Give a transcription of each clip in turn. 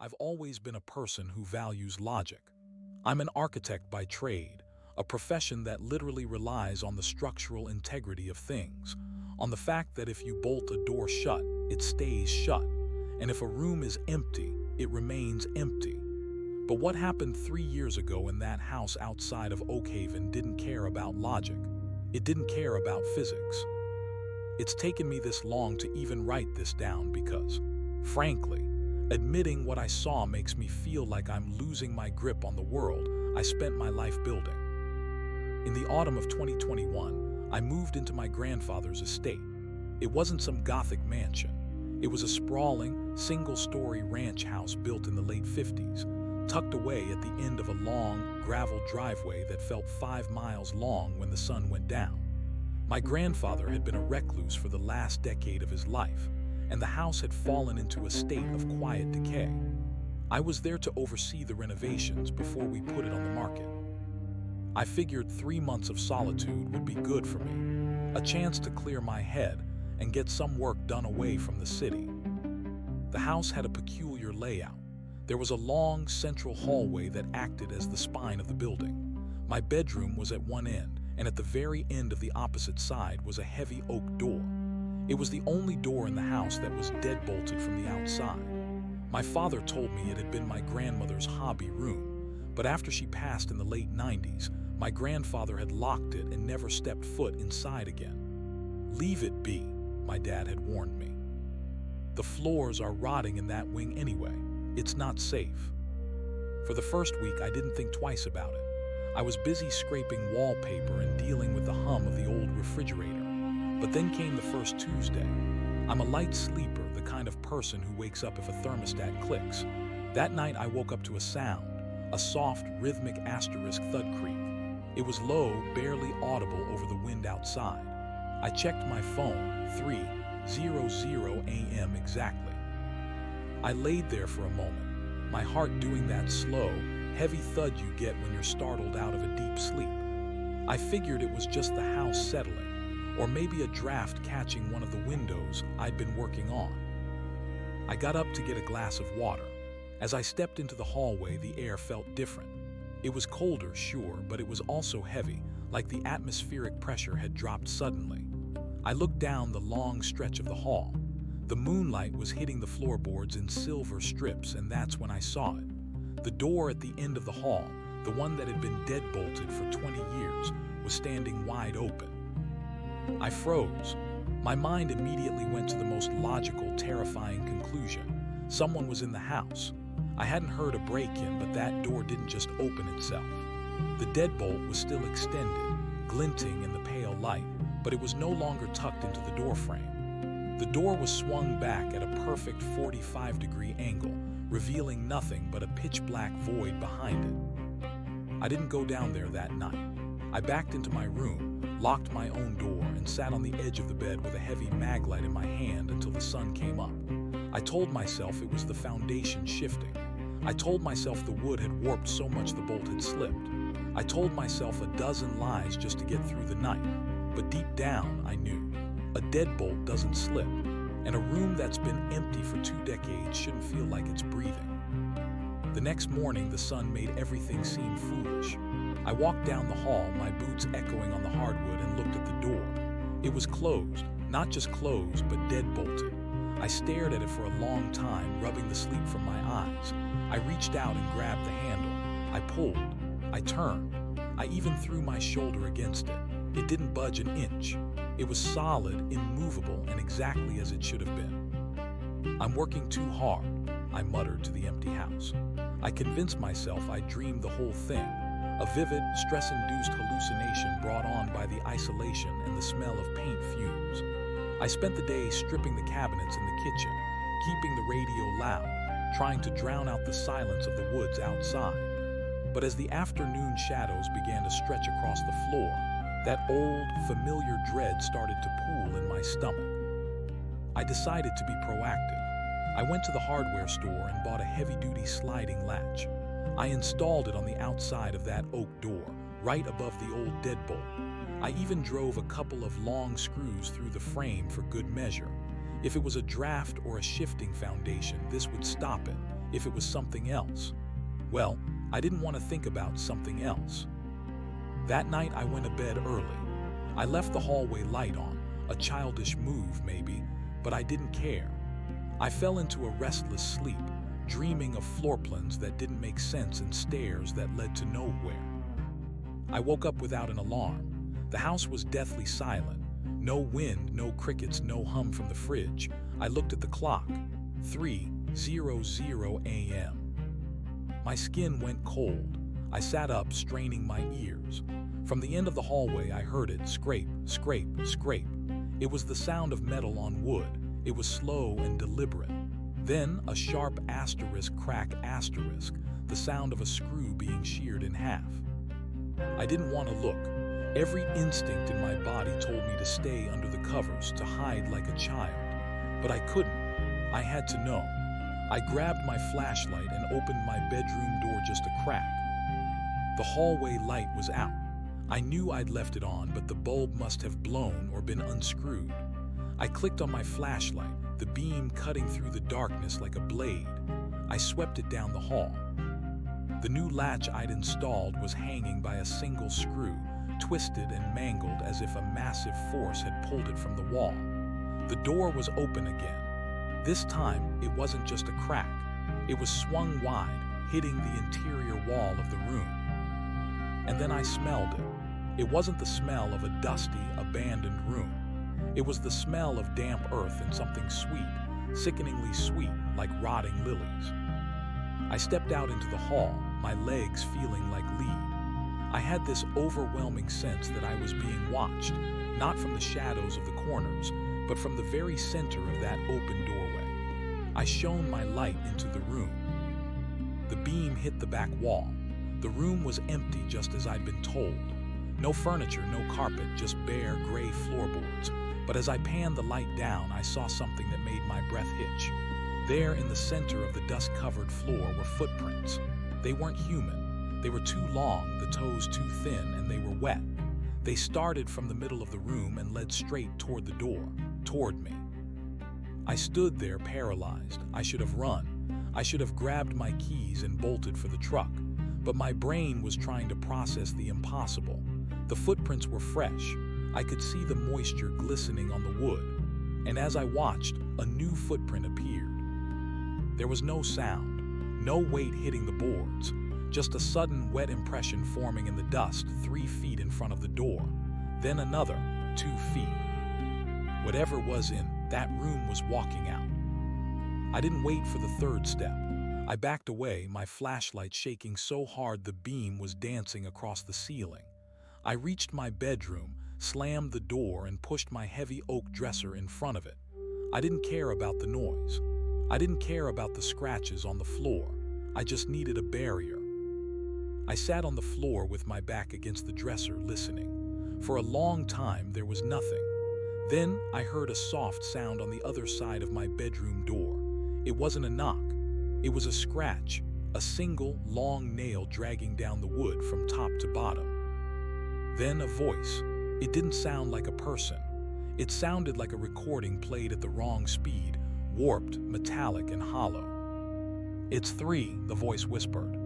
I've always been a person who values logic. I'm an architect by trade, a profession that literally relies on the structural integrity of things, on the fact that if you bolt a door shut, it stays shut, and if a room is empty, it remains empty. But what happened 3 years ago in that house outside of Oak Haven didn't care about logic. It didn't care about physics. It's taken me this long to even write this down because, frankly, admitting what I saw makes me feel like I'm losing my grip on the world I spent my life building. In the autumn of 2021, I moved into my grandfather's estate. It wasn't some Gothic mansion. It was a sprawling, single-story ranch house built in the late 50s, tucked away at the end of a long, gravel driveway that felt 5 miles long when the sun went down. My grandfather had been a recluse for the last decade of his life, and the house had fallen into a state of quiet decay. I was there to oversee the renovations before we put it on the market. I figured 3 months of solitude would be good for me, a chance to clear my head and get some work done away from the city. The house had a peculiar layout. There was a long central hallway that acted as the spine of the building. My bedroom was at one end, and at the very end of the opposite side was a heavy oak door. It was the only door in the house that was deadbolted from the outside. My father told me it had been my grandmother's hobby room, but after she passed in the late 90s, my grandfather had locked it and never stepped foot inside again. "Leave it be," my dad had warned me. "The floors are rotting in that wing anyway. It's not safe." For the first week, I didn't think twice about it. I was busy scraping wallpaper and dealing with the hum of the old refrigerator. But then came the first Tuesday. I'm a light sleeper, the kind of person who wakes up if a thermostat clicks. That night I woke up to a sound, a soft, rhythmic asterisk thud creak. It was low, barely audible over the wind outside. I checked my phone, 3:00 a.m. exactly. I laid there for a moment, my heart doing that slow, heavy thud you get when you're startled out of a deep sleep. I figured it was just the house settling, or maybe a draft catching one of the windows I'd been working on. I got up to get a glass of water. As I stepped into the hallway, the air felt different. It was colder, sure, but it was also heavy, like the atmospheric pressure had dropped suddenly. I looked down the long stretch of the hall. The moonlight was hitting the floorboards in silver strips, and that's when I saw it. The door at the end of the hall, the one that had been deadbolted for 20 years, was standing wide open. I froze. My mind immediately went to the most logical, terrifying conclusion. Someone was in the house. I hadn't heard a break-in, but that door didn't just open itself. The deadbolt was still extended, glinting in the pale light, but it was no longer tucked into the doorframe. The door was swung back at a perfect 45-degree angle, revealing nothing but a pitch-black void behind it. I didn't go down there that night. I backed into my room, locked my own door, and sat on the edge of the bed with a heavy mag light in my hand until the sun came up. I told myself it was the foundation shifting. I told myself the wood had warped so much the bolt had slipped. I told myself a dozen lies just to get through the night. But deep down, I knew. A deadbolt doesn't slip, and a room that's been empty for 2 decades shouldn't feel like it's breathing. The next morning, the sun made everything seem foolish. I walked down the hall, my boots echoing on the hardwood, and looked at the door. It was closed, not just closed, but dead-bolted. I stared at it for a long time, rubbing the sleep from my eyes. I reached out and grabbed the handle. I pulled. I turned. I even threw my shoulder against it. It didn't budge an inch. It was solid, immovable, and exactly as it should have been. "I'm working too hard," I muttered to the empty house. I convinced myself I'd dreamed the whole thing. A vivid, stress-induced hallucination brought on by the isolation and the smell of paint fumes. I spent the day stripping the cabinets in the kitchen, keeping the radio loud, trying to drown out the silence of the woods outside. But as the afternoon shadows began to stretch across the floor, that old, familiar dread started to pool in my stomach. I decided to be proactive. I went to the hardware store and bought a heavy-duty sliding latch. I installed it on the outside of that oak door, right above the old deadbolt. I even drove a couple of long screws through the frame for good measure. If it was a draft or a shifting foundation, this would stop it. if it was something else. Well, I didn't want to think about something else. That night I went to bed early. I left the hallway light on, a childish move maybe, but I didn't care. I fell into a restless sleep, dreaming of floor plans that didn't make sense and stairs that led to nowhere. I woke up without an alarm. The house was deathly silent. No wind, no crickets, no hum from the fridge. I looked at the clock. 3:00 a.m. My skin went cold. I sat up, straining my ears. From the end of the hallway, I heard it scrape, scrape, scrape. It was the sound of metal on wood. It was slow and deliberate. Then a sharp asterisk crack asterisk, the sound of a screw being sheared in half. I didn't want to look. Every instinct in my body told me to stay under the covers, to hide like a child. But I couldn't. I had to know. I grabbed my flashlight and opened my bedroom door just a crack. The hallway light was out. I knew I'd left it on, but the bulb must have blown or been unscrewed. I clicked on my flashlight, the beam cutting through the darkness like a blade. I swept it down the hall. The new latch I'd installed was hanging by a single screw, twisted and mangled as if a massive force had pulled it from the wall. The door was open again. This time, it wasn't just a crack. It was swung wide, hitting the interior wall of the room. And then I smelled it. It wasn't the smell of a dusty, abandoned room. It was the smell of damp earth and something sweet, sickeningly sweet, like rotting lilies. I stepped out into the hall, my legs feeling like lead. I had this overwhelming sense that I was being watched, not from the shadows of the corners, but from the very center of that open doorway. I shone my light into the room. The beam hit the back wall. The room was empty just as I'd been told. No furniture, no carpet, just bare gray floorboards. But as I panned the light down, I saw something that made my breath hitch. There in the center of the dust-covered floor were footprints. They weren't human. They were too long, the toes too thin, and they were wet. They started from the middle of the room and led straight toward the door, toward me. I stood there paralyzed. I should have run. I should have grabbed my keys and bolted for the truck. But my brain was trying to process the impossible. The footprints were fresh. I could see the moisture glistening on the wood. And as I watched, a new footprint appeared. There was no sound, no weight hitting the boards, just a sudden wet impression forming in the dust 3 feet in front of the door. Then another 2 feet. Whatever was in that room was walking out. I didn't wait for the third step. I backed away, my flashlight shaking so hard the beam was dancing across the ceiling. I reached my bedroom, slammed the door, and pushed my heavy oak dresser in front of it. I didn't care about the noise. I didn't care about the scratches on the floor. I just needed a barrier. I sat on the floor with my back against the dresser, listening. For a long time, there was nothing. Then I heard a soft sound on the other side of my bedroom door. It wasn't a knock. It was a scratch, a single, long nail dragging down the wood from top to bottom. Then a voice. It didn't sound like a person. It sounded like a recording played at the wrong speed, warped, metallic, and hollow. "It's 3, the voice whispered.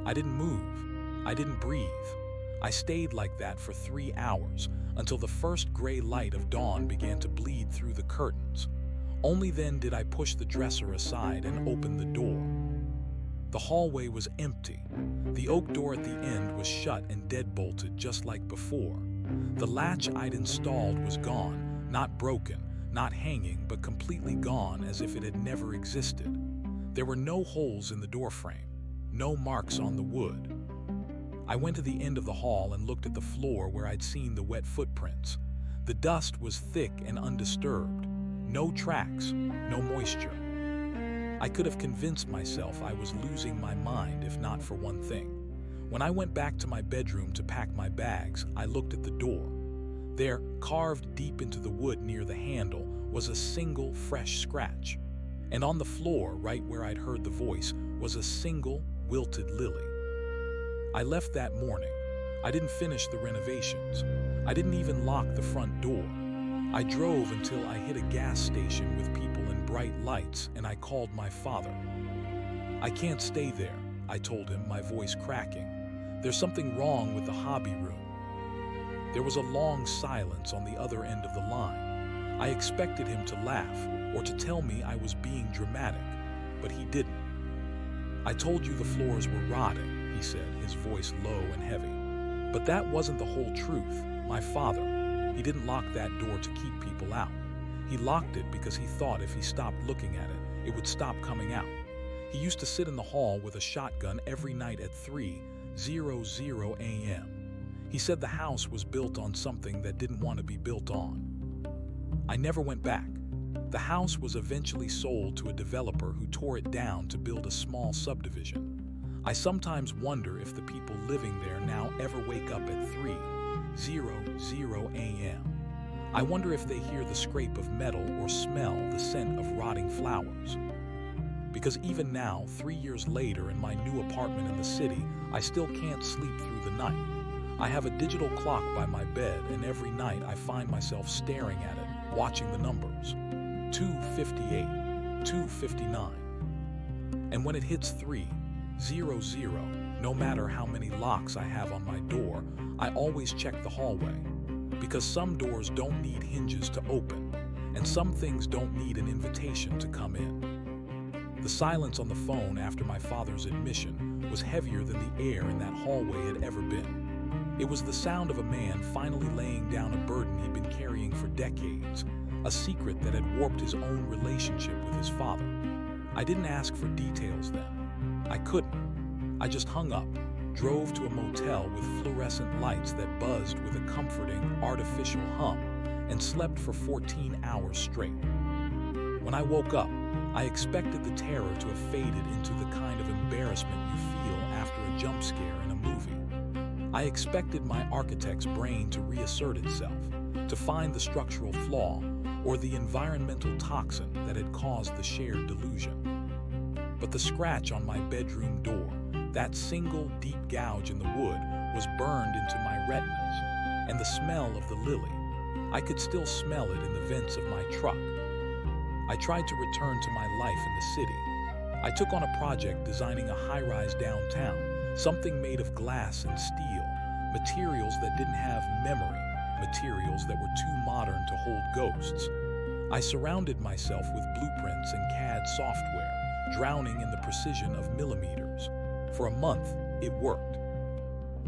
I didn't move. I didn't breathe. I stayed like that for 3 hours, until the first gray light of dawn began to bleed through the curtains. Only then did I push the dresser aside and open the door. The hallway was empty. The oak door at the end was shut and deadbolted just like before. The latch I'd installed was gone, not broken, not hanging, but completely gone as if it had never existed. There were no holes in the doorframe, no marks on the wood. I went to the end of the hall and looked at the floor where I'd seen the wet footprints. The dust was thick and undisturbed. No tracks, no moisture. I could have convinced myself I was losing my mind if not for one thing. When I went back to my bedroom to pack my bags, I looked at the door. There, carved deep into the wood near the handle, was a single fresh scratch. And on the floor, right where I'd heard the voice, was a single wilted lily. I left that morning. I didn't finish the renovations. I didn't even lock the front door. I drove until I hit a gas station with people and bright lights, and I called my father. "I can't stay there," I told him, my voice cracking. "There's something wrong with the hobby room." There was a long silence on the other end of the line. I expected him to laugh or to tell me I was being dramatic, but he didn't. "I told you the floors were rotting," he said, his voice low and heavy. "But that wasn't the whole truth. My father, he didn't lock that door to keep people out. He locked it because he thought if he stopped looking at it, it would stop coming out. He used to sit in the hall with a shotgun every night at 3:00 a.m. He said the house was built on something that didn't want to be built on." I never went back. The house was eventually sold to a developer who tore it down to build a small subdivision. I sometimes wonder if the people living there now ever wake up at 3:00 a.m. I wonder if they hear the scrape of metal or smell the scent of rotting flowers. Because even now, 3 years later in my new apartment in the city, I still can't sleep through the night. I have a digital clock by my bed, and every night I find myself staring at it, watching the numbers. 2:58, 2:59. And when it hits 3:00, no matter how many locks I have on my door, I always check the hallway. Because some doors don't need hinges to open, and some things don't need an invitation to come in. The silence on the phone after my father's admission was heavier than the air in that hallway had ever been. It was the sound of a man finally laying down a burden he'd been carrying for decades, a secret that had warped his own relationship with his father. I didn't ask for details then. I couldn't. I just hung up, drove to a motel with fluorescent lights that buzzed with a comforting, artificial hum, and slept for 14 hours straight. When I woke up, I expected the terror to have faded into the kind of embarrassment you feel after a jump scare in a movie. I expected my architect's brain to reassert itself, to find the structural flaw or the environmental toxin that had caused the shared delusion. But the scratch on my bedroom door, that single deep gouge in the wood, was burned into my retinas, and the smell of the lily, I could still smell it in the vents of my truck. I tried to return to my life in the city. I took on a project designing a high-rise downtown, something made of glass and steel, materials that didn't have memory, materials that were too modern to hold ghosts. I surrounded myself with blueprints and CAD software, drowning in the precision of millimeters. For a month, it worked.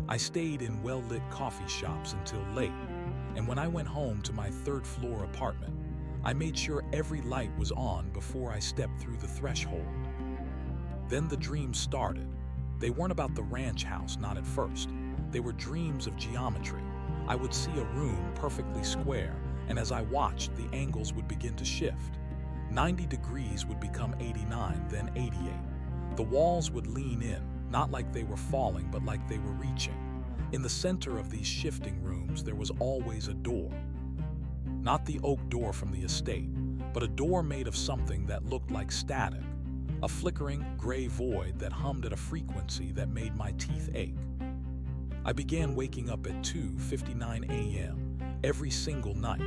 I stayed in well-lit coffee shops until late, and when I went home to my third-floor apartment, I made sure every light was on before I stepped through the threshold. Then the dreams started. They weren't about the ranch house, not at first. They were dreams of geometry. I would see a room perfectly square, and as I watched, the angles would begin to shift. 90 degrees would become 89, then 88. The walls would lean in, not like they were falling, but like they were reaching. In the center of these shifting rooms, there was always a door. Not the oak door from the estate, but a door made of something that looked like static, a flickering gray void that hummed at a frequency that made my teeth ache. I began waking up at 2:59 a.m. every single night.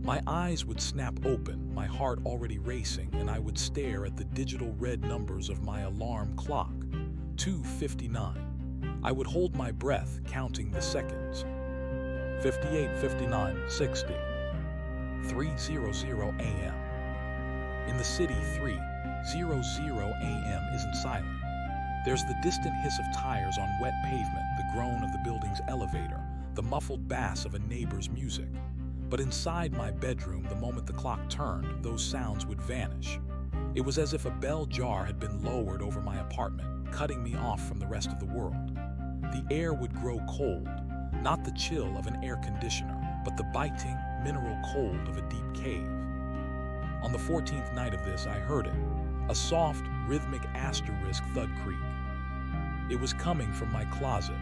My eyes would snap open, my heart already racing, and I would stare at the digital red numbers of my alarm clock. 2:59. I would hold my breath, counting the seconds. 58, 59, 60. 3:00 a.m. In the city, 3:00 a.m. isn't silent. There's the distant hiss of tires on wet pavement, the groan of the building's elevator, the muffled bass of a neighbor's music. But inside my bedroom, the moment the clock turned, those sounds would vanish. It was as if a bell jar had been lowered over my apartment, cutting me off from the rest of the world. The air would grow cold, not the chill of an air conditioner, but the biting, mineral cold of a deep cave. On the 14th night of this, I heard it, a soft, rhythmic asterisk thud creak. It was coming from my closet.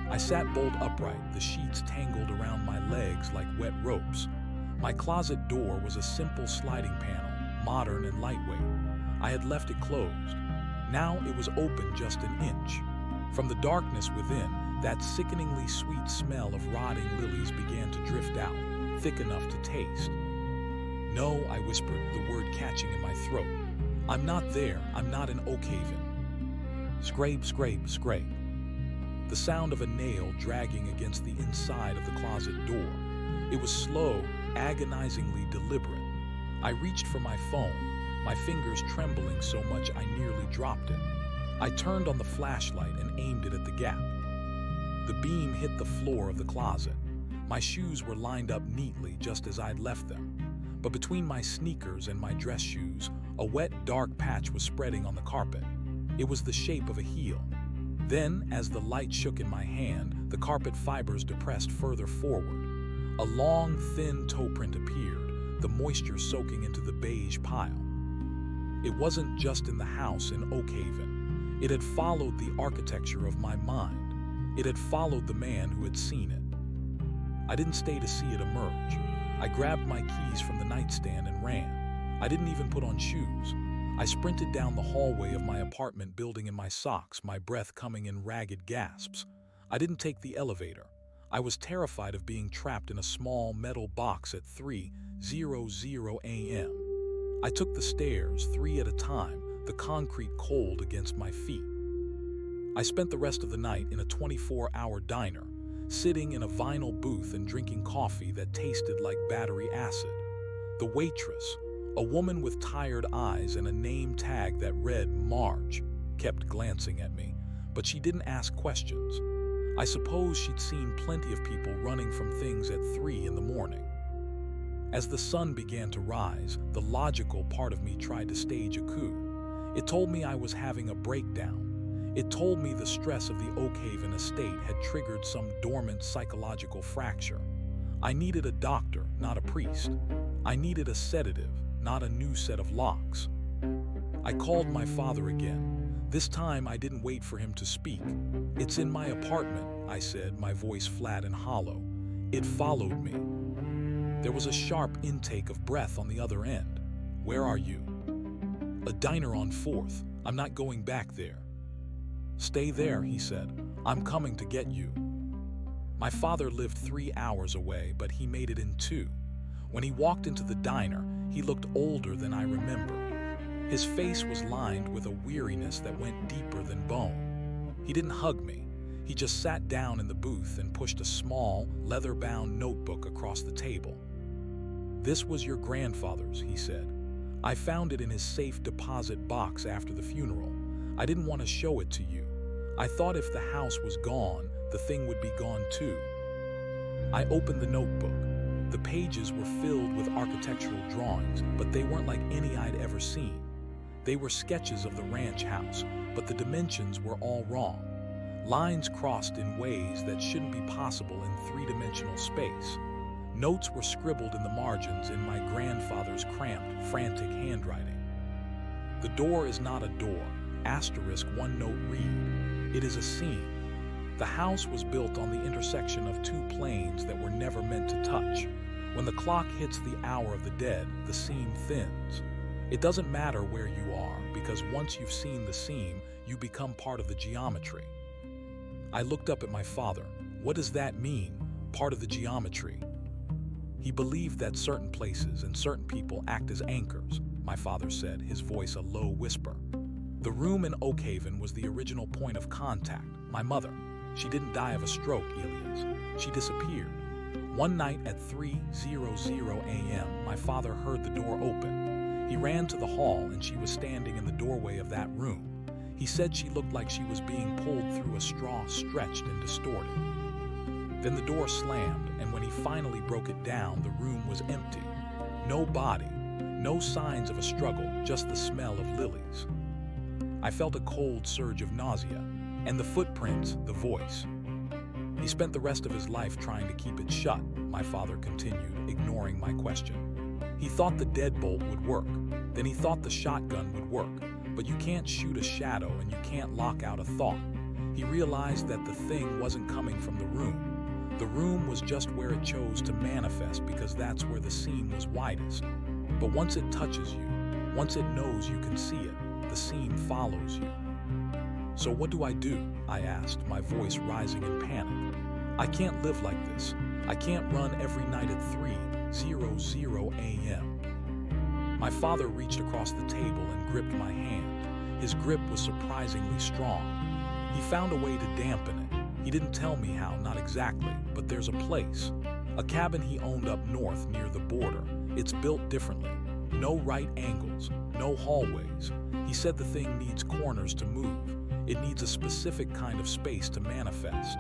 I sat bolt upright, the sheets tangled around my legs like wet ropes. My closet door was a simple sliding panel, modern and lightweight. I had left it closed. Now it was open just an inch. From the darkness within, that sickeningly sweet smell of rotting lilies began to drift out, thick enough to taste. "No," I whispered, the word catching in my throat. I'm not there. I'm not in Oak Haven. Scrape, scrape, scrape. The sound of a nail dragging against the inside of the closet door. It was slow, agonizingly deliberate. I reached for my phone, my fingers trembling so much I nearly dropped it. I turned on the flashlight and aimed it at the gap. The beam hit the floor of the closet. My shoes were lined up neatly just as I'd left them. But between my sneakers and my dress shoes, a wet, dark patch was spreading on the carpet. It was the shape of a heel. Then, as the light shook in my hand, the carpet fibers depressed further forward. A long, thin toe print appeared, the moisture soaking into the beige pile. It wasn't just in the house in Oak Haven. It had followed the architecture of my mind. It had followed the man who had seen it. I didn't stay to see it emerge. I grabbed my keys from the nightstand and ran. I didn't even put on shoes. I sprinted down the hallway of my apartment building in my socks, my breath coming in ragged gasps. I didn't take the elevator. I was terrified of being trapped in a small metal box at 3:00 a.m. I took the stairs, 3 at a time, the concrete cold against my feet. I spent the rest of the night in a 24-hour diner, sitting in a vinyl booth and drinking coffee that tasted like battery acid. The waitress, a woman with tired eyes and a name tag that read Marge, kept glancing at me, but she didn't ask questions. I suppose she'd seen plenty of people running from things at 3 in the morning. As the sun began to rise, the logical part of me tried to stage a coup. It told me I was having a breakdown. It told me the stress of the Oak Haven estate had triggered some dormant psychological fracture. I needed a doctor, not a priest. I needed a sedative, not a new set of locks. I called my father again. This time I didn't wait for him to speak. "It's in my apartment," I said, my voice flat and hollow. It followed me. There was a sharp intake of breath on the other end. "Where are you?" "A diner on 4th. I'm not going back there." "Stay there," he said. "I'm coming to get you." My father lived 3 hours away, but he made it in 2. When he walked into the diner, he looked older than I remember. His face was lined with a weariness that went deeper than bone. He didn't hug me. He just sat down in the booth and pushed a small, leather-bound notebook across the table. "This was your grandfather's," he said. "I found it in his safe deposit box after the funeral. I didn't want to show it to you. I thought if the house was gone, the thing would be gone too." I opened the notebook. The pages were filled with architectural drawings, but they weren't like any I'd ever seen. They were sketches of the ranch house, but the dimensions were all wrong. Lines crossed in ways that shouldn't be possible in 3-dimensional space. Notes were scribbled in the margins in my grandfather's cramped, frantic handwriting. "The door is not a door. Asterisk 1 note read. It is a seam. The house was built on the intersection of 2 planes that were never meant to touch. When the clock hits the hour of the dead, the seam thins. It doesn't matter where you are, because once you've seen the seam, you become part of the geometry." I looked up at my father. "What does that mean, part of the geometry?" "He believed that certain places and certain people act as anchors," my father said, his voice a low whisper. "The room in Oak Haven was the original point of contact. My mother. She didn't die of a stroke, Elias. She disappeared. One night at 3:00 a.m., my father heard the door open. He ran to the hall and she was standing in the doorway of that room. He said she looked like she was being pulled through a straw stretched and distorted. Then the door slammed, and when he finally broke it down, the room was empty. No body, no signs of a struggle, just the smell of lilies. I felt a cold surge of nausea, and the footprints, the voice. He spent the rest of his life trying to keep it shut," my father continued, ignoring my question. "He thought the deadbolt would work. Then he thought the shotgun would work. But you can't shoot a shadow and you can't lock out a thought. He realized that the thing wasn't coming from the room. The room was just where it chose to manifest because that's where the seam was widest. But once it touches you, once it knows you can see it, the seam follows you." "So what do I do?" I asked, my voice rising in panic. "I can't live like this. I can't run every night at 3:00 a.m. My father reached across the table and gripped my hand. His grip was surprisingly strong. He found a way to dampen it. He didn't tell me how, not exactly, but there's a place. A cabin he owned up north near the border. It's built differently. No right angles, no hallways. He said the thing needs corners to move. It needs a specific kind of space to manifest.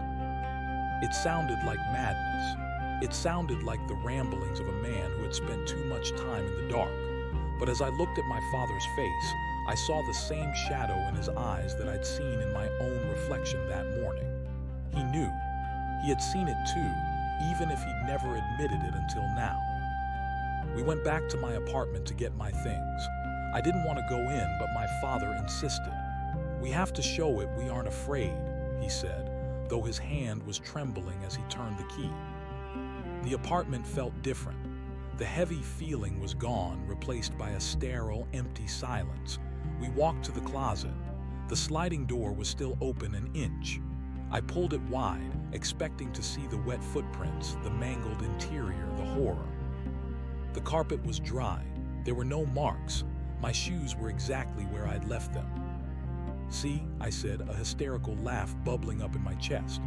It sounded like madness. It sounded like the ramblings of a man who had spent too much time in the dark. But as I looked at my father's face, I saw the same shadow in his eyes that I'd seen in my own reflection that morning. He knew. He had seen it too, even if he'd never admitted it until now. We went back to my apartment to get my things. I didn't want to go in, but my father insisted. "We have to show it we aren't afraid," he said, though his hand was trembling as he turned the key. The apartment felt different. The heavy feeling was gone, replaced by a sterile, empty silence. We walked to the closet. The sliding door was still open an inch. I pulled it wide, expecting to see the wet footprints, the mangled interior, the horror. The carpet was dry. There were no marks. My shoes were exactly where I'd left them. "See," I said, a hysterical laugh bubbling up in my chest.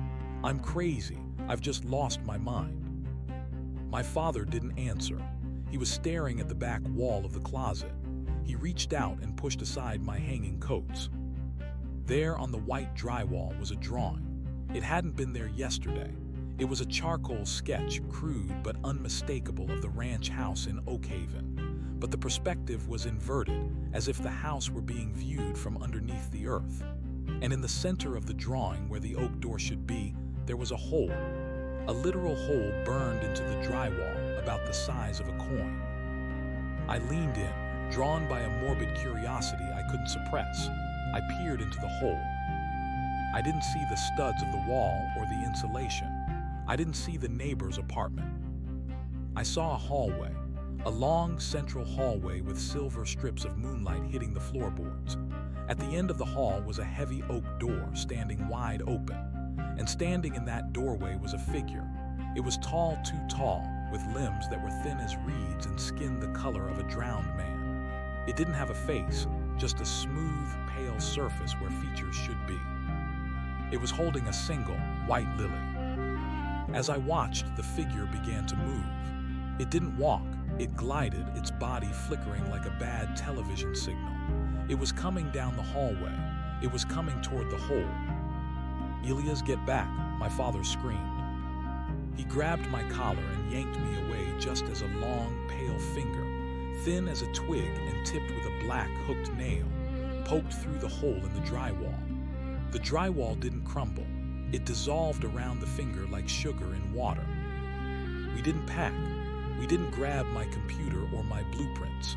"I'm crazy. I've just lost my mind." My father didn't answer. He was staring at the back wall of the closet. He reached out and pushed aside my hanging coats. There on the white drywall was a drawing. It hadn't been there yesterday. It was a charcoal sketch, crude but unmistakable, of the ranch house in Oak Haven. But the perspective was inverted, as if the house were being viewed from underneath the earth. And in the center of the drawing, where the oak door should be, there was a hole. A literal hole burned into the drywall, about the size of a coin. I leaned in, drawn by a morbid curiosity I couldn't suppress. I peered into the hole. I didn't see the studs of the wall or the insulation. I didn't see the neighbor's apartment. I saw a hallway, a long central hallway with silver strips of moonlight hitting the floorboards. At the end of the hall was a heavy oak door standing wide open, and standing in that doorway was a figure. It was tall, too tall, with limbs that were thin as reeds and skin the color of a drowned man. It didn't have a face, just a smooth, pale surface where features should be. It was holding a single, white lily. As I watched, the figure began to move. It didn't walk, it glided, its body flickering like a bad television signal. It was coming down the hallway. It was coming toward the hole. "Elias, get back," my father screamed. He grabbed my collar and yanked me away just as a long, pale finger, thin as a twig and tipped with a black, hooked nail, poked through the hole in the drywall. The drywall didn't crumble. It dissolved around the finger like sugar in water. We didn't pack. We didn't grab my computer or my blueprints.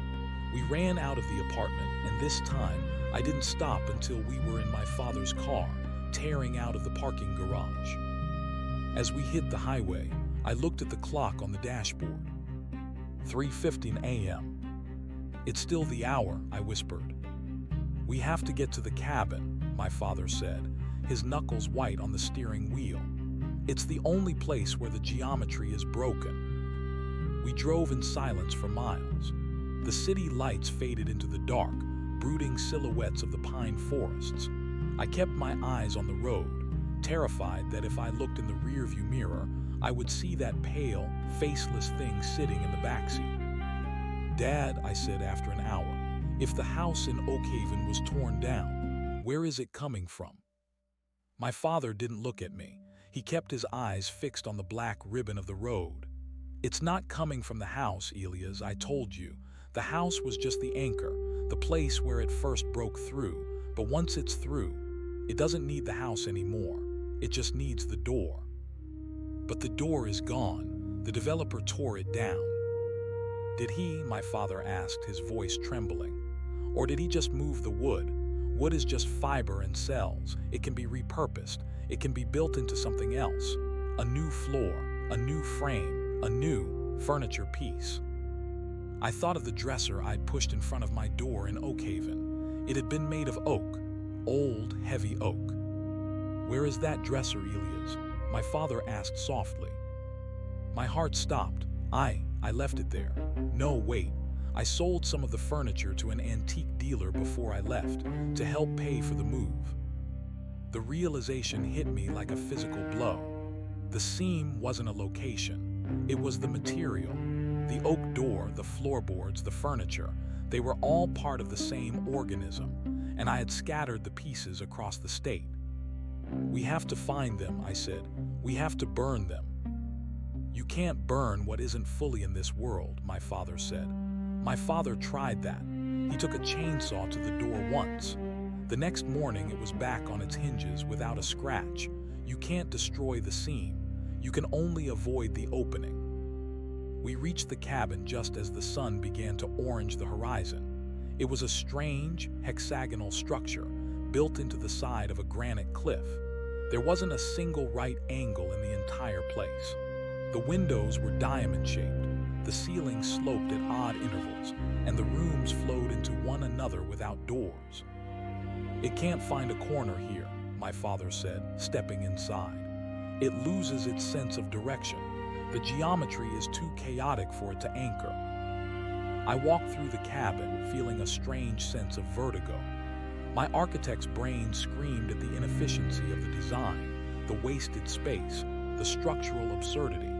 We ran out of the apartment, and this time, I didn't stop until we were in my father's car, tearing out of the parking garage. As we hit the highway, I looked at the clock on the dashboard. 3:15 a.m. "It's still the hour," I whispered. "We have to get to the cabin," my father said, his knuckles white on the steering wheel. "It's the only place where the geometry is broken." We drove in silence for miles. The city lights faded into the dark, brooding silhouettes of the pine forests. I kept my eyes on the road, terrified that if I looked in the rearview mirror, I would see that pale, faceless thing sitting in the backseat. "Dad," I said after an hour, "if the house in Oak Haven was torn down, where is it coming from?" My father didn't look at me. He kept his eyes fixed on the black ribbon of the road. "It's not coming from the house, Elias, I told you. The house was just the anchor, the place where it first broke through. But once it's through, it doesn't need the house anymore. It just needs the door." "But the door is gone. The developer tore it down." "Did he?" my father asked, his voice trembling. "Or did he just move the wood? Wood is just fiber and cells. It can be repurposed. It can be built into something else. A new floor, a new frame, a new furniture piece." I thought of the dresser I'd pushed in front of my door in Oak Haven. It had been made of oak, old, heavy oak. "Where is that dresser, Elias?" my father asked softly. My heart stopped. I left it there. No, wait. I sold some of the furniture to an antique dealer before I left to help pay for the move. The realization hit me like a physical blow. The seam wasn't a location. It was the material. The oak door, the floorboards, the furniture, they were all part of the same organism, and I had scattered the pieces across the state. "We have to find them," I said. "We have to burn them." "You can't burn what isn't fully in this world," my father said. My father tried that. He took a chainsaw to the door once. The next morning it was back on its hinges without a scratch. You can't destroy the seam. You can only avoid the opening. We reached the cabin just as the sun began to orange the horizon. It was a strange, hexagonal structure built into the side of a granite cliff. There wasn't a single right angle in the entire place. The windows were diamond-shaped, the ceiling sloped at odd intervals, and the rooms flowed into one another without doors. "It can't find a corner here," my father said, stepping inside. "It loses its sense of direction. The geometry is too chaotic for it to anchor." I walked through the cabin, feeling a strange sense of vertigo. My architect's brain screamed at the inefficiency of the design, the wasted space, the structural absurdity.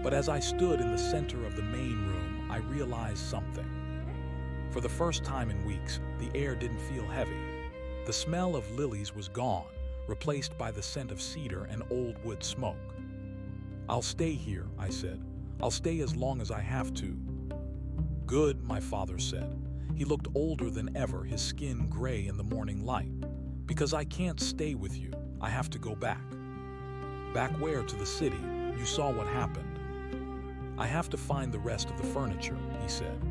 But as I stood in the center of the main room, I realized something. For the first time in weeks, the air didn't feel heavy. The smell of lilies was gone, replaced by the scent of cedar and old wood smoke. "I'll stay here," I said. "I'll stay as long as I have to." "Good," my father said. He looked older than ever, his skin gray in the morning light. "Because I can't stay with you. I have to go back." "Back where? To the city? You saw what happened." "I have to find the rest of the furniture," he said.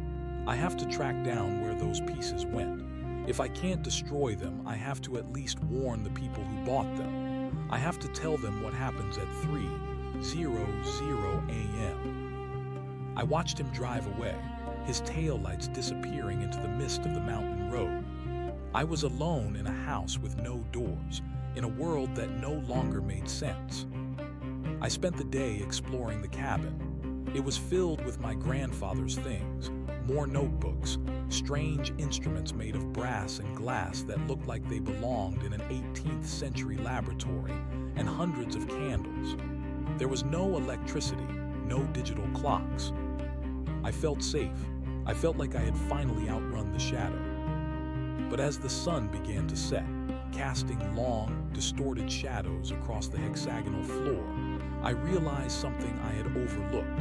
"I have to track down where those pieces went. If I can't destroy them, I have to at least warn the people who bought them. I have to tell them what happens at 3:00 a.m. I watched him drive away, his taillights disappearing into the mist of the mountain road. I was alone in a house with no doors, in a world that no longer made sense. I spent the day exploring the cabin. It was filled with my grandfather's things, more notebooks, strange instruments made of brass and glass that looked like they belonged in an 18th century laboratory, and hundreds of candles. There was no electricity, no digital clocks. I felt safe. I felt like I had finally outrun the shadow. But as the sun began to set, casting long, distorted shadows across the hexagonal floor, I realized something I had overlooked.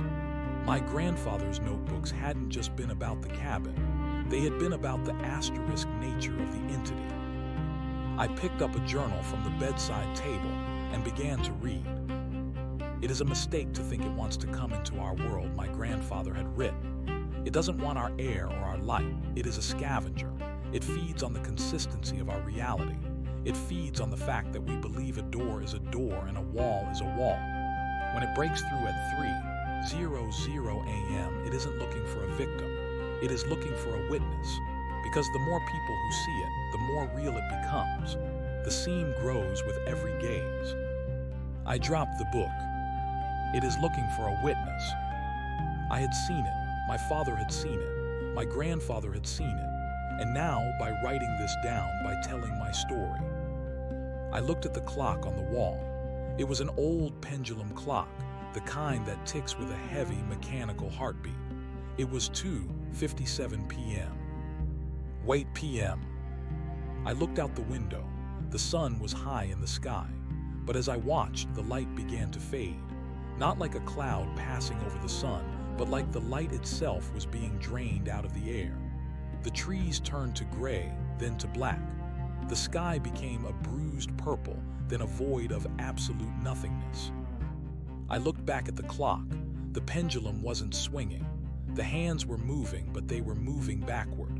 My grandfather's notebooks hadn't just been about the cabin. They had been about the asterisk nature of the entity. I picked up a journal from the bedside table and began to read. "It is a mistake to think it wants to come into our world," my grandfather had written. "It doesn't want our air or our light. It is a scavenger. It feeds on the consistency of our reality. It feeds on the fact that we believe a door is a door and a wall is a wall. When it breaks through at 3:00 a.m., it isn't looking for a victim. It is looking for a witness. Because the more people who see it, the more real it becomes. The seam grows with every gaze." I dropped the book. "It is looking for a witness." I had seen it. My father had seen it. My grandfather had seen it. And now, by writing this down, by telling my story. I looked at the clock on the wall. It was an old pendulum clock, the kind that ticks with a heavy mechanical heartbeat. It was 2:57 p.m. "Wait, p.m. I looked out the window. The sun was high in the sky, but as I watched, the light began to fade. Not like a cloud passing over the sun, but like the light itself was being drained out of the air. The trees turned to gray, then to black. The sky became a bruised purple, then a void of absolute nothingness. I looked back at the clock. The pendulum wasn't swinging. The hands were moving, but they were moving backward.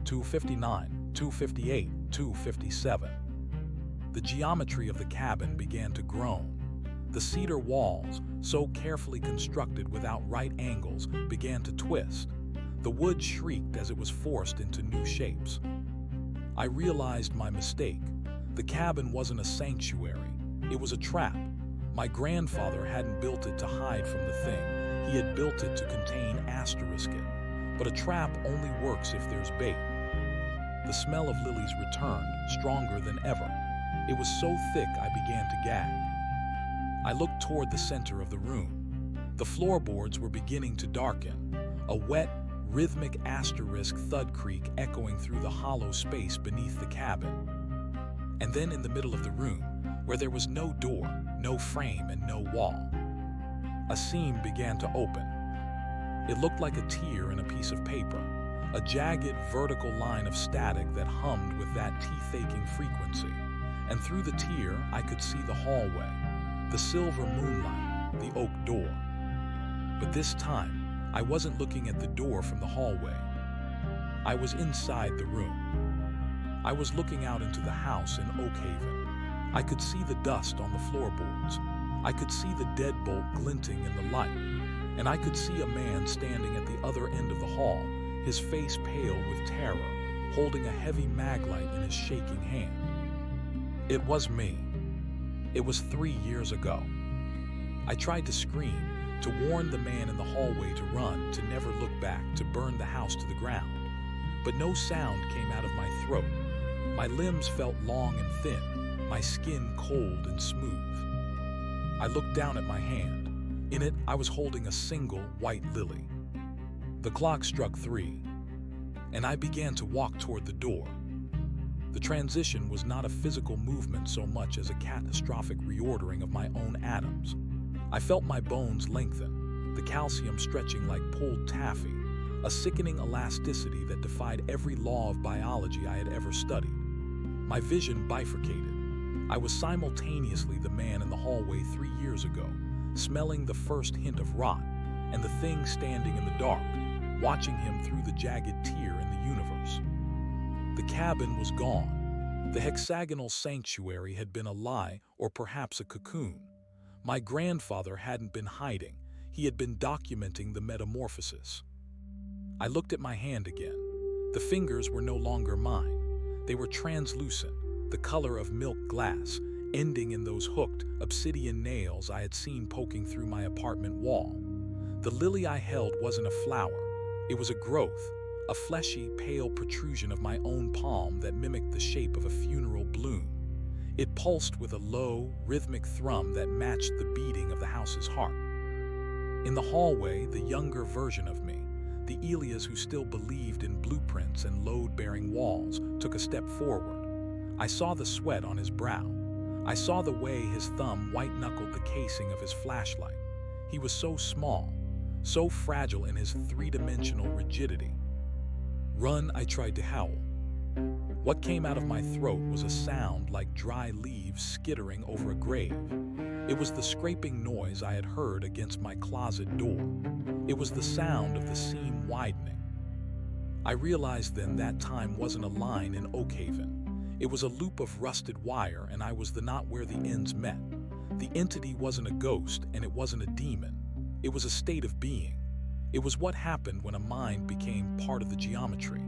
2:59, 2:58, 2:57. The geometry of the cabin began to groan. The cedar walls, so carefully constructed without right angles, began to twist. The wood shrieked as it was forced into new shapes. I realized my mistake. The cabin wasn't a sanctuary. It was a trap. My grandfather hadn't built it to hide from the thing. He had built it to contain asterisk it. But a trap only works if there's bait. The smell of lilies returned, stronger than ever. It was so thick I began to gag. I looked toward the center of the room. The floorboards were beginning to darken, a wet, rhythmic asterisk thud creak echoing through the hollow space beneath the cabin. And then in the middle of the room, where there was no door, no frame, and no wall, a seam began to open. It looked like a tear in a piece of paper, a jagged, vertical line of static that hummed with that teeth-aching frequency. And through the tear, I could see the hallway, the silver moonlight, the oak door. But this time, I wasn't looking at the door from the hallway. I was inside the room. I was looking out into the house in Oakhaven. I could see the dust on the floorboards. I could see the deadbolt glinting in the light. And I could see a man standing at the other end of the hall, his face pale with terror, holding a heavy maglite in his shaking hand. It was me. It was 3 years ago. I tried to scream, to warn the man in the hallway to run, to never look back, to burn the house to the ground. But no sound came out of my throat. My limbs felt long and thin, my skin cold and smooth. I looked down at my hand. In it, I was holding a single white lily. The clock struck 3, and I began to walk toward the door. The transition was not a physical movement so much as a catastrophic reordering of my own atoms. I felt my bones lengthen, the calcium stretching like pulled taffy, a sickening elasticity that defied every law of biology I had ever studied. My vision bifurcated. I was simultaneously the man in the hallway 3 years ago, smelling the first hint of rot, and the thing standing in the dark, watching him through the jagged tear in the universe. The cabin was gone. The hexagonal sanctuary had been a lie, or perhaps a cocoon. My grandfather hadn't been hiding. He had been documenting the metamorphosis. I looked at my hand again. The fingers were no longer mine. They were translucent, the color of milk glass, ending in those hooked, obsidian nails I had seen poking through my apartment wall. The lily I held wasn't a flower. It was a growth, a fleshy, pale protrusion of my own palm that mimicked the shape of a funeral bloom. It pulsed with a low, rhythmic thrum that matched the beating of the house's heart. In the hallway, the younger version of me, the Elias who still believed in blueprints and load-bearing walls, took a step forward. I saw the sweat on his brow. I saw the way his thumb white-knuckled the casing of his flashlight. He was so small, so fragile in his three-dimensional rigidity. "Run," I tried to howl. What came out of my throat was a sound like dry leaves skittering over a grave. It was the scraping noise I had heard against my closet door. It was the sound of the seam widening. I realized then that time wasn't a line in Oakhaven. It was a loop of rusted wire, and I was the knot where the ends met. The entity wasn't a ghost, and it wasn't a demon. It was a state of being. It was what happened when a mind became part of the geometry.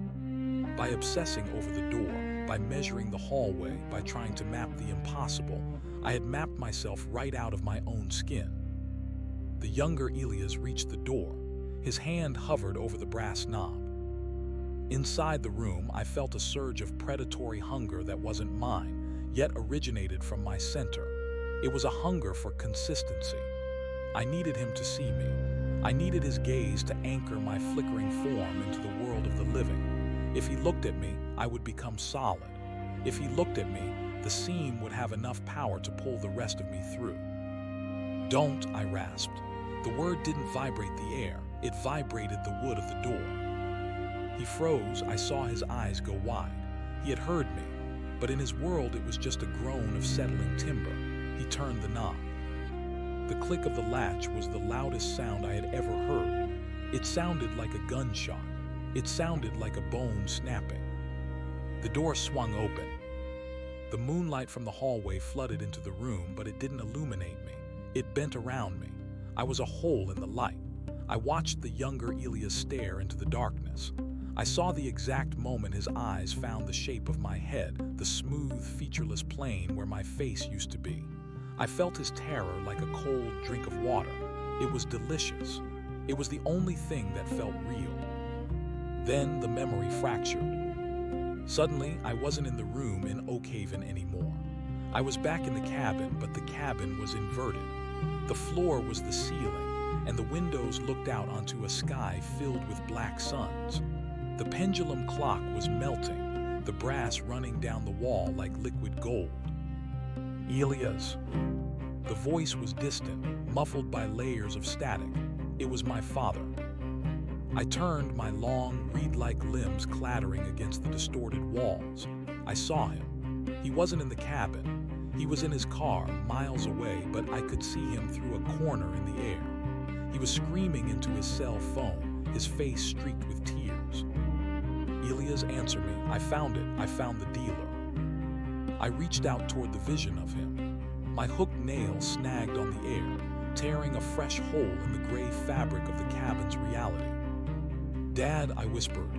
By obsessing over the door, by measuring the hallway, by trying to map the impossible, I had mapped myself right out of my own skin. The younger Elias reached the door. His hand hovered over the brass knob. Inside the room, I felt a surge of predatory hunger that wasn't mine, yet originated from my center. It was a hunger for consistency. I needed him to see me. I needed his gaze to anchor my flickering form into the world of the living. If he looked at me, I would become solid. If he looked at me, the seam would have enough power to pull the rest of me through. "Don't," I rasped. The word didn't vibrate the air, it vibrated the wood of the door. He froze. I saw his eyes go wide. He had heard me, but in his world it was just a groan of settling timber. He turned the knob. The click of the latch was the loudest sound I had ever heard. It sounded like a gunshot. It sounded like a bone snapping. The door swung open. The moonlight from the hallway flooded into the room, but it didn't illuminate me. It bent around me. I was a hole in the light. I watched the younger Elias stare into the darkness. I saw the exact moment his eyes found the shape of my head, the smooth, featureless plane where my face used to be. I felt his terror like a cold drink of water. It was delicious. It was the only thing that felt real. Then the memory fractured. Suddenly, I wasn't in the room in Oakhaven anymore. I was back in the cabin, but the cabin was inverted. The floor was the ceiling, and the windows looked out onto a sky filled with black suns. The pendulum clock was melting, the brass running down the wall like liquid gold. Elias. The voice was distant, muffled by layers of static. It was my father. I turned, my long, reed-like limbs clattering against the distorted walls. I saw him. He wasn't in the cabin. He was in his car, miles away, but I could see him through a corner in the air. He was screaming into his cell phone, his face streaked with tears. Elias, answer me. I found it. I found the dealer. I reached out toward the vision of him. My hooked nail snagged on the air, tearing a fresh hole in the gray fabric of the cabin's reality. Dad, I whispered.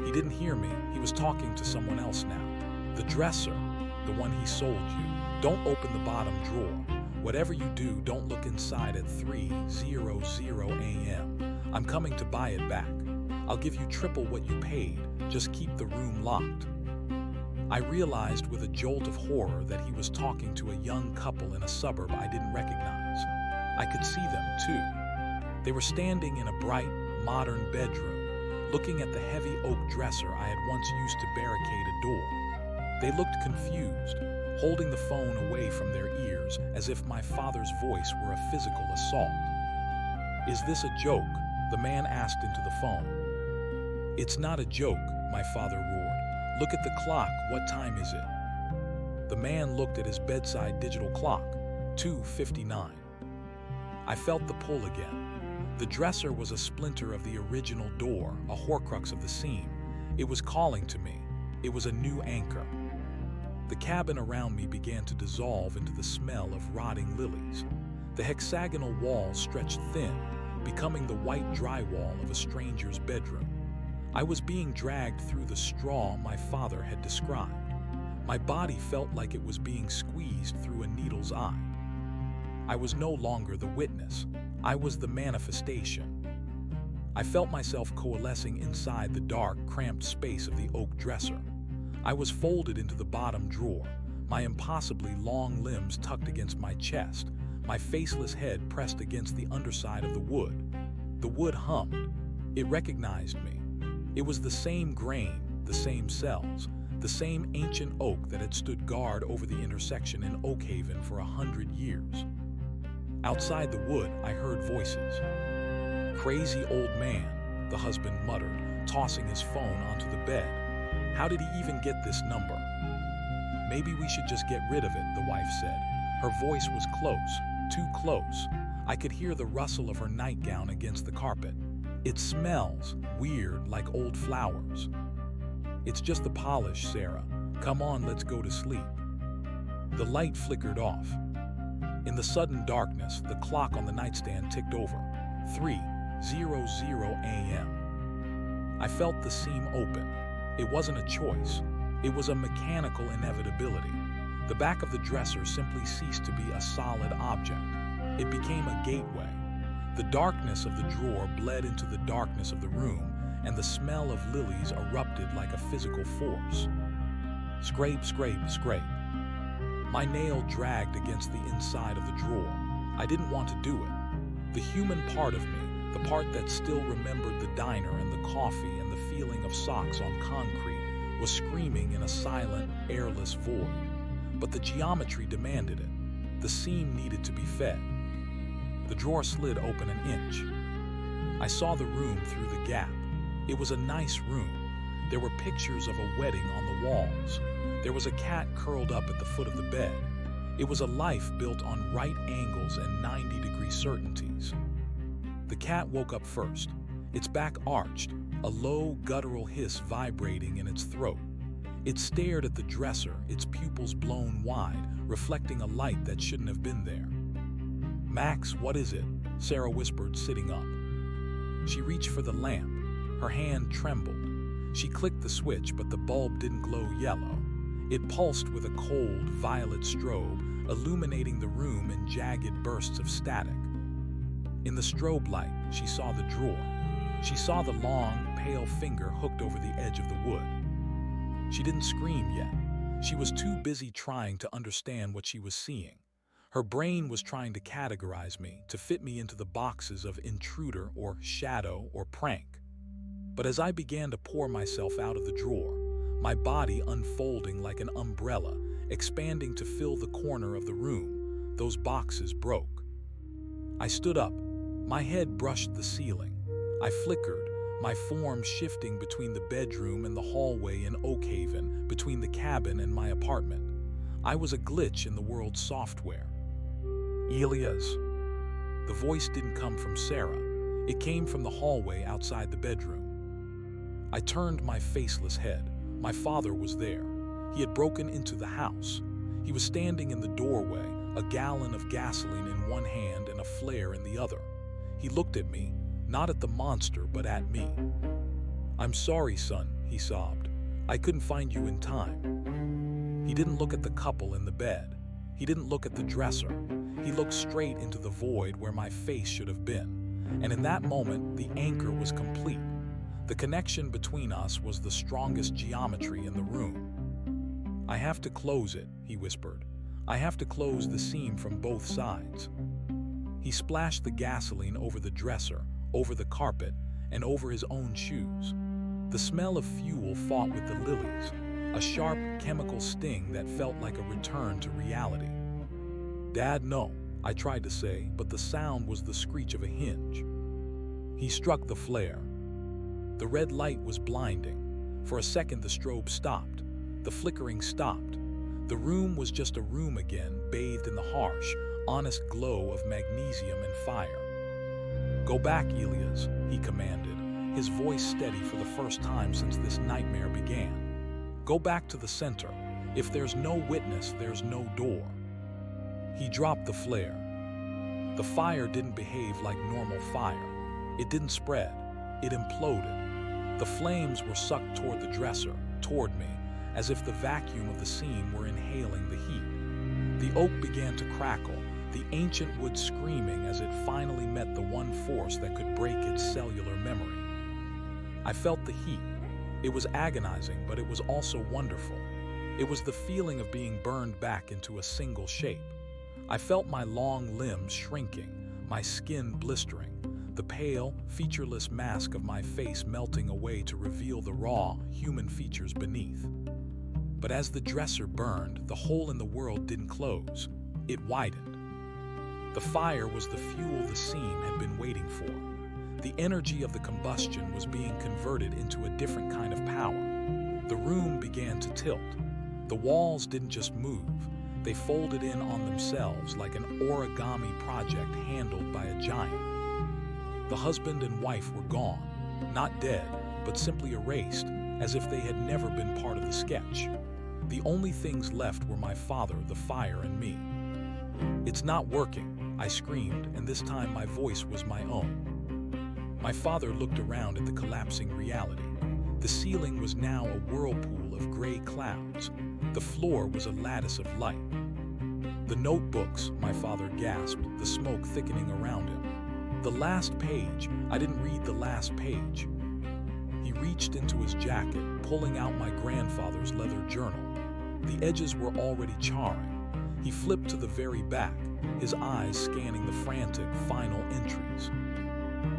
He didn't hear me. He was talking to someone else now. The dresser, the one he sold you. Don't open the bottom drawer. Whatever you do, don't look inside at 3:00 a.m. I'm coming to buy it back. I'll give you triple what you paid. Just keep the room locked. I realized with a jolt of horror that he was talking to a young couple in a suburb I didn't recognize. I could see them, too. They were standing in a bright, modern bedroom, looking at the heavy oak dresser I had once used to barricade a door. They looked confused, holding the phone away from their ears as if my father's voice were a physical assault. Is this a joke? The man asked into the phone. It's not a joke, my father roared. Look at the clock. What time is it? The man looked at his bedside digital clock. 2:59. I felt the pull again. The dresser was a splinter of the original door, a horcrux of the seam. It was calling to me. It was a new anchor. The cabin around me began to dissolve into the smell of rotting lilies. The hexagonal walls stretched thin, becoming the white drywall of a stranger's bedroom. I was being dragged through the straw my father had described. My body felt like it was being squeezed through a needle's eye. I was no longer the witness. I was the manifestation. I felt myself coalescing inside the dark, cramped space of the oak dresser. I was folded into the bottom drawer, my impossibly long limbs tucked against my chest, my faceless head pressed against the underside of the wood. The wood hummed. It recognized me. It was the same grain, the same cells, the same ancient oak that had stood guard over the intersection in Oakhaven for 100 years. Outside the wood, I heard voices. Crazy old man, the husband muttered, tossing his phone onto the bed. How did he even get this number? Maybe we should just get rid of it, the wife said. Her voice was close, too close. I could hear the rustle of her nightgown against the carpet. It smells weird, like old flowers. It's just the polish, Sarah. Come on, let's go to sleep. The light flickered off. In the sudden darkness, the clock on the nightstand ticked over. 3:00 a.m. I felt the seam open. It wasn't a choice. It was a mechanical inevitability. The back of the dresser simply ceased to be a solid object. It became a gateway. The darkness of the drawer bled into the darkness of the room, and the smell of lilies erupted like a physical force. Scrape, scrape, scrape. My nail dragged against the inside of the drawer. I didn't want to do it. The human part of me, the part that still remembered the diner and the coffee and the feeling of socks on concrete, was screaming in a silent, airless void. But the geometry demanded it. The seam needed to be fed. The drawer slid open an inch. I saw the room through the gap. It was a nice room. There were pictures of a wedding on the walls. There was a cat curled up at the foot of the bed. It was a life built on right angles and 90-degree certainties. The cat woke up first, its back arched, a low, guttural hiss vibrating in its throat. It stared at the dresser, its pupils blown wide, reflecting a light that shouldn't have been there. Max, what is it? Sarah whispered, sitting up. She reached for the lamp. Her hand trembled. She clicked the switch, but the bulb didn't glow yellow. It pulsed with a cold, violet strobe, illuminating the room in jagged bursts of static. In the strobe light, she saw the drawer. She saw the long, pale finger hooked over the edge of the wood. She didn't scream yet. She was too busy trying to understand what she was seeing. Her brain was trying to categorize me, to fit me into the boxes of intruder or shadow or prank. But as I began to pour myself out of the drawer, my body unfolding like an umbrella, expanding to fill the corner of the room, those boxes broke. I stood up. My head brushed the ceiling. I flickered, my form shifting between the bedroom and the hallway in Oakhaven, between the cabin and my apartment. I was a glitch in the world's software. Elias. The voice didn't come from Sarah. It came from the hallway outside the bedroom. I turned my faceless head. My father was there. He had broken into the house. He was standing in the doorway, a gallon of gasoline in one hand and a flare in the other. He looked at me, not at the monster, but at me. "I'm sorry, son," he sobbed. "I couldn't find you in time." He didn't look at the couple in the bed. He didn't look at the dresser. He looked straight into the void where my face should have been. And in that moment, the anchor was complete. The connection between us was the strongest geometry in the room. "I have to close it," he whispered. "I have to close the seam from both sides." He splashed the gasoline over the dresser, over the carpet, and over his own shoes. The smell of fuel fought with the lilies, a sharp chemical sting that felt like a return to reality. "Dad, no," I tried to say, but the sound was the screech of a hinge. He struck the flare. The red light was blinding. For a second the strobe stopped. The flickering stopped. The room was just a room again, bathed in the harsh, honest glow of magnesium and fire. "Go back, Elias," he commanded, his voice steady for the first time since this nightmare began. "Go back to the center. If there's no witness, there's no door." He dropped the flare. The fire didn't behave like normal fire. It didn't spread. It imploded. The flames were sucked toward the dresser, toward me, as if the vacuum of the scene were inhaling the heat. The oak began to crackle, the ancient wood screaming as it finally met the one force that could break its cellular memory. I felt the heat. It was agonizing, but it was also wonderful. It was the feeling of being burned back into a single shape. I felt my long limbs shrinking, my skin blistering, the pale, featureless mask of my face melting away to reveal the raw, human features beneath. But as the dresser burned, the hole in the world didn't close. It widened. The fire was the fuel the scene had been waiting for. The energy of the combustion was being converted into a different kind of power. The room began to tilt. The walls didn't just move. They folded in on themselves like an origami project handled by a giant. The husband and wife were gone, not dead, but simply erased, as if they had never been part of the sketch. The only things left were my father, the fire, and me. "It's not working," I screamed, and this time my voice was my own. My father looked around at the collapsing reality. The ceiling was now a whirlpool of gray clouds. The floor was a lattice of light. "The notebooks," my father gasped, the smoke thickening around him. "The last page. I didn't read the last page." He reached into his jacket, pulling out my grandfather's leather journal. The edges were already charring. He flipped to the very back, his eyes scanning the frantic final entries.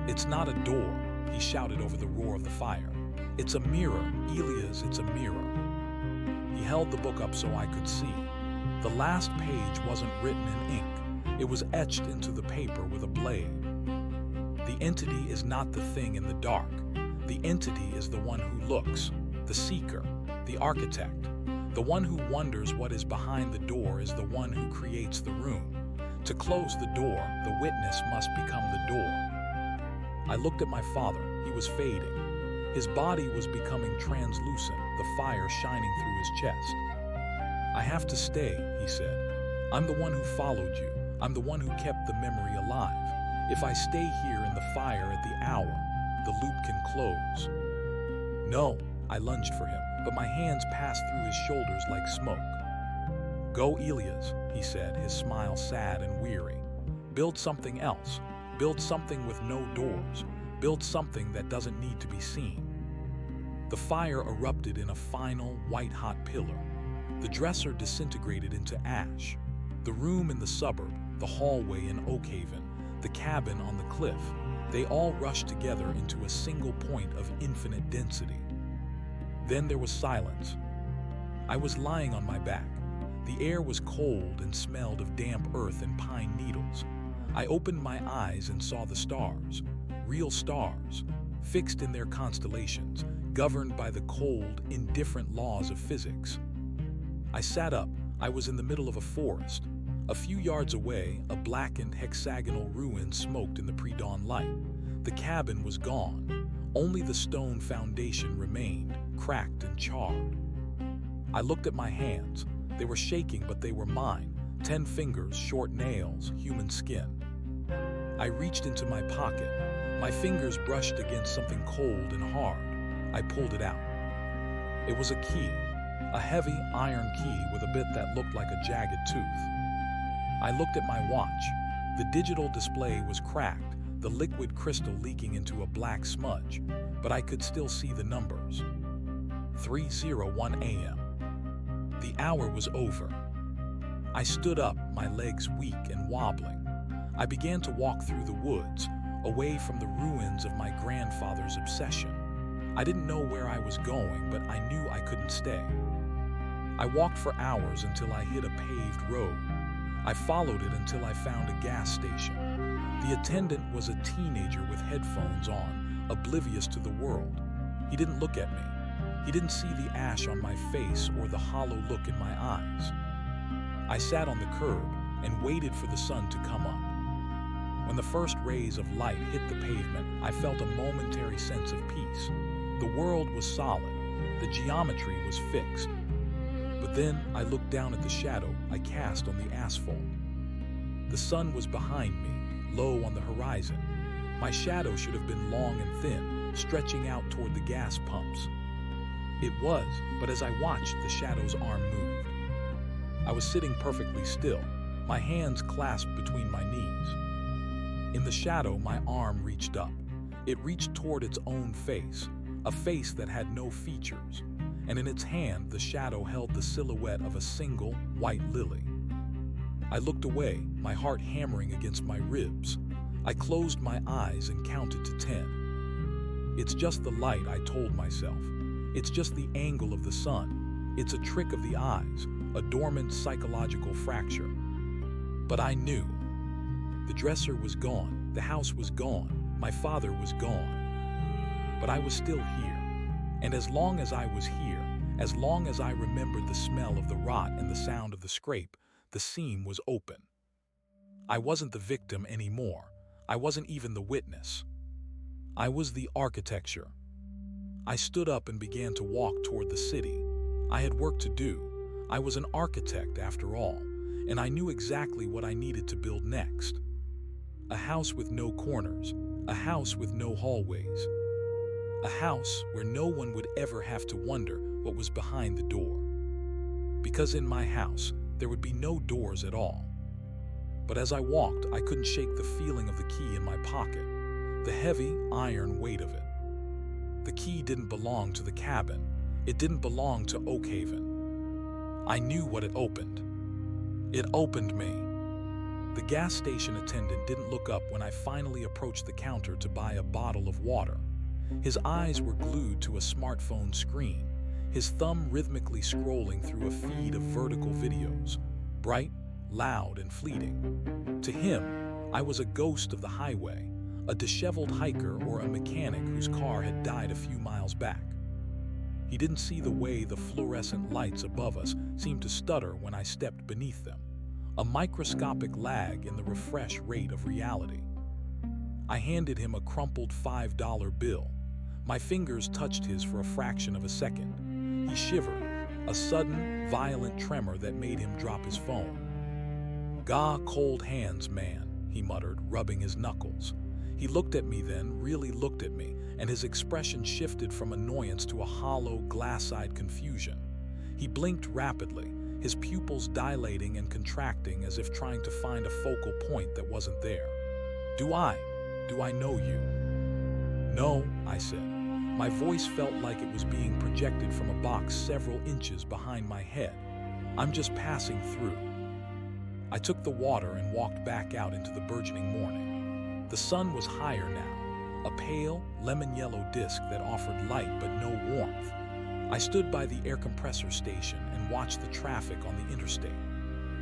"It's not a door," he shouted over the roar of the fire. "It's a mirror, Elias, it's a mirror." He held the book up so I could see. The last page wasn't written in ink. It was etched into the paper with a blade. "The entity is not the thing in the dark. The entity is the one who looks, the seeker, the architect. The one who wonders what is behind the door is the one who creates the room. To close the door, the witness must become the door." I looked at my father. He was fading. His body was becoming translucent, the fire shining through his chest. "I have to stay," he said. "I'm the one who followed you. I'm the one who kept the memory alive. If I stay here in the fire at the hour, the loop can close." "No," I lunged for him, but my hands passed through his shoulders like smoke. "Go, Elias," he said, his smile sad and weary. "Build something else. Build something with no doors. build something that doesn't need to be seen. The fire erupted in a final, white-hot pillar. The dresser disintegrated into ash. The room in the suburb, the hallway in Oakhaven, the cabin on the cliff, they all rushed together into a single point of infinite density. Then there was silence. I was lying on my back. The air was cold and smelled of damp earth and pine needles. I opened my eyes and saw the stars, real stars, fixed in their constellations, governed by the cold, indifferent laws of physics. I sat up. I was in the middle of a forest. A few yards away, a blackened hexagonal ruin smoked in the pre-dawn light. The cabin was gone. Only the stone foundation remained, cracked and charred. I looked at my hands. They were shaking, but they were mine. 10 fingers, short nails, human skin. I reached into my pocket. My fingers brushed against something cold and hard. I pulled it out. It was a key, a heavy iron key with a bit that looked like a jagged tooth. I looked at my watch. The digital display was cracked, the liquid crystal leaking into a black smudge, but I could still see the numbers. 3:01 a.m. The hour was over. I stood up, my legs weak and wobbling. I began to walk through the woods, away from the ruins of my grandfather's obsession. I didn't know where I was going, but I knew I couldn't stay. I walked for hours until I hit a paved road. I followed it until I found a gas station. The attendant was a teenager with headphones on, oblivious to the world. He didn't look at me. He didn't see the ash on my face or the hollow look in my eyes. I sat on the curb and waited for the sun to come up. When the first rays of light hit the pavement, I felt a momentary sense of peace. The world was solid. The geometry was fixed. But then I looked down at the shadow I cast on the asphalt. The sun was behind me, low on the horizon. My shadow should have been long and thin, stretching out toward the gas pumps. It was, but as I watched, the shadow's arm moved. I was sitting perfectly still, my hands clasped between my knees. In the shadow, my arm reached up. It reached toward its own face, a face that had no features, and in its hand, the shadow held the silhouette of a single white lily. I looked away, my heart hammering against my ribs. I closed my eyes and counted to 10. It's just the light, I told myself. It's just the angle of the sun. It's a trick of the eyes, a dormant psychological fracture. But I knew. The dresser was gone, the house was gone, my father was gone. But I was still here. And as long as I was here, as long as I remembered the smell of the rot and the sound of the scrape, the seam was open. I wasn't the victim anymore. I wasn't even the witness. I was the architecture. I stood up and began to walk toward the city. I had work to do. I was an architect after all, and I knew exactly what I needed to build next. A house with no corners, a house with no hallways, a house where no one would ever have to wonder what was behind the door. Because in my house, there would be no doors at all. But as I walked, I couldn't shake the feeling of the key in my pocket, the heavy iron weight of it. The key didn't belong to the cabin. It didn't belong to Oakhaven. I knew what it opened. It opened me. The gas station attendant didn't look up when I finally approached the counter to buy a bottle of water. His eyes were glued to a smartphone screen, his thumb rhythmically scrolling through a feed of vertical videos, bright, loud, and fleeting. To him, I was a ghost of the highway, a disheveled hiker or a mechanic whose car had died a few miles back. He didn't see the way the fluorescent lights above us seemed to stutter when I stepped beneath them, a microscopic lag in the refresh rate of reality. I handed him a crumpled $5 bill. My fingers touched his for a fraction of a second. He shivered, a sudden, violent tremor that made him drop his phone. "Gah, cold hands, man," he muttered, rubbing his knuckles. He looked at me then, really looked at me, and his expression shifted from annoyance to a hollow, glass-eyed confusion. He blinked rapidly, his pupils dilating and contracting as if trying to find a focal point that wasn't there. Do I know you?" "No," I said. My voice felt like it was being projected from a box several inches behind my head. "I'm just passing through." I took the water and walked back out into the burgeoning morning. The sun was higher now, a pale, lemon-yellow disk that offered light but no warmth. I stood by the air compressor station and watched the traffic on the interstate.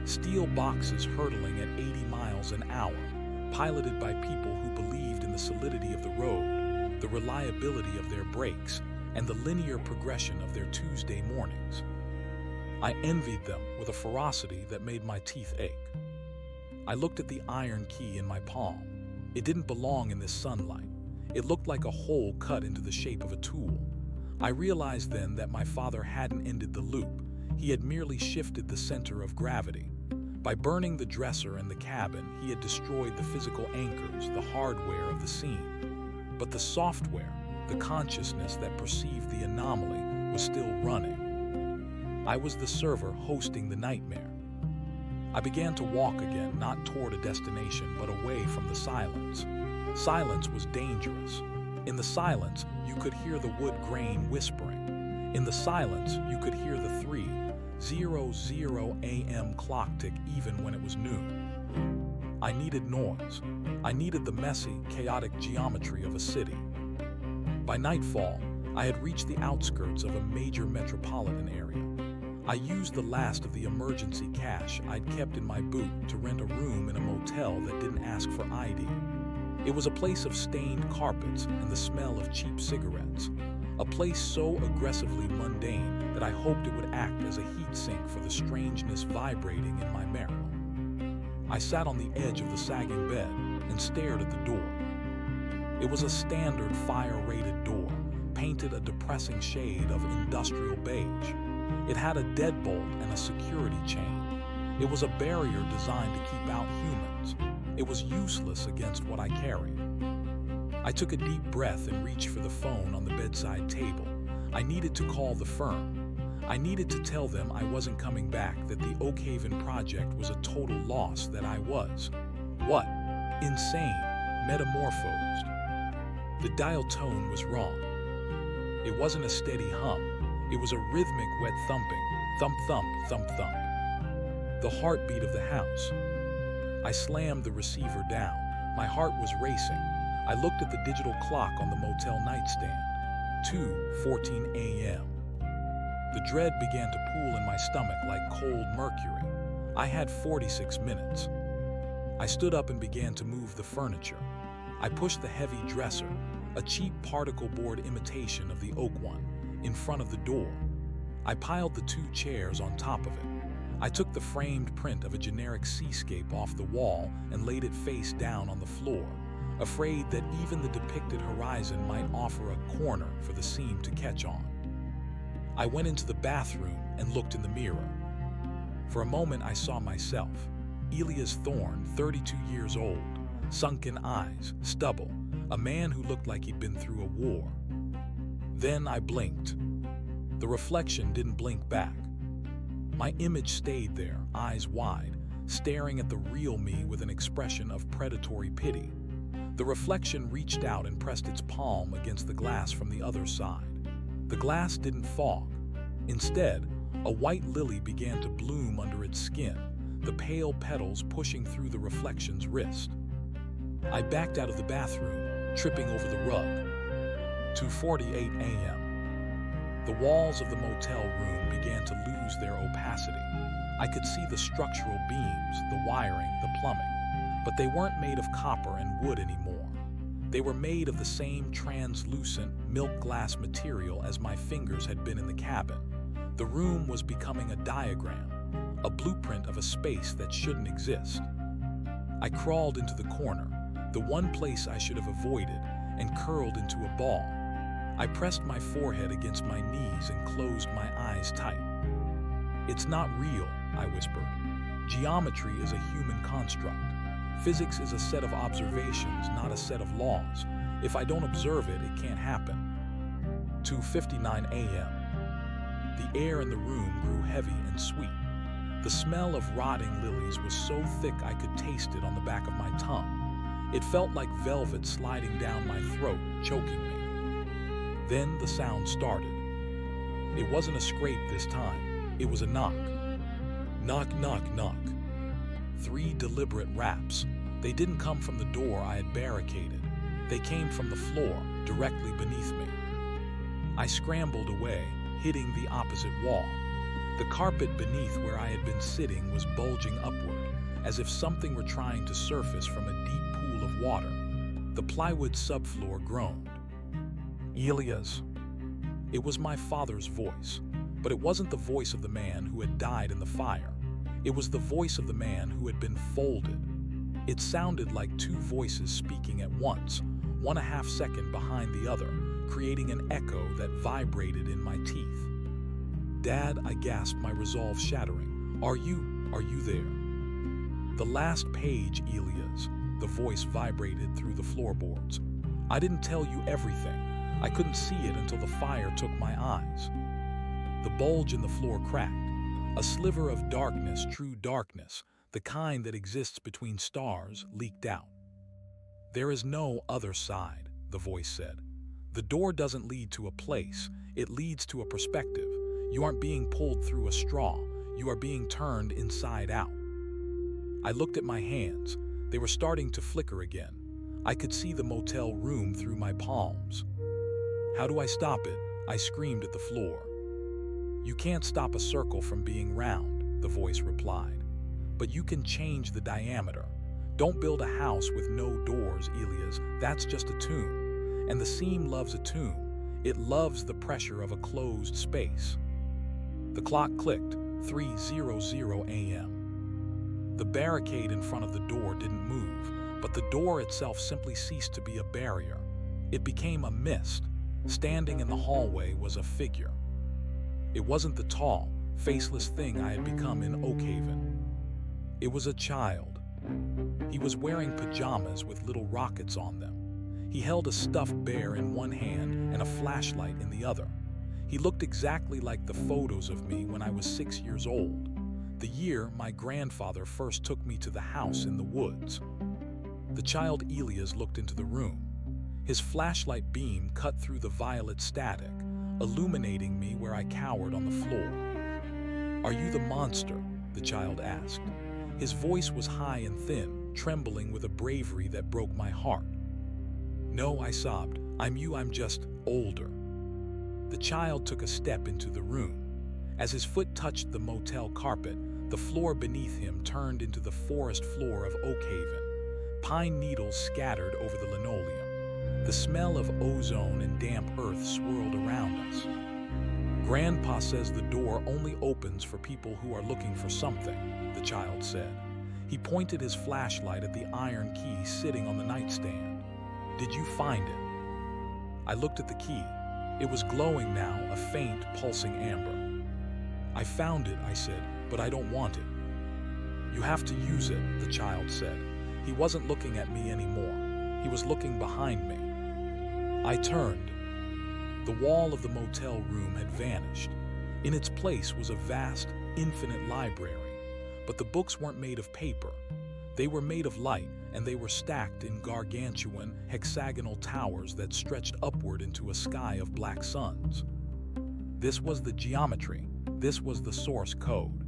Steel boxes hurtling at 80 miles an hour, piloted by people who believed in the solidity of the road, the reliability of their brakes, and the linear progression of their Tuesday mornings. I envied them with a ferocity that made my teeth ache. I looked at the iron key in my palm. It didn't belong in this sunlight. It looked like a hole cut into the shape of a tool. I realized then that my father hadn't ended the loop. He had merely shifted the center of gravity. By burning the dresser and the cabin, he had destroyed the physical anchors, the hardware of the scene. But the software, the consciousness that perceived the anomaly, was still running. I was the server hosting the nightmare. I began to walk again, not toward a destination, but away from the silence. Silence was dangerous. In the silence, you could hear the wood grain whispering. In the silence, you could hear the 3:00 a.m. clock tick even when it was noon. I needed noise. I needed the messy, chaotic geometry of a city. By nightfall, I had reached the outskirts of a major metropolitan area. I used the last of the emergency cash I'd kept in my boot to rent a room in a motel that didn't ask for ID. It was a place of stained carpets and the smell of cheap cigarettes. A place so aggressively mundane that I hoped it would act as a heat sink for the strangeness vibrating in my marrow. I sat on the edge of the sagging bed and stared at the door. It was a standard fire-rated door, painted a depressing shade of industrial beige. It had a deadbolt and a security chain. It was a barrier designed to keep out humans. It was useless against what I carried. I took a deep breath and reached for the phone on the bedside table. I needed to call the firm. I needed to tell them I wasn't coming back, that the Oak Haven project was a total loss, that I was, what? Insane, metamorphosed. The dial tone was wrong. It wasn't a steady hum. It was a rhythmic, wet thumping, thump, thump, thump, thump. The heartbeat of the house. I slammed the receiver down. My heart was racing. I looked at the digital clock on the motel nightstand. 2:14 a.m. The dread began to pool in my stomach like cold mercury. I had 46 minutes. I stood up and began to move the furniture. I pushed the heavy dresser, a cheap particle board imitation of the oak one, in front of the door. I piled the 2 chairs on top of it. I took the framed print of a generic seascape off the wall and laid it face down on the floor, afraid that even the depicted horizon might offer a corner for the scene to catch on. I went into the bathroom and looked in the mirror. For a moment I saw myself, Elias Thorne, 32 years old, sunken eyes, stubble, a man who looked like he'd been through a war. Then I blinked. The reflection didn't blink back. My image stayed there, eyes wide, staring at the real me with an expression of predatory pity. The reflection reached out and pressed its palm against the glass from the other side. The glass didn't fog. Instead, a white lily began to bloom under its skin, the pale petals pushing through the reflection's wrist. I backed out of the bathroom, tripping over the rug. 2:48 a.m. The walls of the motel room began to lose their opacity. I could see the structural beams, the wiring, the plumbing, but they weren't made of copper and wood anymore. They were made of the same translucent, milk glass material as my fingers had been in the cabin. The room was becoming a diagram, a blueprint of a space that shouldn't exist. I crawled into the corner, the one place I should have avoided, and curled into a ball. I pressed my forehead against my knees and closed my eyes tight. "It's not real," I whispered. "Geometry is a human construct. Physics is a set of observations, not a set of laws. If I don't observe it, it can't happen." 2:59 a.m. The air in the room grew heavy and sweet. The smell of rotting lilies was so thick I could taste it on the back of my tongue. It felt like velvet sliding down my throat, choking me. Then the sound started. It wasn't a scrape this time. It was a knock. Knock, knock, knock. 3 deliberate raps. They didn't come from the door I had barricaded. They came from the floor, directly beneath me. I scrambled away, hitting the opposite wall. The carpet beneath where I had been sitting was bulging upward, as if something were trying to surface from a deep pool of water. The plywood subfloor groaned. Elias. It was my father's voice, but it wasn't the voice of the man who had died in the fire. It was the voice of the man who had been folded. It sounded like 2 voices speaking at once, 1.5 seconds behind the other, creating an echo that vibrated in my teeth. Dad, I gasped, my resolve shattering. Are you there? The last page, Elias. The voice vibrated through the floorboards. I didn't tell you everything. I couldn't see it until the fire took my eyes. The bulge in the floor cracked. A sliver of darkness, true darkness, the kind that exists between stars, leaked out. There is no other side, the voice said. The door doesn't lead to a place, it leads to a perspective. You aren't being pulled through a straw, you are being turned inside out. I looked at my hands. They were starting to flicker again. I could see the motel room through my palms. How do I stop it? I screamed at the floor. You can't stop a circle from being round, the voice replied. But you can change the diameter. Don't build a house with no doors, Elias. That's just a tomb. And the seam loves a tomb. It loves the pressure of a closed space. The clock clicked, 3:00 a.m. The barricade in front of the door didn't move, but the door itself simply ceased to be a barrier. It became a mist. Standing in the hallway was a figure. It wasn't the tall, faceless thing I had become in Oakhaven. It was a child. He was wearing pajamas with little rockets on them. He held a stuffed bear in one hand and a flashlight in the other. He looked exactly like the photos of me when I was 6 years old, the year my grandfather first took me to the house in the woods. The child Elias looked into the room. His flashlight beam cut through the violet static, illuminating me where I cowered on the floor. Are you the monster? The child asked. His voice was high and thin, trembling with a bravery that broke my heart. No, I sobbed. I'm you, I'm just older. The child took a step into the room. As his foot touched the motel carpet, the floor beneath him turned into the forest floor of Oakhaven. Pine needles scattered over the linoleum. The smell of ozone and damp earth swirled around us. Grandpa says the door only opens for people who are looking for something, the child said. He pointed his flashlight at the iron key sitting on the nightstand. Did you find it? I looked at the key. It was glowing now, a faint, pulsing amber. I found it, I said, but I don't want it. You have to use it, the child said. He wasn't looking at me anymore. He was looking behind me. I turned. The wall of the motel room had vanished. In its place was a vast, infinite library, but the books weren't made of paper. They were made of light, and they were stacked in gargantuan, hexagonal towers that stretched upward into a sky of black suns. This was the geometry. This was the source code.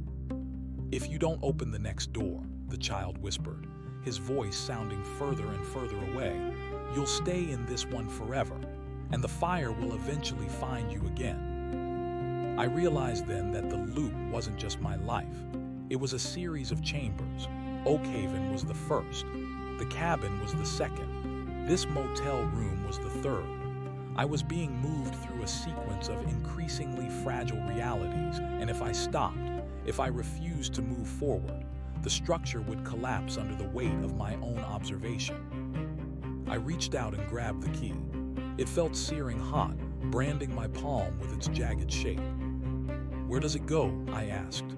If you don't open the next door, the child whispered, his voice sounding further and further away, you'll stay in this one forever, and the fire will eventually find you again. I realized then that the loop wasn't just my life. It was a series of chambers. Oakhaven was the first. The cabin was the second. This motel room was the third. I was being moved through a sequence of increasingly fragile realities, and if I stopped, if I refused to move forward, the structure would collapse under the weight of my own observation. I reached out and grabbed the key. It felt searing hot, branding my palm with its jagged shape. Where does it go? I asked.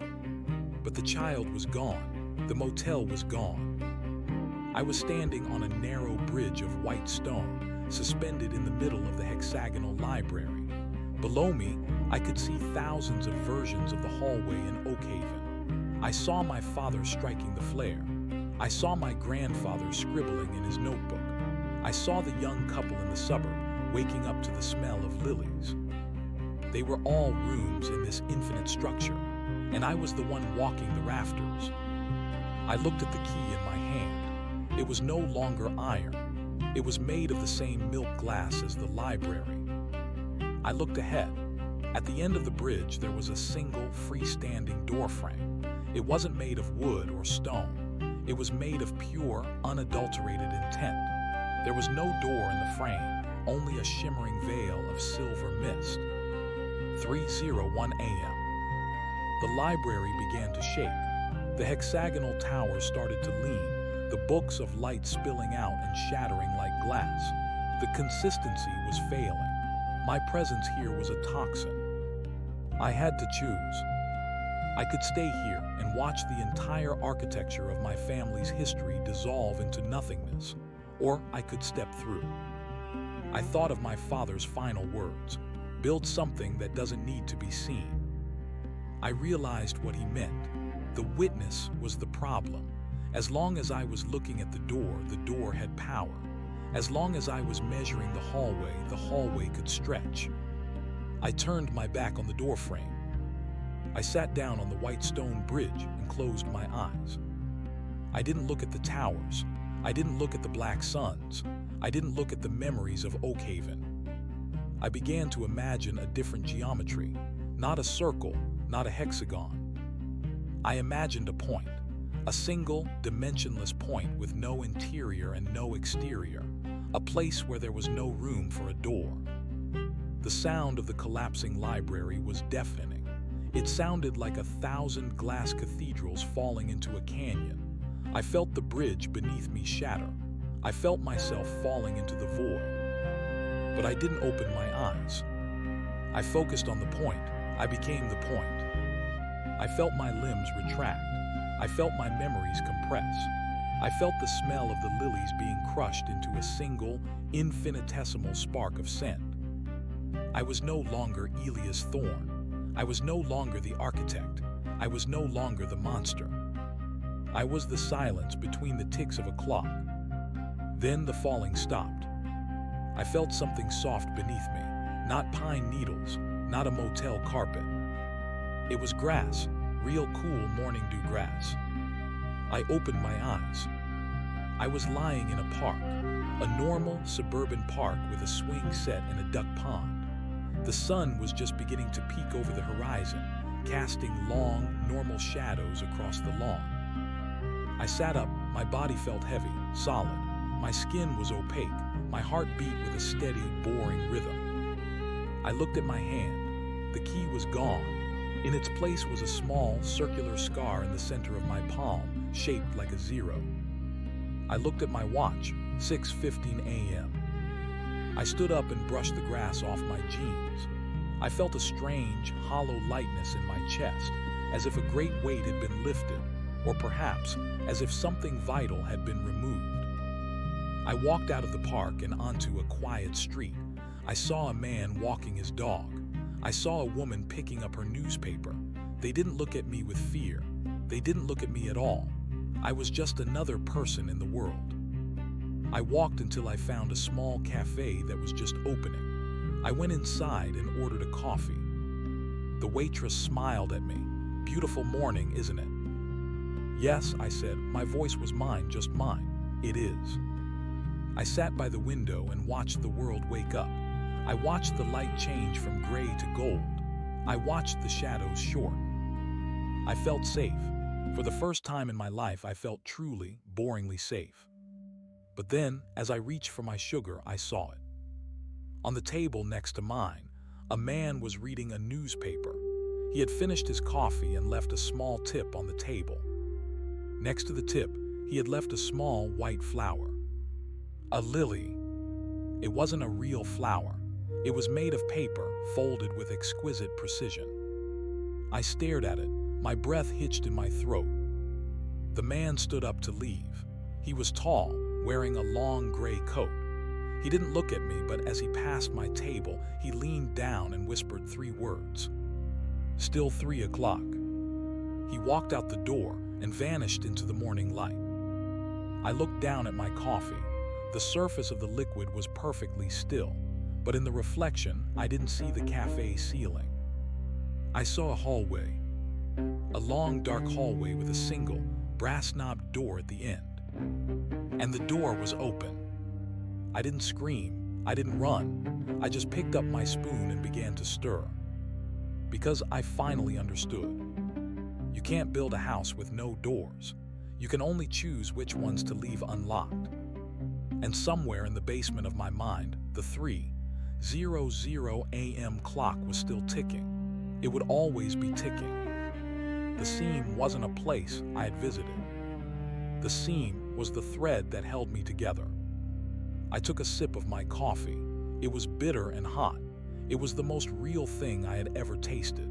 But the child was gone. The motel was gone. I was standing on a narrow bridge of white stone, suspended in the middle of the hexagonal library. Below me, I could see thousands of versions of the hallway in Oakhaven. I saw my father striking the flare. I saw my grandfather scribbling in his notebook. I saw the young couple in the suburb waking up to the smell of lilies. They were all rooms in this infinite structure, and I was the one walking the rafters. I looked at the key in my hand. It was no longer iron. It was made of the same milk glass as the library. I looked ahead. At the end of the bridge, there was a single freestanding doorframe. It wasn't made of wood or stone. It was made of pure, unadulterated intent. There was no door in the frame, only a shimmering veil of silver mist. 3:01 a.m. The library began to shake. The hexagonal towers started to lean, the books of light spilling out and shattering like glass. The consistency was failing. My presence here was a toxin. I had to choose. I could stay here and watch the entire architecture of my family's history dissolve into nothingness, or I could step through. I thought of my father's final words, build something that doesn't need to be seen. I realized what he meant. The witness was the problem. As long as I was looking at the door had power. As long as I was measuring the hallway could stretch. I turned my back on the doorframe. I sat down on the white stone bridge and closed my eyes. I didn't look at the towers. I didn't look at the black suns. I didn't look at the memories of Oakhaven. I began to imagine a different geometry, not a circle, not a hexagon. I imagined a point, a single, dimensionless point with no interior and no exterior, a place where there was no room for a door. The sound of the collapsing library was deafening. It sounded like 1,000 glass cathedrals falling into a canyon. I felt the bridge beneath me shatter. I felt myself falling into the void. But I didn't open my eyes. I focused on the point. I became the point. I felt my limbs retract. I felt my memories compress. I felt the smell of the lilies being crushed into a single, infinitesimal spark of scent. I was no longer Elias Thorne. I was no longer the architect. I was no longer the monster. I was the silence between the ticks of a clock. Then the falling stopped. I felt something soft beneath me, not pine needles, not a motel carpet. It was grass, real cool morning dew grass. I opened my eyes. I was lying in a park, a normal suburban park with a swing set and a duck pond. The sun was just beginning to peek over the horizon, casting long, normal shadows across the lawn. I sat up, my body felt heavy, solid. My skin was opaque, my heart beat with a steady, boring rhythm. I looked at my hand. The key was gone. In its place was a small, circular scar in the center of my palm, shaped like a zero. I looked at my watch, 6:15 a.m. I stood up and brushed the grass off my jeans. I felt a strange, hollow lightness in my chest, as if a great weight had been lifted, or perhaps as if something vital had been removed. I walked out of the park and onto a quiet street. I saw a man walking his dog. I saw a woman picking up her newspaper. They didn't look at me with fear. They didn't look at me at all. I was just another person in the world. I walked until I found a small cafe that was just opening. I went inside and ordered a coffee. The waitress smiled at me. "Beautiful morning, isn't it?" "Yes," I said. My voice was mine, just mine. "It is." I sat by the window and watched the world wake up. I watched the light change from gray to gold. I watched the shadows shorten. I felt safe. For the first time in my life, I felt truly, boringly safe. But then, as I reached for my sugar, I saw it. On the table next to mine, a man was reading a newspaper. He had finished his coffee and left a small tip on the table. Next to the tip, he had left a small white flower. A lily. It wasn't a real flower. It was made of paper, folded with exquisite precision. I stared at it, my breath hitched in my throat. The man stood up to leave. He was tall, wearing a long gray coat. He didn't look at me, but as he passed my table, he leaned down and whispered 3 words. "Still 3 o'clock." He walked out the door and vanished into the morning light. I looked down at my coffee. The surface of the liquid was perfectly still, but in the reflection, I didn't see the cafe ceiling. I saw a hallway. A long, dark hallway with a single, brass-knobbed door at the end. And the door was open. I didn't scream. I didn't run. I just picked up my spoon and began to stir. Because I finally understood. You can't build a house with no doors. You can only choose which ones to leave unlocked. And somewhere in the basement of my mind, the 3:00 a.m. clock was still ticking. It would always be ticking. The seam wasn't a place I had visited. The seam was the thread that held me together. I took a sip of my coffee. It was bitter and hot. It was the most real thing I had ever tasted.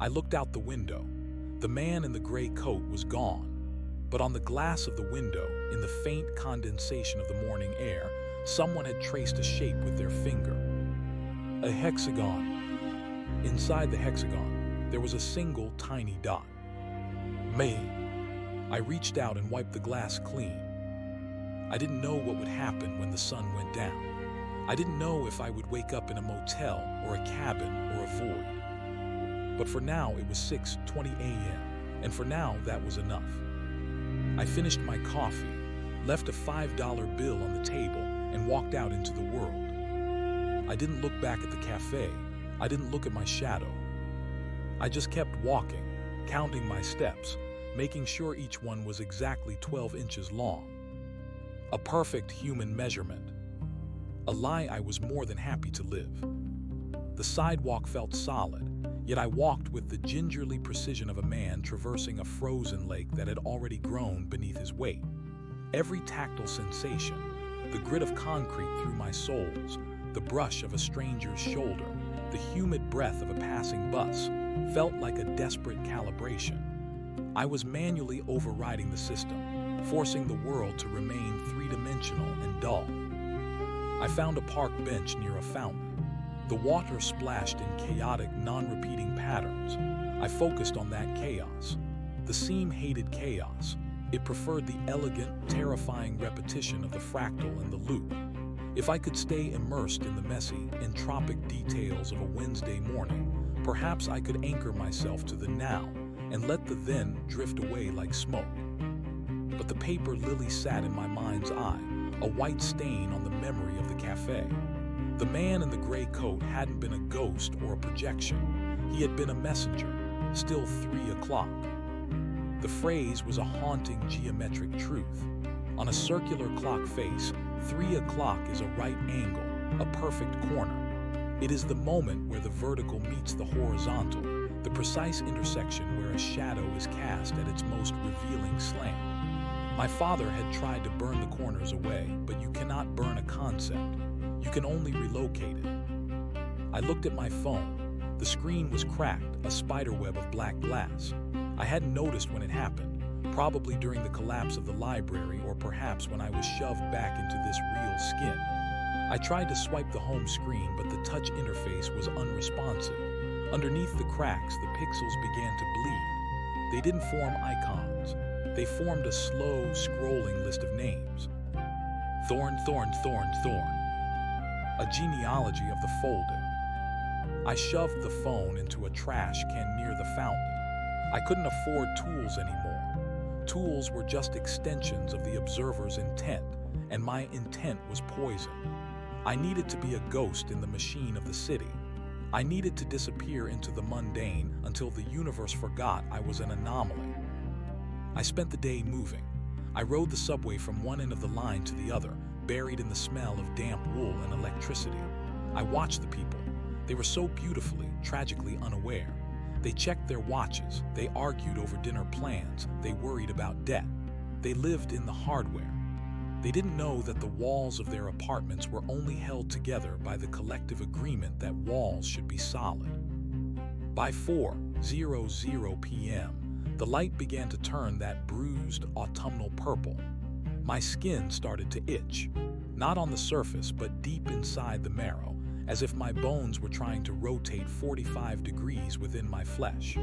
I looked out the window. The man in the gray coat was gone. But on the glass of the window, in the faint condensation of the morning air, someone had traced a shape with their finger. A hexagon. Inside the hexagon, there was a single tiny dot. Me. I reached out and wiped the glass clean. I didn't know what would happen when the sun went down. I didn't know if I would wake up in a motel or a cabin or a void. But for now, it was 6:20 a.m., and for now, that was enough. I finished my coffee, left a $5 bill on the table, and walked out into the world. I didn't look back at the cafe. I didn't look at my shadow. I just kept walking, counting my steps, making sure each one was exactly 12 inches long. A perfect human measurement. A lie I was more than happy to live. The sidewalk felt solid, yet I walked with the gingerly precision of a man traversing a frozen lake that had already grown beneath his weight. Every tactile sensation, the grit of concrete through my soles, the brush of a stranger's shoulder, the humid breath of a passing bus, felt like a desperate calibration. I was manually overriding the system, forcing the world to remain three-dimensional and dull. I found a park bench near a fountain. The water splashed in chaotic, non-repeating patterns. I focused on that chaos. The seam hated chaos. It preferred the elegant, terrifying repetition of the fractal and the loop. If I could stay immersed in the messy, entropic details of a Wednesday morning, perhaps I could anchor myself to the now and let the then drift away like smoke. But the paper lily sat in my mind's eye, a white stain on the memory of the cafe. The man in the gray coat hadn't been a ghost or a projection. He had been a messenger, still 3 o'clock. The phrase was a haunting geometric truth. On a circular clock face, 3 o'clock is a right angle, a perfect corner. It is the moment where the vertical meets the horizontal, the precise intersection where a shadow is cast at its most revealing slant. My father had tried to burn the corners away, but you cannot burn a concept. You can only relocate it. I looked at my phone. The screen was cracked, a spiderweb of black glass. I hadn't noticed when it happened, probably during the collapse of the library or perhaps when I was shoved back into this real skin. I tried to swipe the home screen, but the touch interface was unresponsive. Underneath the cracks, the pixels began to bleed. They didn't form icons. They formed a slow, scrolling list of names. Thorn, Thorn, Thorn, Thorn. A genealogy of the folded. I shoved the phone into a trash can near the fountain. I couldn't afford tools anymore. Tools were just extensions of the observer's intent, and my intent was poison. I needed to be a ghost in the machine of the city. I needed to disappear into the mundane until the universe forgot I was an anomaly. I spent the day moving. I rode the subway from one end of the line to the other, buried in the smell of damp wool and electricity. I watched the people. They were so beautifully, tragically unaware. They checked their watches. They argued over dinner plans. They worried about debt. They lived in the hardware. They didn't know that the walls of their apartments were only held together by the collective agreement that walls should be solid. By 4:00 p.m., the light began to turn that bruised autumnal purple. My skin started to itch, not on the surface, but deep inside the marrow, as if my bones were trying to rotate 45 degrees within my flesh.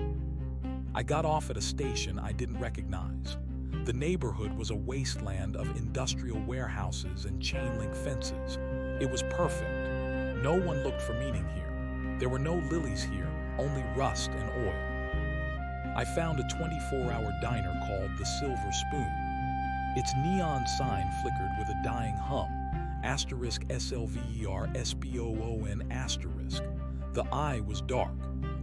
I got off at a station I didn't recognize. The neighborhood was a wasteland of industrial warehouses and chain-link fences. It was perfect. No one looked for meaning here. There were no lilies here, only rust and oil. I found a 24-hour diner called the Silver Spoon. Its neon sign flickered with a dying hum, *SLVER SPOON*. The eye was dark,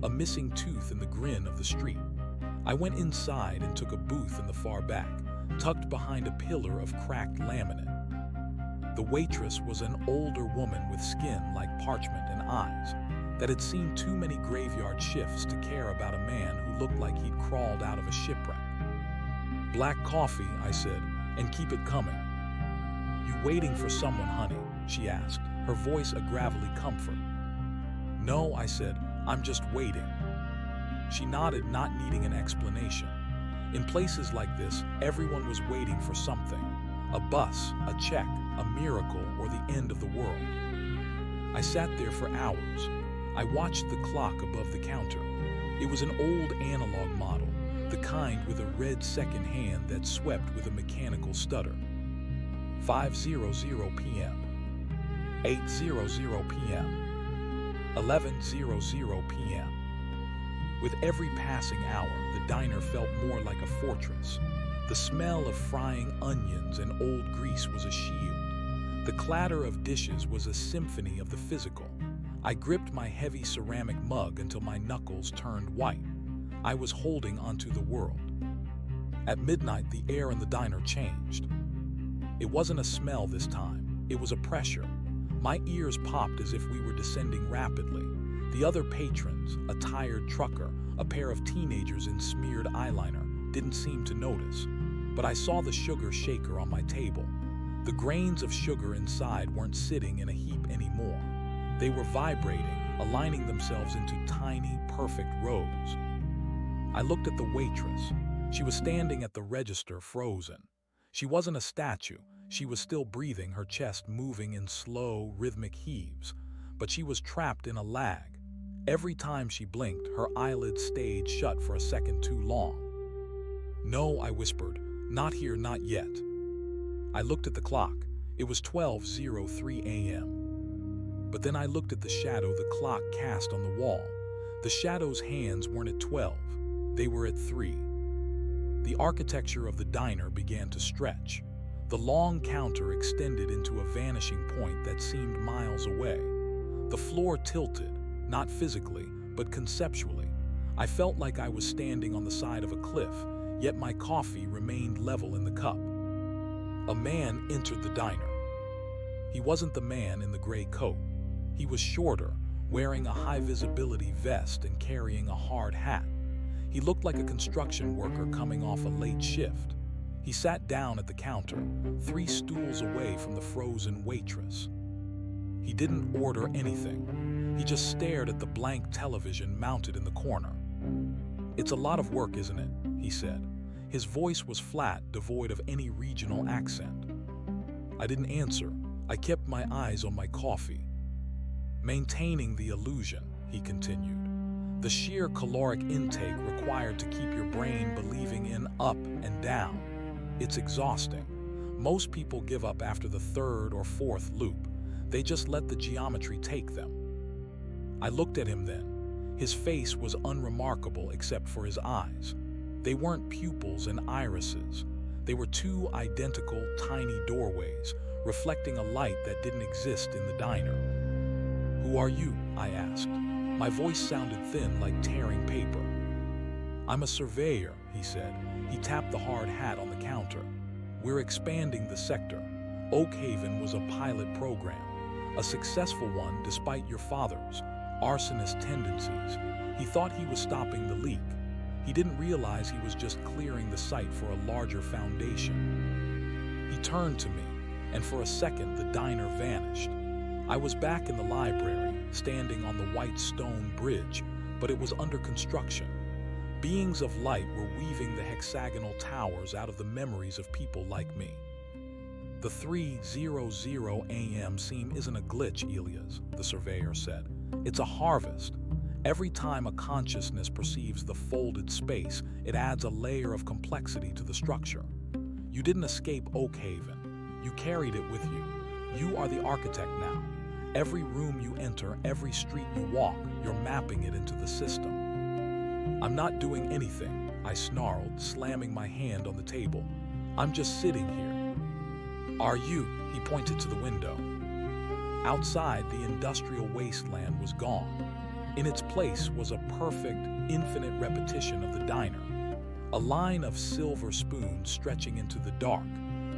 a missing tooth in the grin of the street. I went inside and took a booth in the far back, tucked behind a pillar of cracked laminate. The waitress was an older woman with skin like parchment and eyes that had seen too many graveyard shifts to care about a man who looked like he'd crawled out of a shipwreck. "Black coffee," I said, "and keep it coming." "You waiting for someone, honey?" she asked, her voice a gravelly comfort. "No," I said, "I'm just waiting." She nodded, not needing an explanation. In places like this, everyone was waiting for something. A bus, a check, a miracle, or the end of the world. I sat there for hours. I watched the clock above the counter. It was an old analog model, the kind with a red second hand that swept with a mechanical stutter. 5:00 p.m. 8:00 p.m. 11:00 p.m. With every passing hour, the diner felt more like a fortress. The smell of frying onions and old grease was a shield. The clatter of dishes was a symphony of the physical. I gripped my heavy ceramic mug until my knuckles turned white. I was holding onto the world. At midnight, the air in the diner changed. It wasn't a smell this time. It was a pressure. My ears popped as if we were descending rapidly. The other patrons, a tired trucker, a pair of teenagers in smeared eyeliner, didn't seem to notice. But I saw the sugar shaker on my table. The grains of sugar inside weren't sitting in a heap anymore. They were vibrating, aligning themselves into tiny, perfect rows. I looked at the waitress. She was standing at the register, frozen. She wasn't a statue. She was still breathing, her chest moving in slow, rhythmic heaves. But she was trapped in a lag. Every time she blinked, her eyelids stayed shut for a second too long. "No," I whispered. "Not here, not yet." I looked at the clock. It was 12:03 a.m. But then I looked at the shadow the clock cast on the wall. The shadow's hands weren't at 12. They were at 3. The architecture of the diner began to stretch. The long counter extended into a vanishing point that seemed miles away. The floor tilted, not physically, but conceptually. I felt like I was standing on the side of a cliff, yet my coffee remained level in the cup. A man entered the diner. He wasn't the man in the gray coat. He was shorter, wearing a high-visibility vest and carrying a hard hat. He looked like a construction worker coming off a late shift. He sat down at the counter, 3 stools away from the frozen waitress. He didn't order anything. He just stared at the blank television mounted in the corner. "It's a lot of work, isn't it?" he said. His voice was flat, devoid of any regional accent. I didn't answer. I kept my eyes on my coffee. "Maintaining the illusion," he continued. "The sheer caloric intake required to keep your brain believing in up and down. It's exhausting. Most people give up after the 3rd or 4th loop. They just let the geometry take them." I looked at him then. His face was unremarkable except for his eyes. They weren't pupils and irises. They were 2 identical, tiny doorways, reflecting a light that didn't exist in the diner. "Who are you?" I asked. My voice sounded thin, like tearing paper. "I'm a surveyor," he said. He tapped the hard hat on the counter. "We're expanding the sector. Oak Haven was a pilot program, a successful one despite your father's arsonist tendencies. He thought he was stopping the leak. He didn't realize he was just clearing the site for a larger foundation." He turned to me, and for a second the diner vanished. I was back in the library, standing on the white stone bridge, but it was under construction. Beings of light were weaving the hexagonal towers out of the memories of people like me. "The 3:00 a.m. seam isn't a glitch, Elias," the surveyor said. "It's a harvest. Every time a consciousness perceives the folded space, it adds a layer of complexity to the structure. You didn't escape Oak Haven. You carried it with you. You are the architect now. Every room you enter, every street you walk, you're mapping it into the system. I'm not doing anything, I snarled, slamming my hand on the table. I'm just sitting here. Are you? He pointed to the window. Outside, the industrial wasteland was gone. In its place was a perfect, infinite repetition of the diner. A line of silver spoons stretching into the dark,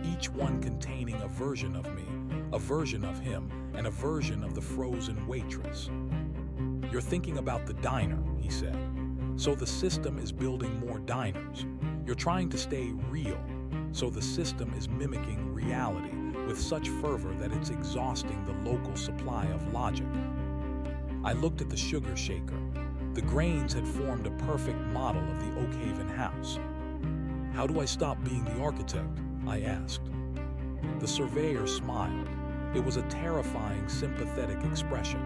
each one containing a version of me, a version of him, and a version of the frozen waitress. You're thinking about the diner, he said. So the system is building more diners. You're trying to stay real, so the system is mimicking reality with such fervor that it's exhausting the local supply of logic. I looked at the sugar shaker. The grains had formed a perfect model of the Oak Haven house. How do I stop being the architect? I asked. The surveyor smiled. It was a terrifying, sympathetic expression.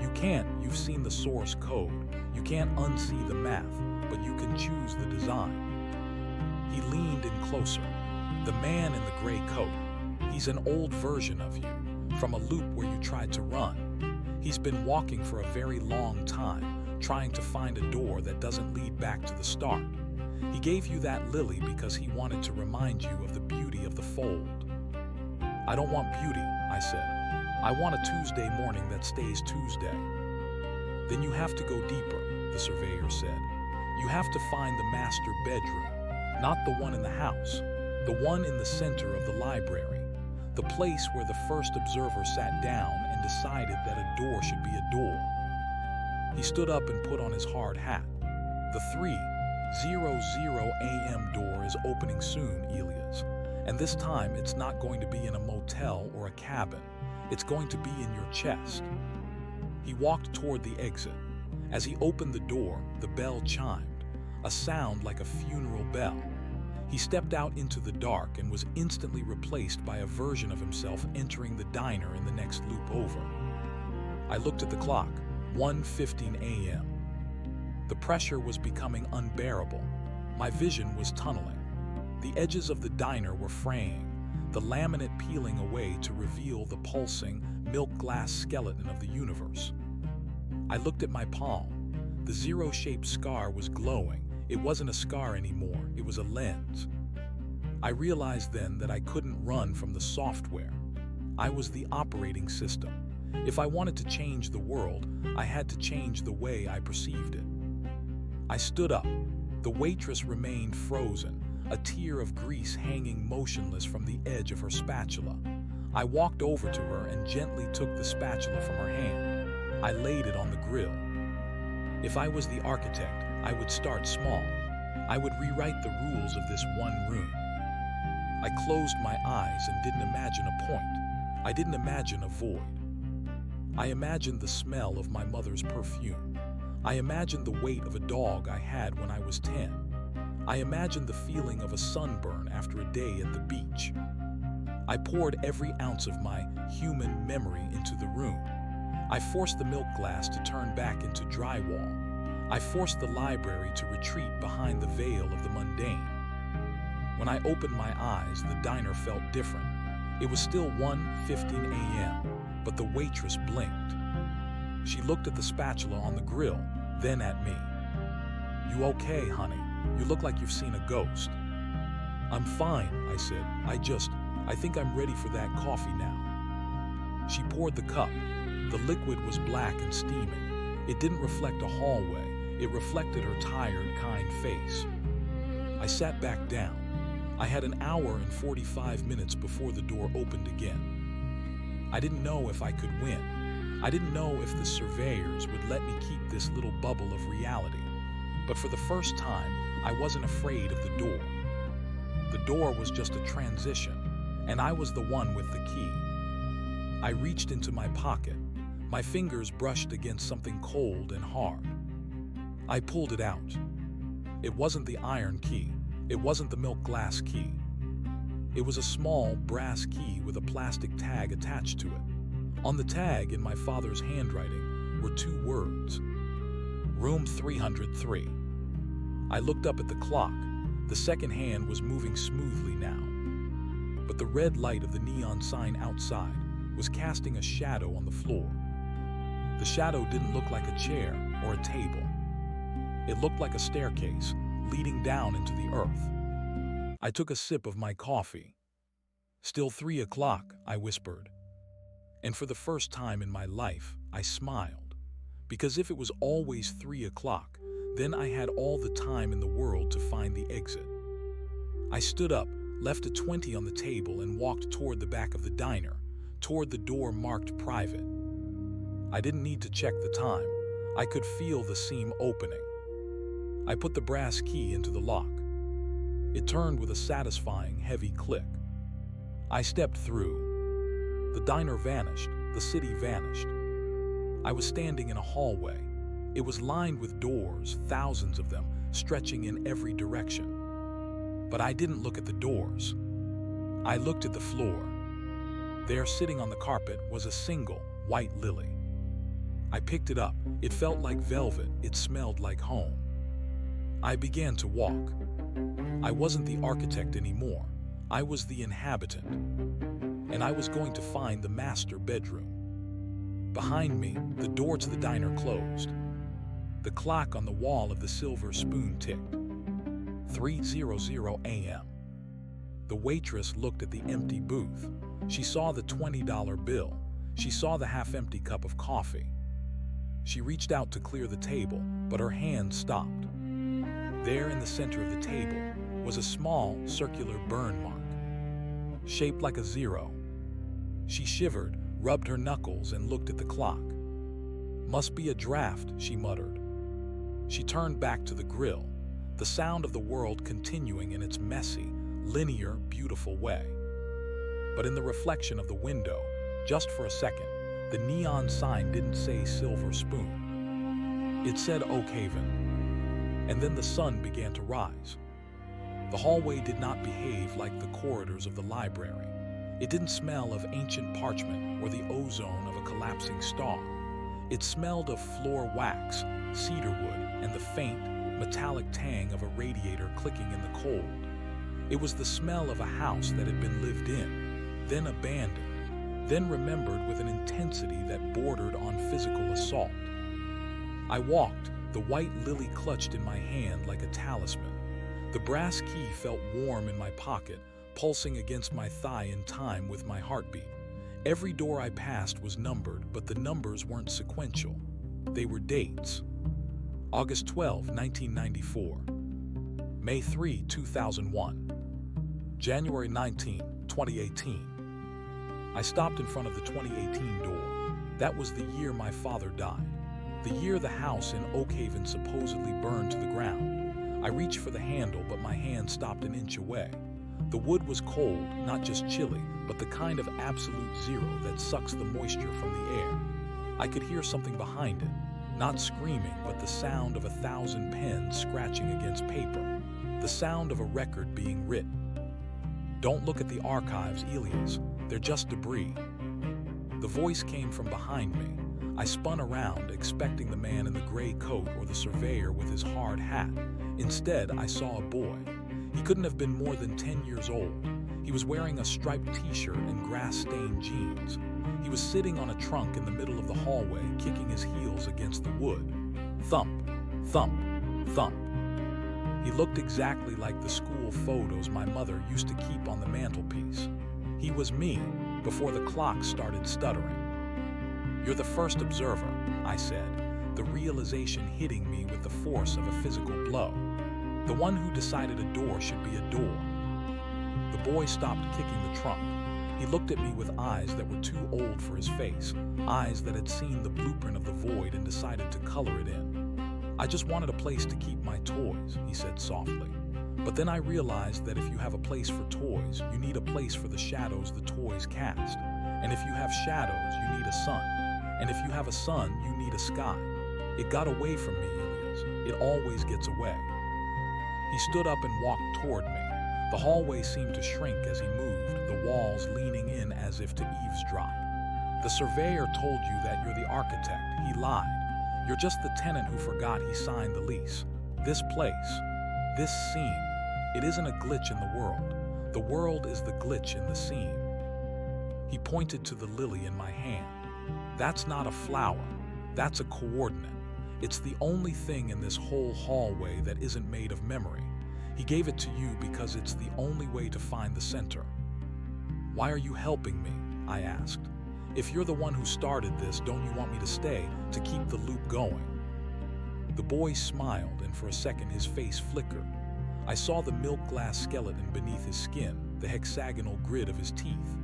You can't, you've seen the source code. You can't unsee the math, but you can choose the design. He leaned in closer. The man in the gray coat. He's an old version of you, from a loop where you tried to run. He's been walking for a very long time, trying to find a door that doesn't lead back to the start. He gave you that lily because he wanted to remind you of the beauty of the fold. I don't want beauty, I said. I want a Tuesday morning that stays Tuesday. Then you have to go deeper, the surveyor said. You have to find the master bedroom, not the one in the house, the one in the center of the library, the place where the first observer sat down and decided that a door should be a door. He stood up and put on his hard hat. The 3:00 a.m. door is opening soon, Elias. And this time it's not going to be in a motel or a cabin. It's going to be in your chest. He walked toward the exit. As he opened the door, the bell chimed, a sound like a funeral bell. He stepped out into the dark and was instantly replaced by a version of himself entering the diner in the next loop over. I looked at the clock, 1:15 a.m. The pressure was becoming unbearable. My vision was tunneling. The edges of the diner were fraying, the laminate peeling away to reveal the pulsing, milk-glass skeleton of the universe. I looked at my palm. The zero-shaped scar was glowing. It wasn't a scar anymore, it was a lens. I realized then that I couldn't run from the software. I was the operating system. If I wanted to change the world, I had to change the way I perceived it. I stood up. The waitress remained frozen, a tear of grease hanging motionless from the edge of her spatula. I walked over to her and gently took the spatula from her hand. I laid it on the grill. If I was the architect, I would start small. I would rewrite the rules of this one room. I closed my eyes and didn't imagine a point. I didn't imagine a void. I imagined the smell of my mother's perfume. I imagined the weight of a dog I had when I was 10. I imagined the feeling of a sunburn after a day at the beach. I poured every ounce of my human memory into the room. I forced the milk glass to turn back into drywall. I forced the library to retreat behind the veil of the mundane. When I opened my eyes, the diner felt different. It was still 1:15 a.m., but the waitress blinked. She looked at the spatula on the grill, then at me. "You okay, honey? You look like you've seen a ghost." "I'm fine," I said. I think I'm ready for that coffee now." She poured the cup. The liquid was black and steaming. It didn't reflect a hallway. It reflected her tired, kind face. I sat back down. I had an hour and 45 minutes before the door opened again. I didn't know if I could win. I didn't know if the surveyors would let me keep this little bubble of reality. But for the first time, I wasn't afraid of the door. The door was just a transition, and I was the one with the key. I reached into my pocket. My fingers brushed against something cold and hard. I pulled it out. It wasn't the iron key. It wasn't the milk glass key. It was a small brass key with a plastic tag attached to it. On the tag, in my father's handwriting, were 2 words: Room 303. I looked up at the clock. The second hand was moving smoothly now. but the red light of the neon sign outside was casting a shadow on the floor. The shadow didn't look like a chair or a table. It looked like a staircase leading down into the earth. I took a sip of my coffee. "Still 3 o'clock," I whispered. And for the first time in my life, I smiled. Because if it was always 3 o'clock, then I had all the time in the world to find the exit. I stood up, left a 20 on the table, and walked toward the back of the diner, toward the door marked private. I didn't need to check the time. I could feel the seam opening. I put the brass key into the lock. It turned with a satisfying, heavy click. I stepped through. The diner vanished. The city vanished. I was standing in a hallway. It was lined with doors, thousands of them, stretching in every direction. But I didn't look at the doors. I looked at the floor. There, sitting on the carpet, was a single white lily. I picked it up. It felt like velvet. It smelled like home. I began to walk. I wasn't the architect anymore. I was the inhabitant. And I was going to find the master bedroom. Behind me, the door to the diner closed. The clock on the wall of the silver spoon ticked. 3:00 a.m. The waitress looked at the empty booth. She saw the $20 bill. She saw the half-empty cup of coffee. She reached out to clear the table, but her hand stopped. There in the center of the table was a small, circular burn mark, shaped like a 0. She shivered, rubbed her knuckles, and looked at the clock. "Must be a draft," she muttered. She turned back to the grill, the sound of the world continuing in its messy, linear, beautiful way. But in the reflection of the window, just for a second, the neon sign didn't say Silver Spoon. It said Oak Haven. And then the sun began to rise. The hallway did not behave like the corridors of the library. It didn't smell of ancient parchment or the ozone of a collapsing star. It smelled of floor wax, cedarwood, and the faint, metallic tang of a radiator clicking in the cold. It was the smell of a house that had been lived in, then abandoned, then remembered with an intensity that bordered on physical assault. I walked, the white lily clutched in my hand like a talisman. The brass key felt warm in my pocket, pulsing against my thigh in time with my heartbeat. Every door I passed was numbered, but the numbers weren't sequential. They were dates. August 12, 1994. May 3, 2001. January 19, 2018. I stopped in front of the 2018 door. That was the year my father died. The year the house in Oak Haven supposedly burned to the ground. I reached for the handle, but my hand stopped an inch away. The wood was cold, not just chilly, but the kind of absolute zero that sucks the moisture from the air. I could hear something behind it, not screaming, but the sound of 1,000 pens scratching against paper, the sound of a record being written. "Don't look at the archives, Elias. They're just debris." The voice came from behind me. I spun around, expecting the man in the gray coat or the surveyor with his hard hat. Instead, I saw a boy. He couldn't have been more than 10 years old. He was wearing a striped t-shirt and grass-stained jeans. He was sitting on a trunk in the middle of the hallway, kicking his heels against the wood. Thump, thump, thump. He looked exactly like the school photos my mother used to keep on the mantelpiece. He was me, before the clock started stuttering. "You're the first observer," I said, the realization hitting me with the force of a physical blow. "The one who decided a door should be a door." The boy stopped kicking the trunk. He looked at me with eyes that were too old for his face, eyes that had seen the blueprint of the void and decided to color it in. "I just wanted a place to keep my toys," he said softly. "But then I realized that if you have a place for toys, you need a place for the shadows the toys cast. And if you have shadows, you need a sun. And if you have a sun, you need a sky. It got away from me, Elias. It always gets away." He stood up and walked toward me. The hallway seemed to shrink as he moved, the walls leaning in as if to eavesdrop. "The surveyor told you that you're the architect. He lied. You're just the tenant who forgot he signed the lease. This place, this scene, it isn't a glitch in the world. The world is the glitch in the scene. He pointed to the lily in my hand. That's not a flower. That's a coordinate. It's the only thing in this whole hallway that isn't made of memory. He gave it to you because it's the only way to find the center. Why are you helping me? I asked. If you're the one who started this, don't you want me to stay, to keep the loop going? The boy smiled, and for a second his face flickered. I saw the milk glass skeleton beneath his skin, the hexagonal grid of his teeth.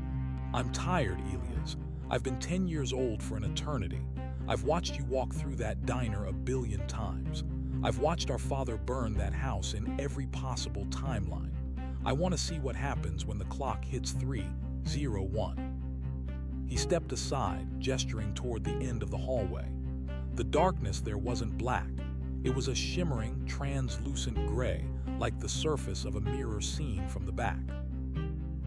I'm tired, Elias. I've been 10 years old for an eternity. I've watched you walk through that diner a billion times. I've watched our father burn that house in every possible timeline. I want to see what happens when the clock hits 3:01. He stepped aside, gesturing toward the end of the hallway. The darkness there wasn't black. It was a shimmering, translucent gray, like the surface of a mirror seen from the back.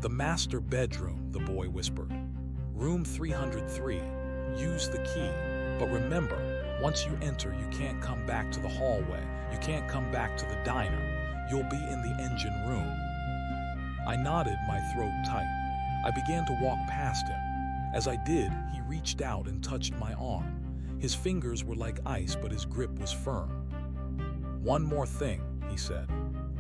The master bedroom, the boy whispered. Room 303. Use the key. But remember, once you enter, you can't come back to the hallway. You can't come back to the diner. You'll be in the engine room. I nodded, my throat tight. I began to walk past him. As I did, he reached out and touched my arm. His fingers were like ice, but his grip was firm. One more thing, he said.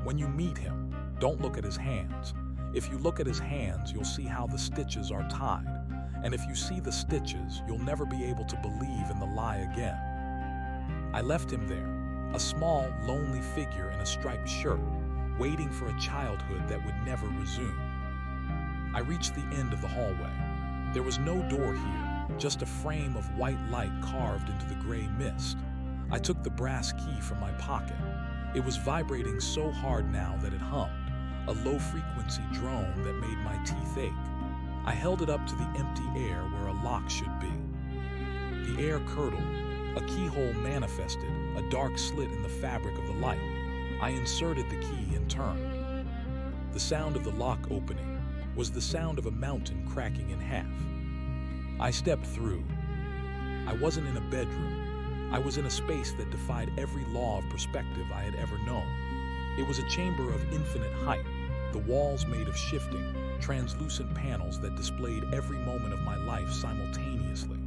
When you meet him, don't look at his hands. If you look at his hands, you'll see how the stitches are tied. And if you see the stitches, you'll never be able to believe in the lie again. I left him there, a small, lonely figure in a striped shirt, waiting for a childhood that would never resume. I reached the end of the hallway. There was no door here, just a frame of white light carved into the gray mist. I took the brass key from my pocket. It was vibrating so hard now that it hummed, a low-frequency drone that made my teeth ache. I held it up to the empty air where a lock should be. The air curdled. A keyhole manifested, a dark slit in the fabric of the light. I inserted the key and turned. The sound of the lock opening was the sound of a mountain cracking in half. I stepped through. I wasn't in a bedroom. I was in a space that defied every law of perspective I had ever known. It was a chamber of infinite height, the walls made of shifting, translucent panels that displayed every moment of my life simultaneously.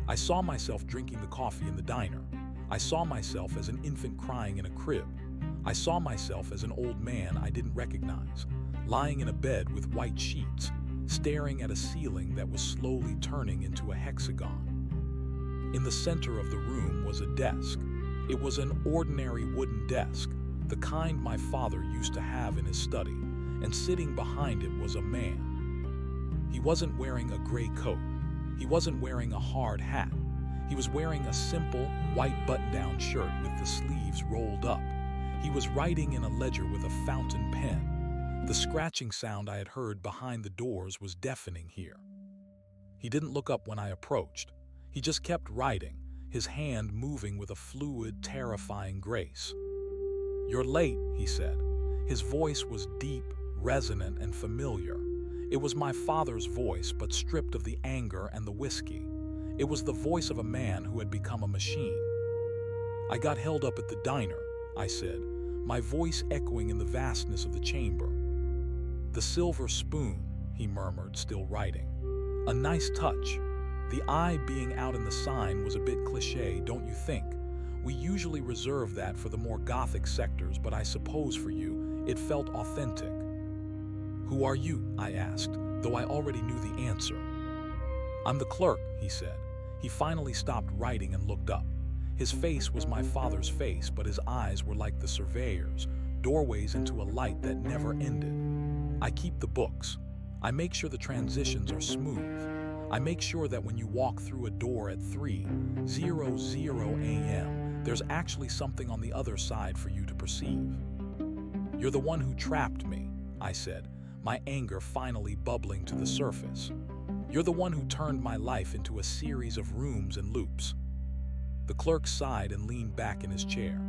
I saw myself drinking the coffee in the diner. I saw myself as an infant crying in a crib. I saw myself as an old man I didn't recognize, lying in a bed with white sheets, staring at a ceiling that was slowly turning into a hexagon. In the center of the room was a desk. It was an ordinary wooden desk, the kind my father used to have in his study, and sitting behind it was a man. He wasn't wearing a gray coat. He wasn't wearing a hard hat. He was wearing a simple, white button-down shirt with the sleeves rolled up. He was writing in a ledger with a fountain pen. The scratching sound I had heard behind the doors was deafening here. He didn't look up when I approached. He just kept writing, his hand moving with a fluid, terrifying grace. "You're late," he said. His voice was deep, resonant, and familiar. It was my father's voice, but stripped of the anger and the whiskey. It was the voice of a man who had become a machine. "I got held up at the diner," I said, my voice echoing in the vastness of the chamber. "The silver spoon," he murmured, still writing. "A nice touch. The eye being out in the sign was a bit cliché, don't you think? We usually reserve that for the more gothic sectors, but I suppose for you, it felt authentic." "Who are you?" I asked, though I already knew the answer. "I'm the clerk," he said. He finally stopped writing and looked up. His face was my father's face, but his eyes were like the surveyor's, doorways into a light that never ended. "I keep the books. I make sure the transitions are smooth. I make sure that when you walk through a door at 3:00 a.m., there's actually something on the other side for you to perceive." "You're the one who trapped me," I said, my anger finally bubbling to the surface. "You're the one who turned my life into a series of rooms and loops." The clerk sighed and leaned back in his chair.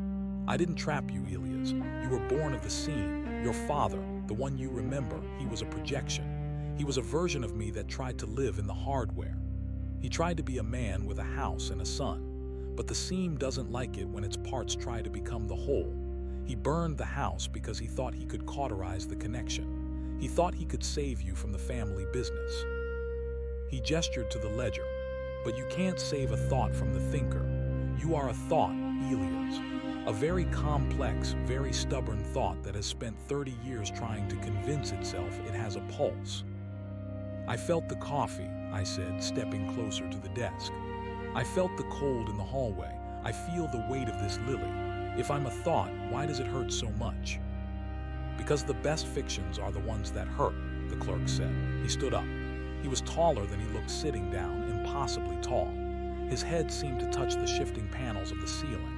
"I didn't trap you, Elias. You were born of the scene. Your father, the one you remember, he was a projection. He was a version of me that tried to live in the hardware. He tried to be a man with a house and a son, but the seam doesn't like it when its parts try to become the whole. He burned the house because he thought he could cauterize the connection. He thought he could save you from the family business. He gestured to the ledger. But you can't save a thought from the thinker. You are a thought, Elias. A very complex, very stubborn thought that has spent 30 years trying to convince itself it has a pulse. I felt the coffee, I said, stepping closer to the desk. I felt the cold in the hallway. I feel the weight of this lily. If I'm a thought, why does it hurt so much? Because the best fictions are the ones that hurt, the clerk said. He stood up. He was taller than he looked sitting down, impossibly tall. His head seemed to touch the shifting panels of the ceiling.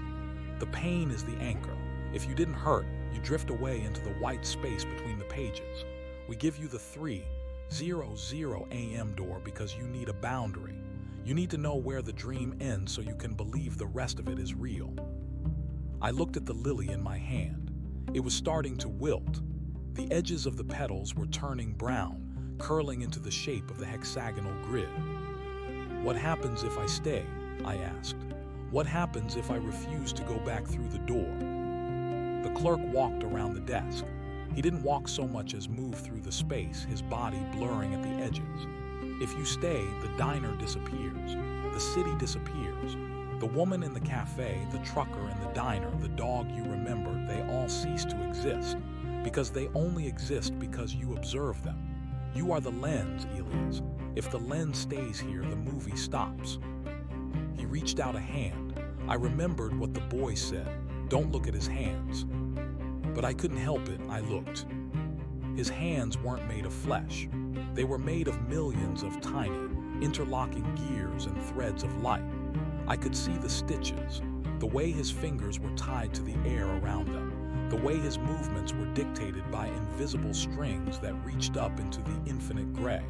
The pain is the anchor. If you didn't hurt, you drift away into the white space between the pages. We give you the 3:00 a.m. door because you need a boundary. You need to know where the dream ends so you can believe the rest of it is real. I looked at the lily in my hand. It was starting to wilt. The edges of the petals were turning brown, curling into the shape of the hexagonal grid. What happens if I stay? I asked. What happens if I refuse to go back through the door? The clerk walked around the desk. He didn't walk so much as move through the space, his body blurring at the edges. If you stay, the diner disappears. The city disappears. The woman in the cafe, the trucker in the diner, the dog you remember, they all cease to exist. Because they only exist because you observe them. You are the lens, Elias. If the lens stays here, the movie stops. He reached out a hand. I remembered what the boy said. Don't look at his hands. But I couldn't help it, I looked. His hands weren't made of flesh. They were made of millions of tiny, interlocking gears and threads of light. I could see the stitches, the way his fingers were tied to the air around them, the way his movements were dictated by invisible strings that reached up into the infinite gray.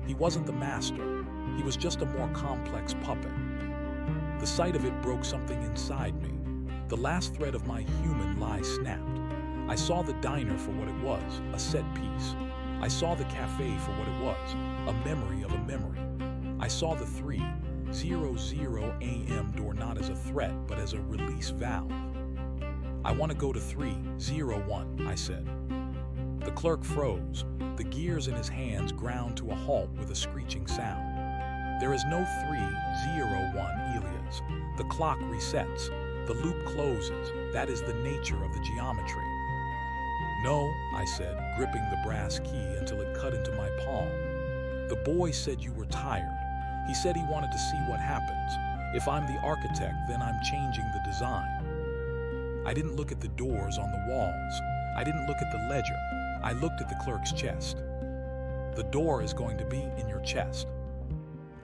He wasn't the master. He was just a more complex puppet. The sight of it broke something inside me. The last thread of my human lie snapped. I saw the diner for what it was, a set piece. I saw the cafe for what it was, a memory of a memory. I saw the 3:00 a.m. door not as a threat, but as a release valve. I want to go to 3:01, I said. The clerk froze. The gears in his hands ground to a halt with a screeching sound. There is no 3:01, Elias. The clock resets. The loop closes. That is the nature of the geometry. No, I said, gripping the brass key until it cut into my palm. The boy said you were tired. He said he wanted to see what happens. If I'm the architect, then I'm changing the design. I didn't look at the doors on the walls. I didn't look at the ledger. I looked at the clerk's chest. The door is going to be in your chest.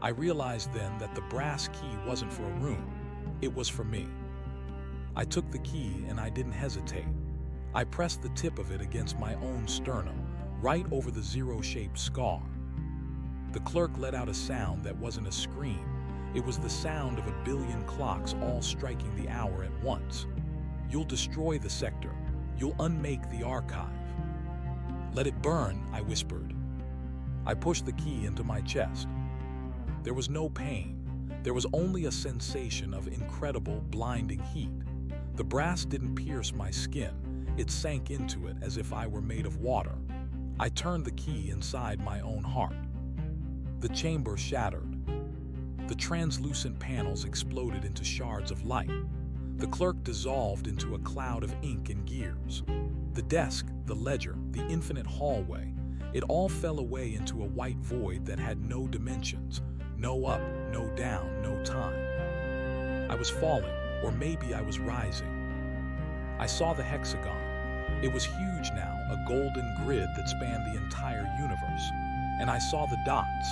I realized then that the brass key wasn't for a room. It was for me. I took the key and I didn't hesitate. I pressed the tip of it against my own sternum, right over the zero-shaped scar. The clerk let out a sound that wasn't a scream. It was the sound of 1 billion clocks all striking the hour at once. You'll destroy the sector. You'll unmake the archive. Let it burn, I whispered. I pushed the key into my chest. There was no pain. There was only a sensation of incredible, blinding heat. The brass didn't pierce my skin. It sank into it as if I were made of water. I turned the key inside my own heart. The chamber shattered. The translucent panels exploded into shards of light. The clerk dissolved into a cloud of ink and gears. The desk, the ledger, the infinite hallway, it all fell away into a white void that had no dimensions, no up, no down, no time. I was falling, or maybe I was rising. I saw the hexagon. It was huge now, a golden grid that spanned the entire universe. And I saw the dots,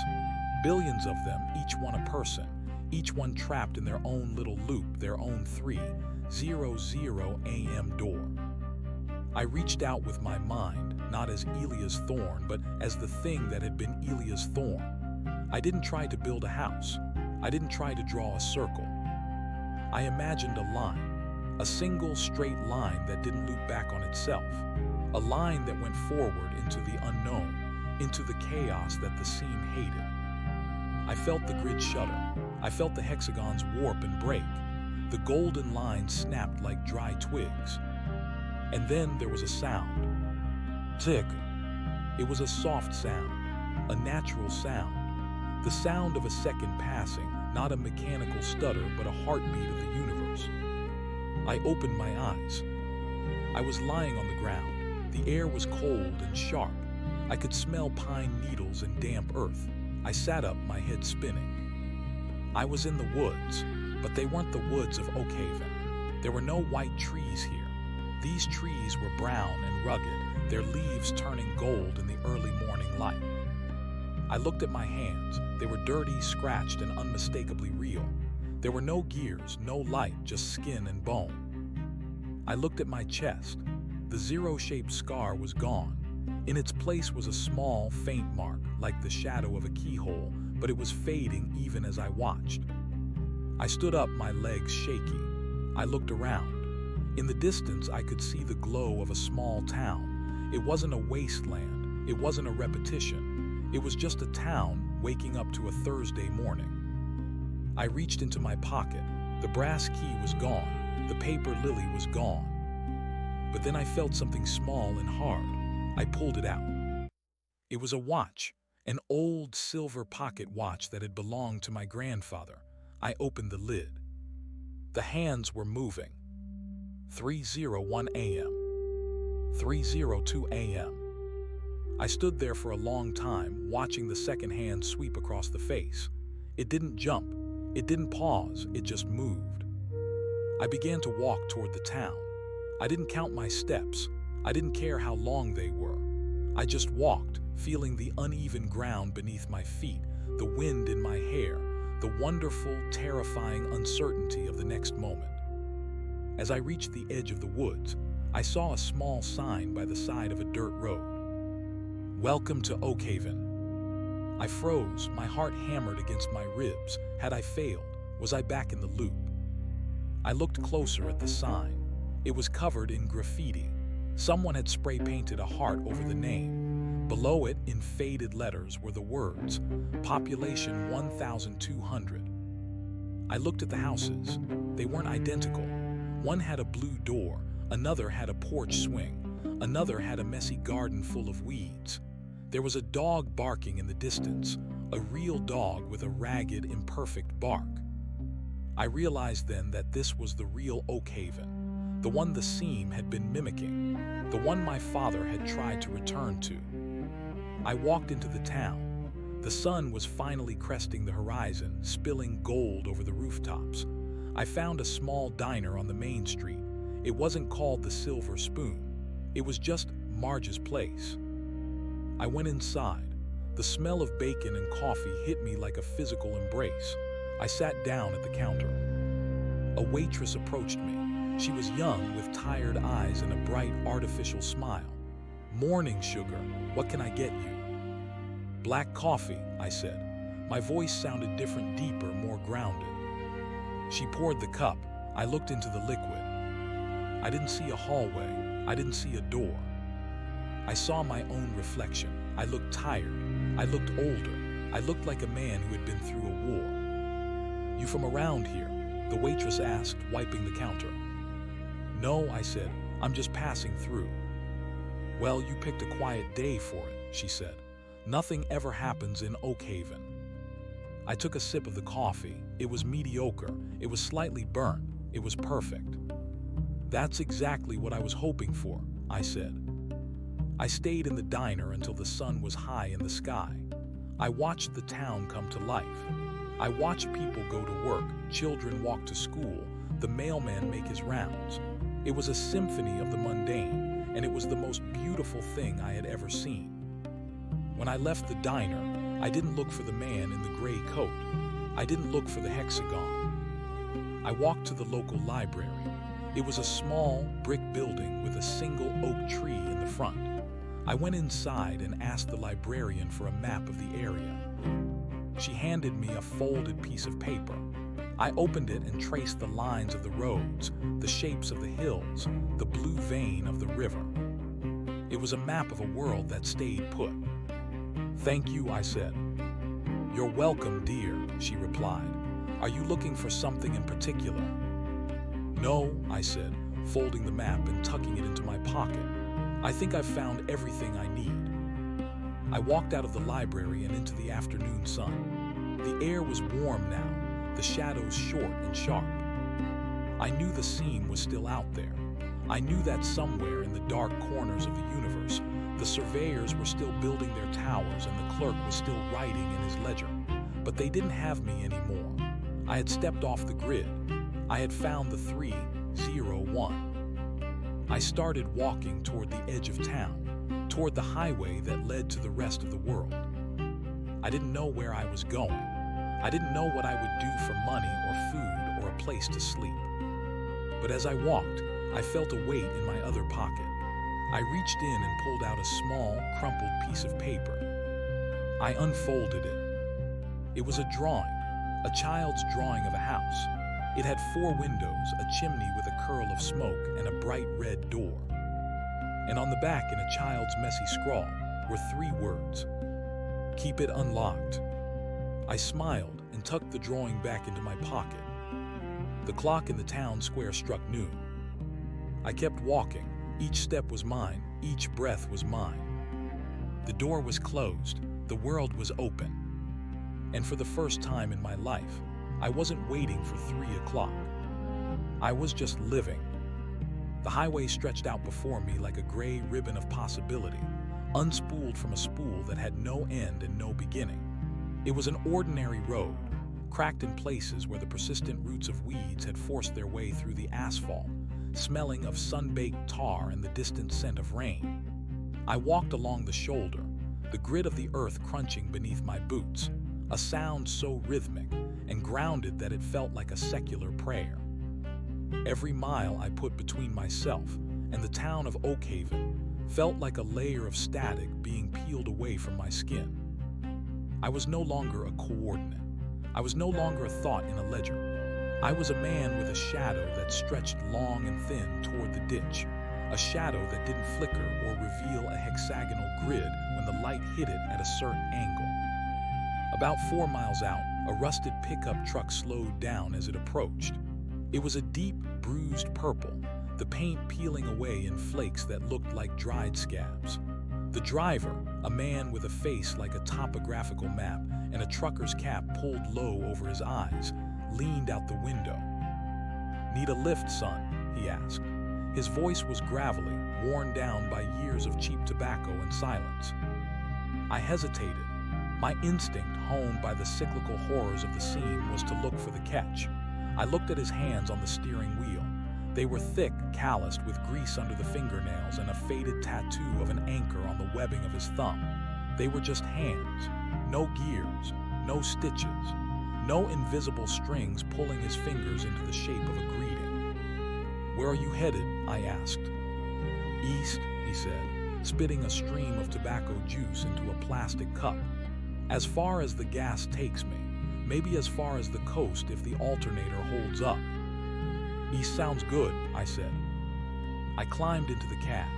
billions of them, each one a person, each one trapped in their own little loop, their own 3:00 a.m. door. I reached out with my mind, not as Elias Thorne, but as the thing that had been Elias Thorne. I didn't try to build a house. I didn't try to draw a circle. I imagined a line. A single straight line that didn't loop back on itself. A line that went forward into the unknown, into the chaos that the seam hated. I felt the grid shudder. I felt the hexagons warp and break. The golden line snapped like dry twigs. And then there was a sound. Tick, It was a soft sound, a natural sound, the sound of a second passing, not a mechanical stutter, but a heartbeat of the universe. I opened my eyes. I was lying on the ground. The air was cold and sharp. I could smell pine needles and damp earth. I sat up, my head spinning. I was in the woods, but they weren't the woods of Oakhaven. There were no white trees here. These trees were brown and rugged, their leaves turning gold in the early morning light. I looked at my hands. They were dirty, scratched, and unmistakably real. There were no gears, no light, just skin and bone. I looked at my chest. The zero-shaped scar was gone. In its place was a small, faint mark, like the shadow of a keyhole, but it was fading even as I watched. I stood up, my legs shaky. I looked around. In the distance, I could see the glow of a small town. It wasn't a wasteland. It wasn't a repetition. It was just a town waking up to a Thursday morning. I reached into my pocket. The brass key was gone. The paper lily was gone. But then I felt something small and hard. I pulled it out. It was a watch, an old silver pocket watch that had belonged to my grandfather. I opened the lid. The hands were moving. 3:01 a.m. 3:02 a.m. I stood there for a long time, watching the second hand sweep across the face. It didn't jump. It didn't pause. It just moved. I began to walk toward the town. I didn't count my steps. I didn't care how long they were. I just walked, feeling the uneven ground beneath my feet, the wind in my hair, the wonderful, terrifying uncertainty of the next moment. As I reached the edge of the woods, I saw a small sign by the side of a dirt road. "Welcome to Oakhaven." I froze, my heart hammered against my ribs. Had I failed? Was I back in the loop? I looked closer at the sign. It was covered in graffiti. Someone had spray-painted a heart over the name. Below it, in faded letters, were the words, "Population 1,200. I looked at the houses. They weren't identical. One had a blue door, another had a porch swing, another had a messy garden full of weeds. There was a dog barking in the distance, a real dog with a ragged, imperfect bark. I realized then that this was the real Oakhaven, the one the seam had been mimicking, the one my father had tried to return to. I walked into the town. The sun was finally cresting the horizon, spilling gold over the rooftops. I found a small diner on the main street. It wasn't called the Silver Spoon. It was just Marge's Place. I went inside. The smell of bacon and coffee hit me like a physical embrace. I sat down at the counter. A waitress approached me. She was young, with tired eyes and a bright, artificial smile. "Morning, sugar. What can I get you?" "Black coffee," I said. My voice sounded different, deeper, more grounded. She poured the cup. I looked into the liquid. I didn't see a hallway. I didn't see a door. I saw my own reflection. I looked tired. I looked older. I looked like a man who had been through a war. "You from around here?" the waitress asked, wiping the counter. "No," I said. "I'm just passing through." "Well, you picked a quiet day for it," she said. "Nothing ever happens in Oakhaven." I took a sip of the coffee. It was mediocre. It was slightly burnt. It was perfect. "That's exactly what I was hoping for," I said. I stayed in the diner until the sun was high in the sky. I watched the town come to life. I watched people go to work, children walk to school, the mailman make his rounds. It was a symphony of the mundane, and it was the most beautiful thing I had ever seen. When I left the diner, I didn't look for the man in the gray coat. I didn't look for the hexagon. I walked to the local library. It was a small, brick building with a single oak tree in the front. I went inside and asked the librarian for a map of the area. She handed me a folded piece of paper. I opened it and traced the lines of the roads, the shapes of the hills, the blue vein of the river. It was a map of a world that stayed put. "Thank you," I said. "You're welcome, dear," she replied. "Are you looking for something in particular?" "No," I said, folding the map and tucking it into my pocket. "I think I've found everything I need." I walked out of the library and into the afternoon sun. The air was warm now, the shadows short and sharp. I knew the scene was still out there. I knew that somewhere in the dark corners of the universe, the surveyors were still building their towers and the clerk was still writing in his ledger. But they didn't have me anymore. I had stepped off the grid. I had found the 301. I started walking toward the edge of town, toward the highway that led to the rest of the world. I didn't know where I was going. I didn't know what I would do for money or food or a place to sleep. But as I walked, I felt a weight in my other pocket. I reached in and pulled out a small, crumpled piece of paper. I unfolded it. It was a drawing, a child's drawing of a house. It had 4 windows, a chimney with a curl of smoke, and a bright red door. And on the back, in a child's messy scrawl, were 3 words: "Keep it unlocked." I smiled and tucked the drawing back into my pocket. The clock in the town square struck noon. I kept walking. Each step was mine, each breath was mine. The door was closed, the world was open. And for the first time in my life, I wasn't waiting for 3 o'clock. I was just living. The highway stretched out before me like a gray ribbon of possibility, unspooled from a spool that had no end and no beginning. It was an ordinary road, cracked in places where the persistent roots of weeds had forced their way through the asphalt, smelling of sun-baked tar and the distant scent of rain. I walked along the shoulder, the grit of the earth crunching beneath my boots, a sound so rhythmic and grounded that it felt like a secular prayer. Every mile I put between myself and the town of Oakhaven felt like a layer of static being peeled away from my skin. I was no longer a coordinate. I was no longer a thought in a ledger. I was a man with a shadow that stretched long and thin toward the ditch, a shadow that didn't flicker or reveal a hexagonal grid when the light hit it at a certain angle. About 4 miles out, a rusted pickup truck slowed down as it approached. It was a deep, bruised purple, the paint peeling away in flakes that looked like dried scabs. The driver, a man with a face like a topographical map and a trucker's cap pulled low over his eyes, leaned out the window. "Need a lift, son?" he asked. His voice was gravelly, worn down by years of cheap tobacco and silence. I hesitated. My instinct, honed by the cyclical horrors of the scene, was to look for the catch. I looked at his hands on the steering wheel. They were thick, calloused, with grease under the fingernails and a faded tattoo of an anchor on the webbing of his thumb. They were just hands, no gears, no stitches, no invisible strings pulling his fingers into the shape of a greeting. "Where are you headed?" I asked. "East," he said, spitting a stream of tobacco juice into a plastic cup. "As far as the gas takes me, maybe as far as the coast if the alternator holds up." "East sounds good," I said. I climbed into the cab.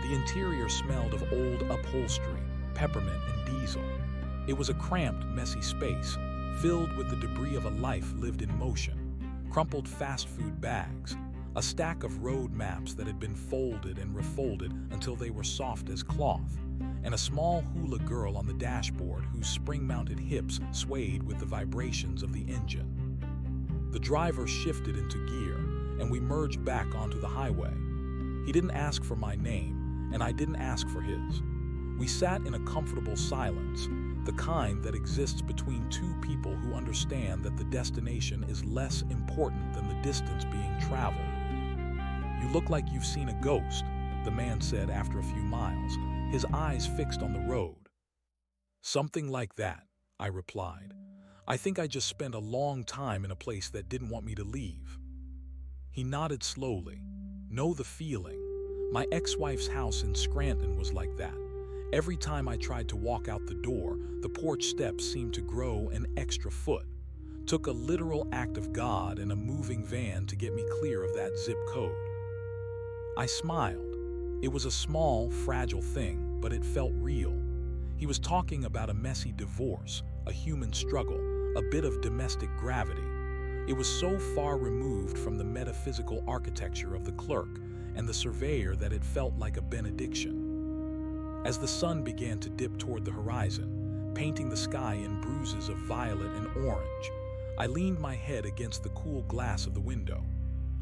The interior smelled of old upholstery, peppermint, and diesel. It was a cramped, messy space, filled with the debris of a life lived in motion, crumpled fast food bags, a stack of road maps that had been folded and refolded until they were soft as cloth, and a small hula girl on the dashboard whose spring-mounted hips swayed with the vibrations of the engine. The driver shifted into gear, and we merged back onto the highway. He didn't ask for my name, and I didn't ask for his. We sat in a comfortable silence, the kind that exists between 2 people who understand that the destination is less important than the distance being traveled. "You look like you've seen a ghost," the man said after a few miles, his eyes fixed on the road. "Something like that," I replied. "I think I just spent a long time in a place that didn't want me to leave." He nodded slowly. "Know the feeling. My ex-wife's house in Scranton was like that. Every time I tried to walk out the door, the porch steps seemed to grow an extra foot. Took a literal act of God and a moving van to get me clear of that zip code." I smiled. It was a small, fragile thing, but it felt real. He was talking about a messy divorce, a human struggle, a bit of domestic gravity. It was so far removed from the metaphysical architecture of the clerk and the surveyor that it felt like a benediction. As the sun began to dip toward the horizon, painting the sky in bruises of violet and orange, I leaned my head against the cool glass of the window.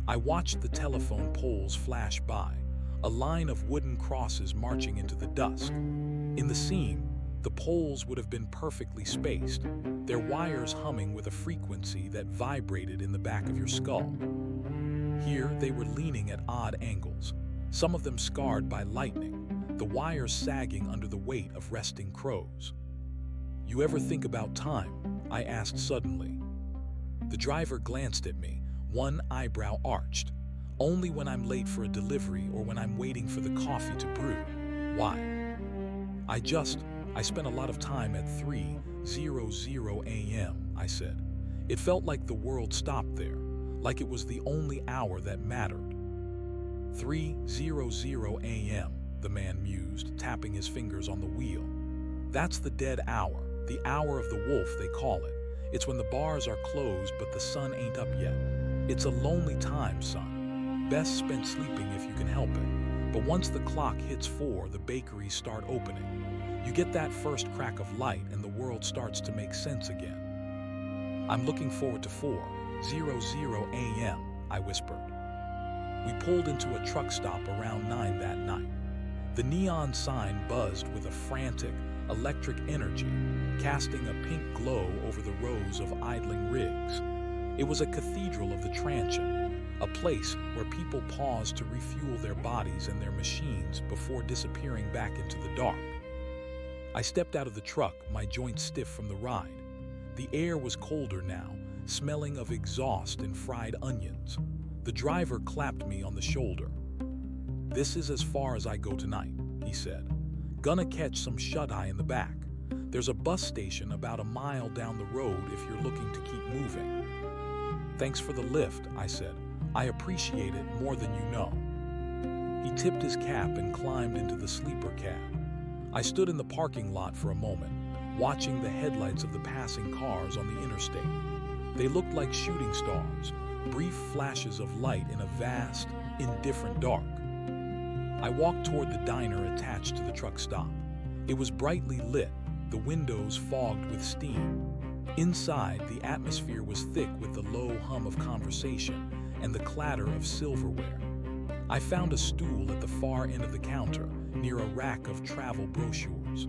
I watched the telephone poles flash by, a line of wooden crosses marching into the dusk. In the scene, the poles would have been perfectly spaced, their wires humming with a frequency that vibrated in the back of your skull. Here, they were leaning at odd angles, some of them scarred by lightning, the wires sagging under the weight of resting crows. "You ever think about time?" I asked suddenly. The driver glanced at me, one eyebrow arched. "Only when I'm late for a delivery or when I'm waiting for the coffee to brew." "Why?" I spent a lot of time at 3:00 a.m., I said. It felt like the world stopped there, like it was the only hour that mattered. 3:00 a.m., the man mused, tapping his fingers on the wheel. "That's the dead hour, the hour of the wolf, they call it. It's when the bars are closed but the sun ain't up yet. It's a lonely time, son. Best spent sleeping if you can help it. But once the clock hits 4, the bakeries start opening. You get that first crack of light and the world starts to make sense again." "I'm looking forward to 4:00 a.m., I whispered. We pulled into a truck stop around 9 that night. The neon sign buzzed with a frantic, electric energy, casting a pink glow over the rows of idling rigs. It was a cathedral of the transient, a place where people paused to refuel their bodies and their machines before disappearing back into the dark. I stepped out of the truck, my joints stiff from the ride. The air was colder now, smelling of exhaust and fried onions. The driver clapped me on the shoulder. "This is as far as I go tonight," he said. "Gonna catch some shut-eye in the back. There's a bus station about a mile down the road if you're looking to keep moving." "Thanks for the lift," I said. "I appreciate it more than you know." He tipped his cap and climbed into the sleeper cab. I stood in the parking lot for a moment, watching the headlights of the passing cars on the interstate. They looked like shooting stars, brief flashes of light in a vast, indifferent dark. I walked toward the diner attached to the truck stop. It was brightly lit, the windows fogged with steam. Inside, the atmosphere was thick with the low hum of conversation and the clatter of silverware. I found a stool at the far end of the counter, near a rack of travel brochures.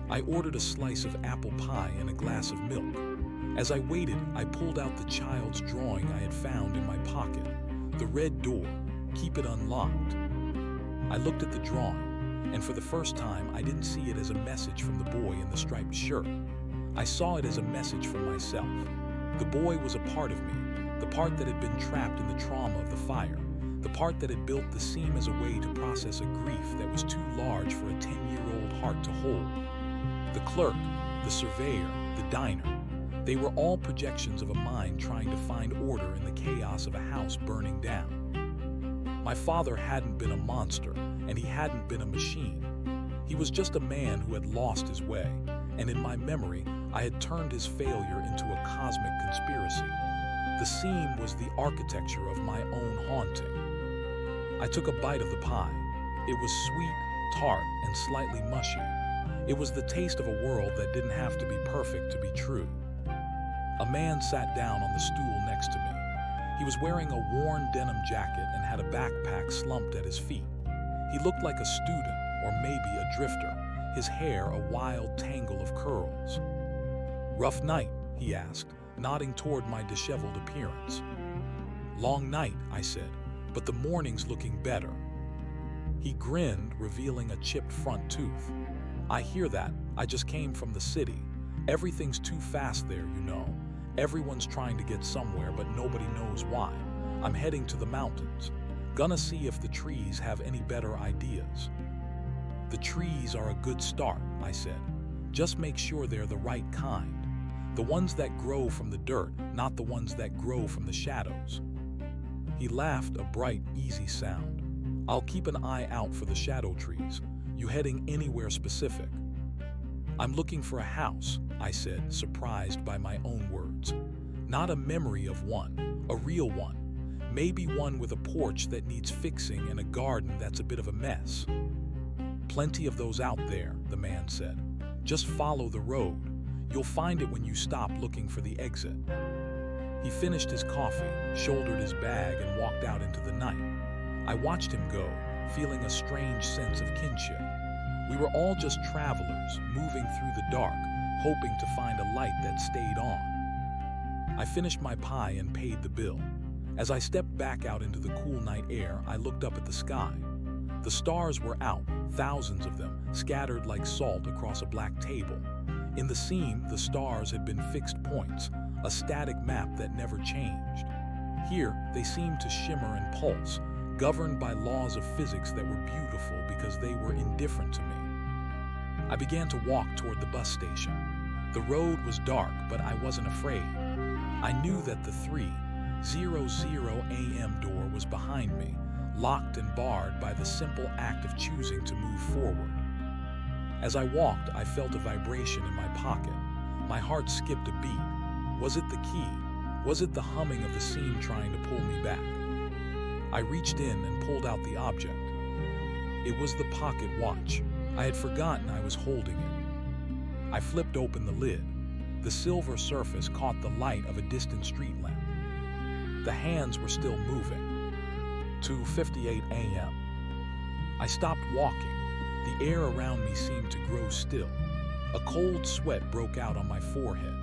I ordered a slice of apple pie and a glass of milk. As I waited, I pulled out the child's drawing I had found in my pocket. The red door, keep it unlocked. I looked at the drawing, and for the first time, I didn't see it as a message from the boy in the striped shirt. I saw it as a message from myself. The boy was a part of me, the part that had been trapped in the trauma of the fire, the part that had built the seam as a way to process a grief that was too large for a 10-year-old heart to hold. The clerk, the surveyor, the diner, they were all projections of a mind trying to find order in the chaos of a house burning down. My father hadn't been a monster, and he hadn't been a machine. He was just a man who had lost his way, and in my memory, I had turned his failure into a cosmic conspiracy. The seam was the architecture of my own haunting. I took a bite of the pie. It was sweet, tart, and slightly mushy. It was the taste of a world that didn't have to be perfect to be true. A man sat down on the stool next to me. He was wearing a worn denim jacket and had a backpack slumped at his feet. He looked like a student, or maybe a drifter, his hair a wild tangle of curls. "Rough night?" he asked, nodding toward my disheveled appearance. "Long night," I said, "but the morning's looking better." He grinned, revealing a chipped front tooth. "I hear that. I just came from the city. Everything's too fast there, you know. Everyone's trying to get somewhere, but nobody knows why. I'm heading to the mountains. Gonna see if the trees have any better ideas." "The trees are a good start," I said. "Just make sure they're the right kind. The ones that grow from the dirt, not the ones that grow from the shadows." He laughed, a bright, easy sound. "I'll keep an eye out for the shadow trees. You heading anywhere specific?" "I'm looking for a house," I said, surprised by my own words. "Not a memory of one, a real one. Maybe one with a porch that needs fixing and a garden that's a bit of a mess." "Plenty of those out there," the man said. "Just follow the road. You'll find it when you stop looking for the exit." He finished his coffee, shouldered his bag, and walked out into the night. I watched him go, feeling a strange sense of kinship. We were all just travelers, moving through the dark, hoping to find a light that stayed on. I finished my pie and paid the bill. As I stepped back out into the cool night air, I looked up at the sky. The stars were out, thousands of them, scattered like salt across a black table. In the seam, the stars had been fixed points, a static map that never changed. Here, they seemed to shimmer and pulse, governed by laws of physics that were beautiful because they were indifferent to me. I began to walk toward the bus station. The road was dark, but I wasn't afraid. I knew that the 3:00 a.m. door was behind me, locked and barred by the simple act of choosing to move forward. As I walked, I felt a vibration in my pocket. My heart skipped a beat. Was it the key? Was it the humming of the seam trying to pull me back? I reached in and pulled out the object. It was the pocket watch. I had forgotten I was holding it. I flipped open the lid. The silver surface caught the light of a distant street lamp. The hands were still moving. 2:58 a.m. I stopped walking. The air around me seemed to grow still. A cold sweat broke out on my forehead.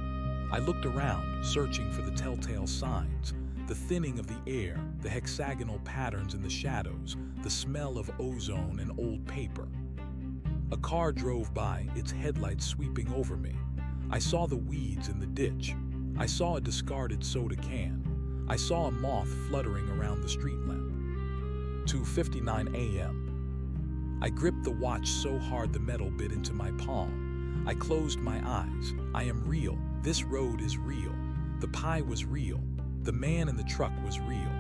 I looked around, searching for the telltale signs. The thinning of the air, the hexagonal patterns in the shadows, the smell of ozone and old paper. A car drove by, its headlights sweeping over me. I saw the weeds in the ditch. I saw a discarded soda can. I saw a moth fluttering around the street lamp. 2:59 a.m. I gripped the watch so hard the metal bit into my palm. I closed my eyes. I am real. This road is real. The pie was real. The man in the truck was real.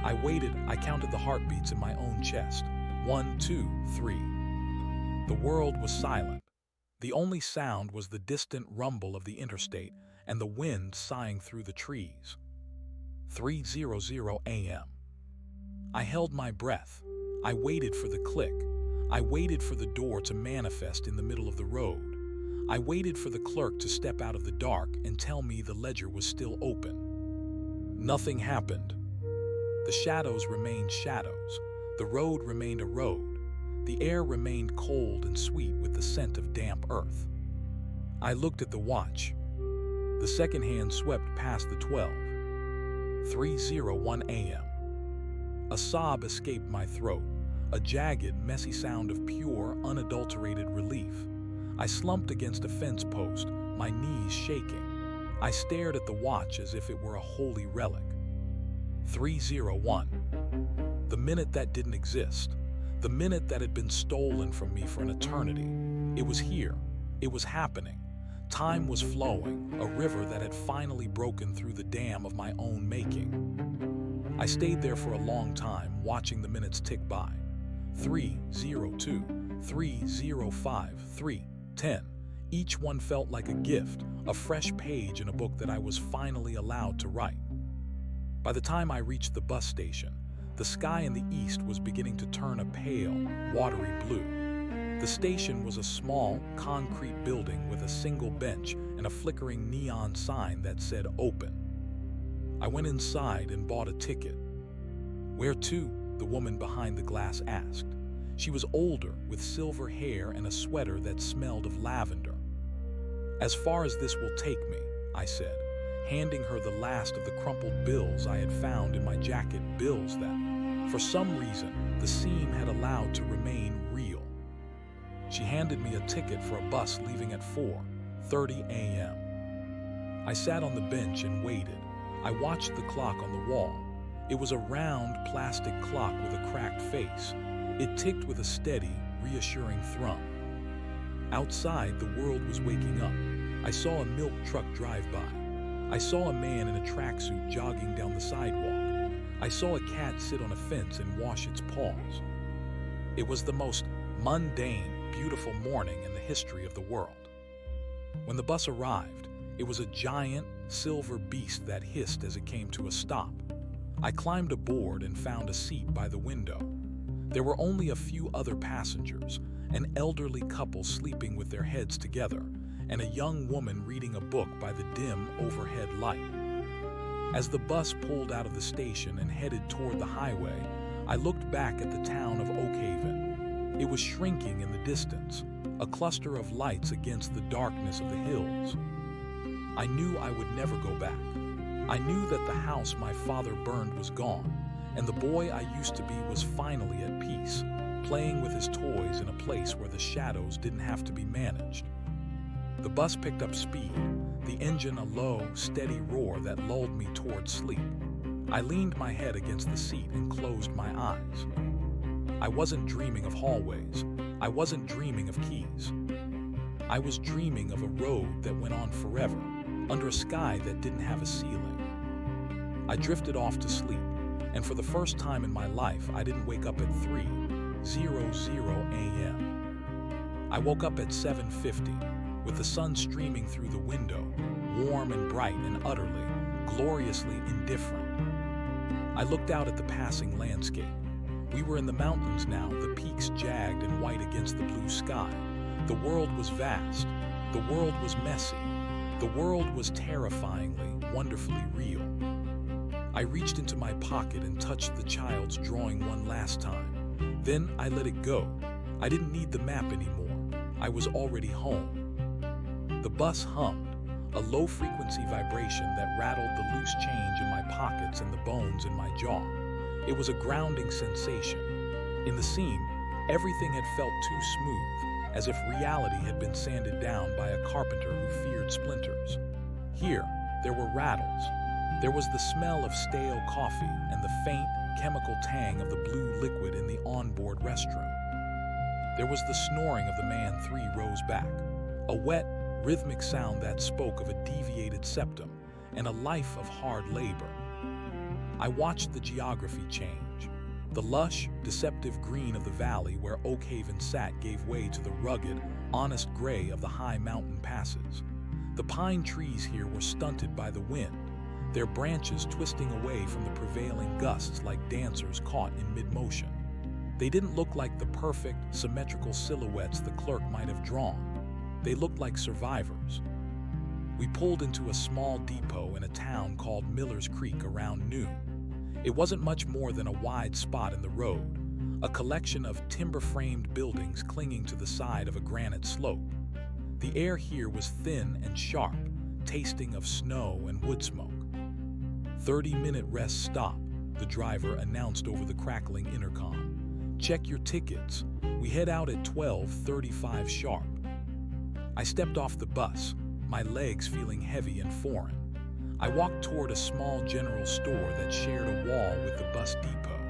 I waited. I counted the heartbeats in my own chest. 1, 2, 3. The world was silent. The only sound was the distant rumble of the interstate and the wind sighing through the trees. 3:00 a.m. I held my breath. I waited for the click. I waited for the door to manifest in the middle of the road. I waited for the clerk to step out of the dark and tell me the ledger was still open. Nothing happened. The shadows remained shadows. The road remained a road. The air remained cold and sweet with the scent of damp earth. I looked at the watch. The second hand swept past the 12. 3:01 a.m. A sob escaped my throat, a jagged, messy sound of pure, unadulterated relief. I slumped against a fence post, my knees shaking. I stared at the watch as if it were a holy relic. 3:01. The minute that didn't exist. The minute that had been stolen from me for an eternity. It was here. It was happening. Time was flowing, a river that had finally broken through the dam of my own making. I stayed there for a long time, watching the minutes tick by. 3:02, 3:05, 3:10. Each one felt like a gift, a fresh page in a book that I was finally allowed to write. By the time I reached the bus station, the sky in the east was beginning to turn a pale, watery blue. The station was a small, concrete building with a single bench and a flickering neon sign that said "Open." I went inside and bought a ticket. "Where to?" the woman behind the glass asked. She was older, with silver hair and a sweater that smelled of lavender. "As far as this will take me," I said, handing her the last of the crumpled bills I had found in my jacket, bills that, for some reason, the seam had allowed to remain real. She handed me a ticket for a bus leaving at 4:30 a.m. I sat on the bench and waited. I watched the clock on the wall. It was a round, plastic clock with a cracked face. It ticked with a steady, reassuring thrum. Outside, the world was waking up. I saw a milk truck drive by. I saw a man in a tracksuit jogging down the sidewalk. I saw a cat sit on a fence and wash its paws. It was the most mundane, beautiful morning in the history of the world. When the bus arrived, it was a giant, silver beast that hissed as it came to a stop. I climbed aboard and found a seat by the window. There were only a few other passengers, an elderly couple sleeping with their heads together, and a young woman reading a book by the dim overhead light. As the bus pulled out of the station and headed toward the highway, I looked back at the town of Oakhaven. It was shrinking in the distance, a cluster of lights against the darkness of the hills. I knew I would never go back. I knew that the house my father burned was gone, and the boy I used to be was finally at peace, playing with his toys in a place where the shadows didn't have to be managed. The bus picked up speed, the engine a low, steady roar that lulled me toward sleep. I leaned my head against the seat and closed my eyes. I wasn't dreaming of hallways. I wasn't dreaming of keys. I was dreaming of a road that went on forever, under a sky that didn't have a ceiling. I drifted off to sleep, and for the first time in my life, I didn't wake up at 3:00 a.m. I woke up at 7:50, with the sun streaming through the window, warm and bright and utterly, gloriously indifferent. I looked out at the passing landscape. We were in the mountains now, the peaks jagged and white against the blue sky. The world was vast. The world was messy. The world was terrifyingly, wonderfully real. I reached into my pocket and touched the child's drawing one last time. Then I let it go. I didn't need the map anymore. I was already home. The bus hummed, a low-frequency vibration that rattled the loose change in my pockets and the bones in my jaw. It was a grounding sensation. In the seam, everything had felt too smooth, as if reality had been sanded down by a carpenter who feared splinters. Here, there were rattles. There was the smell of stale coffee and the faint, chemical tang of the blue liquid in the onboard restroom. There was the snoring of the man 3 rows back, a wet, rhythmic sound that spoke of a deviated septum and a life of hard labor. I watched the geography change. The lush, deceptive green of the valley where Oakhaven sat gave way to the rugged, honest gray of the high mountain passes. The pine trees here were stunted by the wind, their branches twisting away from the prevailing gusts like dancers caught in mid-motion. They didn't look like the perfect, symmetrical silhouettes the clerk might have drawn. They looked like survivors. We pulled into a small depot in a town called Miller's Creek around noon. It wasn't much more than a wide spot in the road, a collection of timber-framed buildings clinging to the side of a granite slope. The air here was thin and sharp, tasting of snow and wood smoke. 30-minute rest stop, the driver announced over the crackling intercom. Check your tickets. We head out at 12:35 sharp. I stepped off the bus, my legs feeling heavy and foreign. I walked toward a small general store that shared a wall with the bus depot.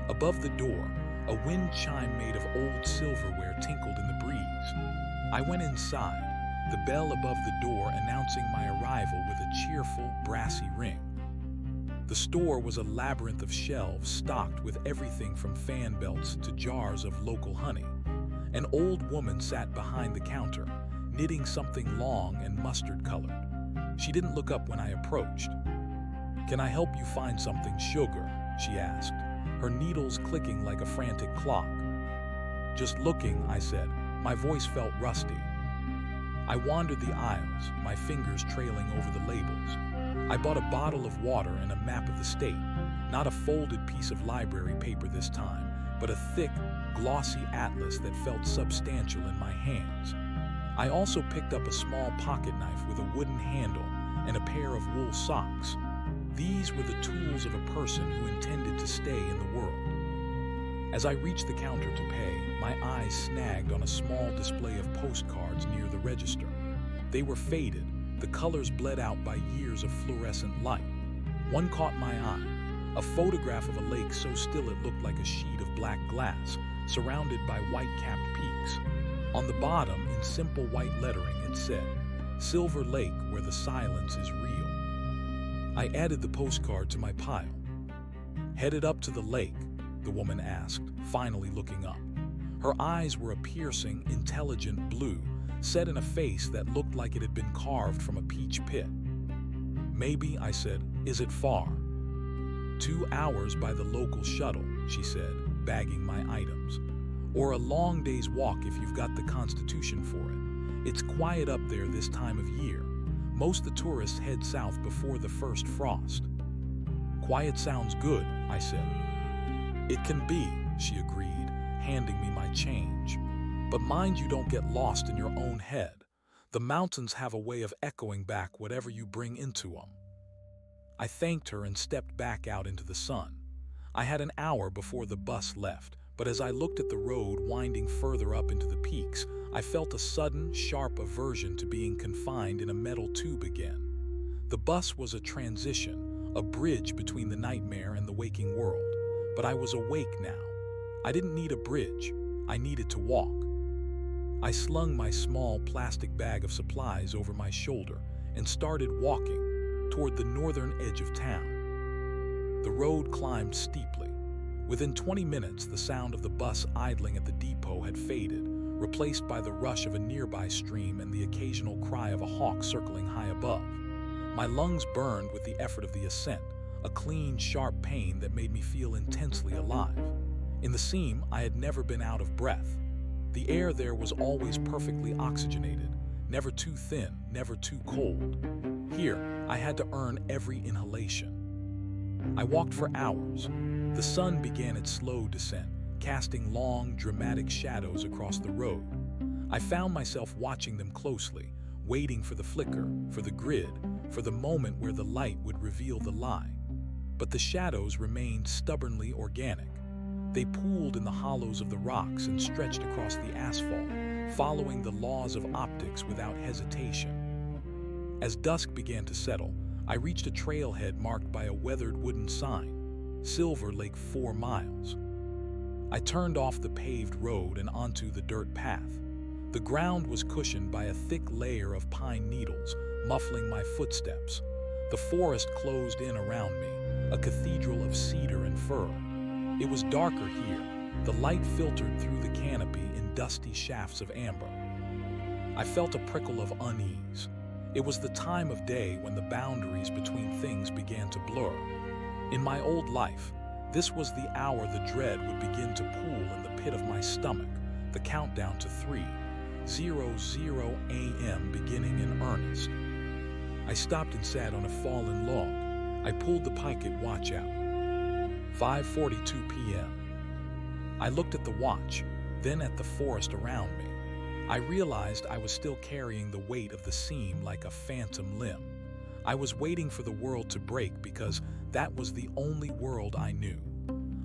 Above the door, a wind chime made of old silverware tinkled in the breeze. I went inside, the bell above the door announcing my arrival with a cheerful, brassy ring. The store was a labyrinth of shelves stocked with everything from fan belts to jars of local honey. An old woman sat behind the counter, knitting something long and mustard-colored. She didn't look up when I approached. "Can I help you find something, sugar?" she asked, her needles clicking like a frantic clock. "Just looking," I said. My voice felt rusty. I wandered the aisles, my fingers trailing over the labels. I bought a bottle of water and a map of the state, not a folded piece of library paper this time, but a thick, glossy atlas that felt substantial in my hands. I also picked up a small pocket knife with a wooden handle and a pair of wool socks. These were the tools of a person who intended to stay in the world. As I reached the counter to pay, my eyes snagged on a small display of postcards near the register. They were faded, the colors bled out by years of fluorescent light. One caught my eye, a photograph of a lake so still it looked like a sheet of black glass, surrounded by white-capped peaks. On the bottom, in simple white lettering, it said, "Silver Lake, where the silence is real." I added the postcard to my pile. "Headed up to the lake?" the woman asked, finally looking up. Her eyes were a piercing, intelligent blue, set in a face that looked like it had been carved from a peach pit. "Maybe," I said. "Is it far?" 2 hours by the local shuttle," she said, bagging my items. Or a long day's walk if you've got the constitution for it. It's quiet up there this time of year. Most of the tourists head south before the first frost. Quiet sounds good, I said. It can be, she agreed, handing me my change. But mind you don't get lost in your own head. The mountains have a way of echoing back whatever you bring into them. I thanked her and stepped back out into the sun. I had an hour before the bus left, but as I looked at the road winding further up into the peaks, I felt a sudden, sharp aversion to being confined in a metal tube again. The bus was a transition, a bridge between the nightmare and the waking world, but I was awake now. I didn't need a bridge, I needed to walk. I slung my small plastic bag of supplies over my shoulder and started walking toward the northern edge of town. The road climbed steeply. Within 20 minutes, the sound of the bus idling at the depot had faded, replaced by the rush of a nearby stream and the occasional cry of a hawk circling high above. My lungs burned with the effort of the ascent, a clean, sharp pain that made me feel intensely alive. In the seam, I had never been out of breath. The air there was always perfectly oxygenated, never too thin, never too cold. Here, I had to earn every inhalation. I walked for hours. The sun began its slow descent, casting long, dramatic shadows across the road. I found myself watching them closely, waiting for the flicker, for the grid, for the moment where the light would reveal the lie. But the shadows remained stubbornly organic. They pooled in the hollows of the rocks and stretched across the asphalt, following the laws of optics without hesitation. As dusk began to settle, I reached a trailhead marked by a weathered wooden sign, Silver Lake 4 miles. I turned off the paved road and onto the dirt path. The ground was cushioned by a thick layer of pine needles, muffling my footsteps. The forest closed in around me, a cathedral of cedar and fir. It was darker here, the light filtered through the canopy in dusty shafts of amber. I felt a prickle of unease. It was the time of day when the boundaries between things began to blur. In my old life, this was the hour the dread would begin to pool in the pit of my stomach, the countdown to 3:00 a.m. beginning in earnest. I stopped and sat on a fallen log. I pulled the pocket watch out. 5:42 p.m. I looked at the watch, then at the forest around me. I realized I was still carrying the weight of the seam like a phantom limb. I was waiting for the world to break because that was the only world I knew.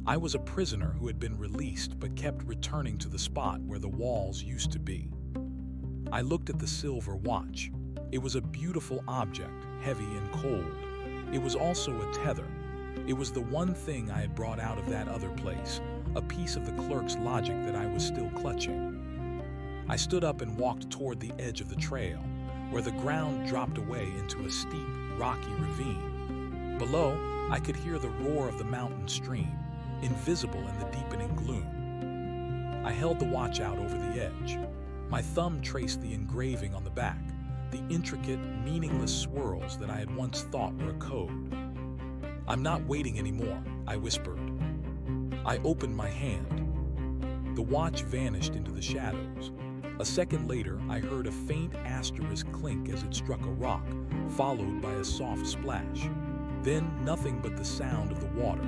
I was a prisoner who had been released but kept returning to the spot where the walls used to be. I looked at the silver watch. It was a beautiful object, heavy and cold. It was also a tether. It was the one thing I had brought out of that other place, a piece of the clerk's logic that I was still clutching. I stood up and walked toward the edge of the trail, where the ground dropped away into a steep, rocky ravine. Below, I could hear the roar of the mountain stream, invisible in the deepening gloom. I held the watch out over the edge. My thumb traced the engraving on the back, the intricate, meaningless swirls that I had once thought were a code. "I'm not waiting anymore," I whispered. I opened my hand. The watch vanished into the shadows. A second later, I heard a faint asterisk clink as it struck a rock, followed by a soft splash. Then nothing but the sound of the water.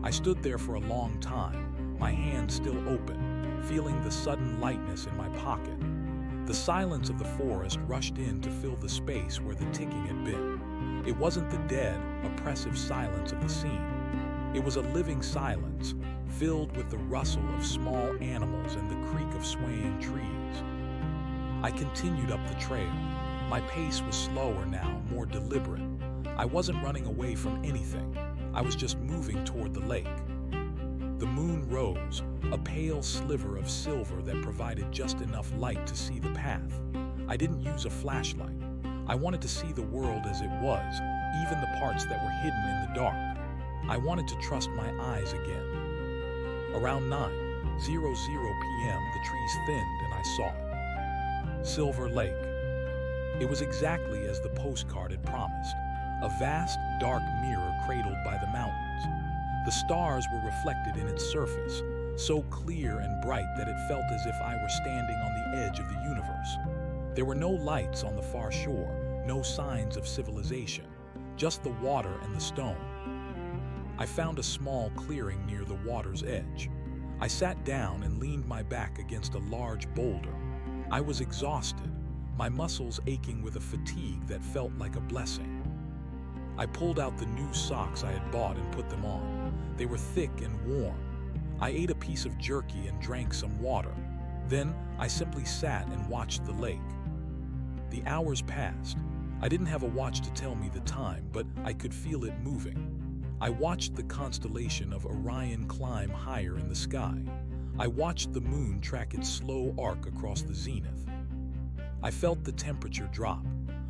I stood there for a long time, my hand still open, feeling the sudden lightness in my pocket. The silence of the forest rushed in to fill the space where the ticking had been. It wasn't the dead, oppressive silence of the scene. It was a living silence, filled with the rustle of small animals and the creak of swaying trees. I continued up the trail. My pace was slower now, more deliberate. I wasn't running away from anything. I was just moving toward the lake. The moon rose, a pale sliver of silver that provided just enough light to see the path. I didn't use a flashlight. I wanted to see the world as it was, even the parts that were hidden in the dark. I wanted to trust my eyes again. Around 9:00 p.m., the trees thinned and I saw it. Silver Lake. It was exactly as the postcard had promised, a vast, dark mirror cradled by the mountains. The stars were reflected in its surface, so clear and bright that it felt as if I were standing on the edge of the universe. There were no lights on the far shore, no signs of civilization, just the water and the stone. I found a small clearing near the water's edge. I sat down and leaned my back against a large boulder. I was exhausted, my muscles aching with a fatigue that felt like a blessing. I pulled out the new socks I had bought and put them on. They were thick and warm. I ate a piece of jerky and drank some water. Then I simply sat and watched the lake. The hours passed. I didn't have a watch to tell me the time, but I could feel it moving. I watched the constellation of Orion climb higher in the sky. I watched the moon track its slow arc across the zenith. I felt the temperature drop.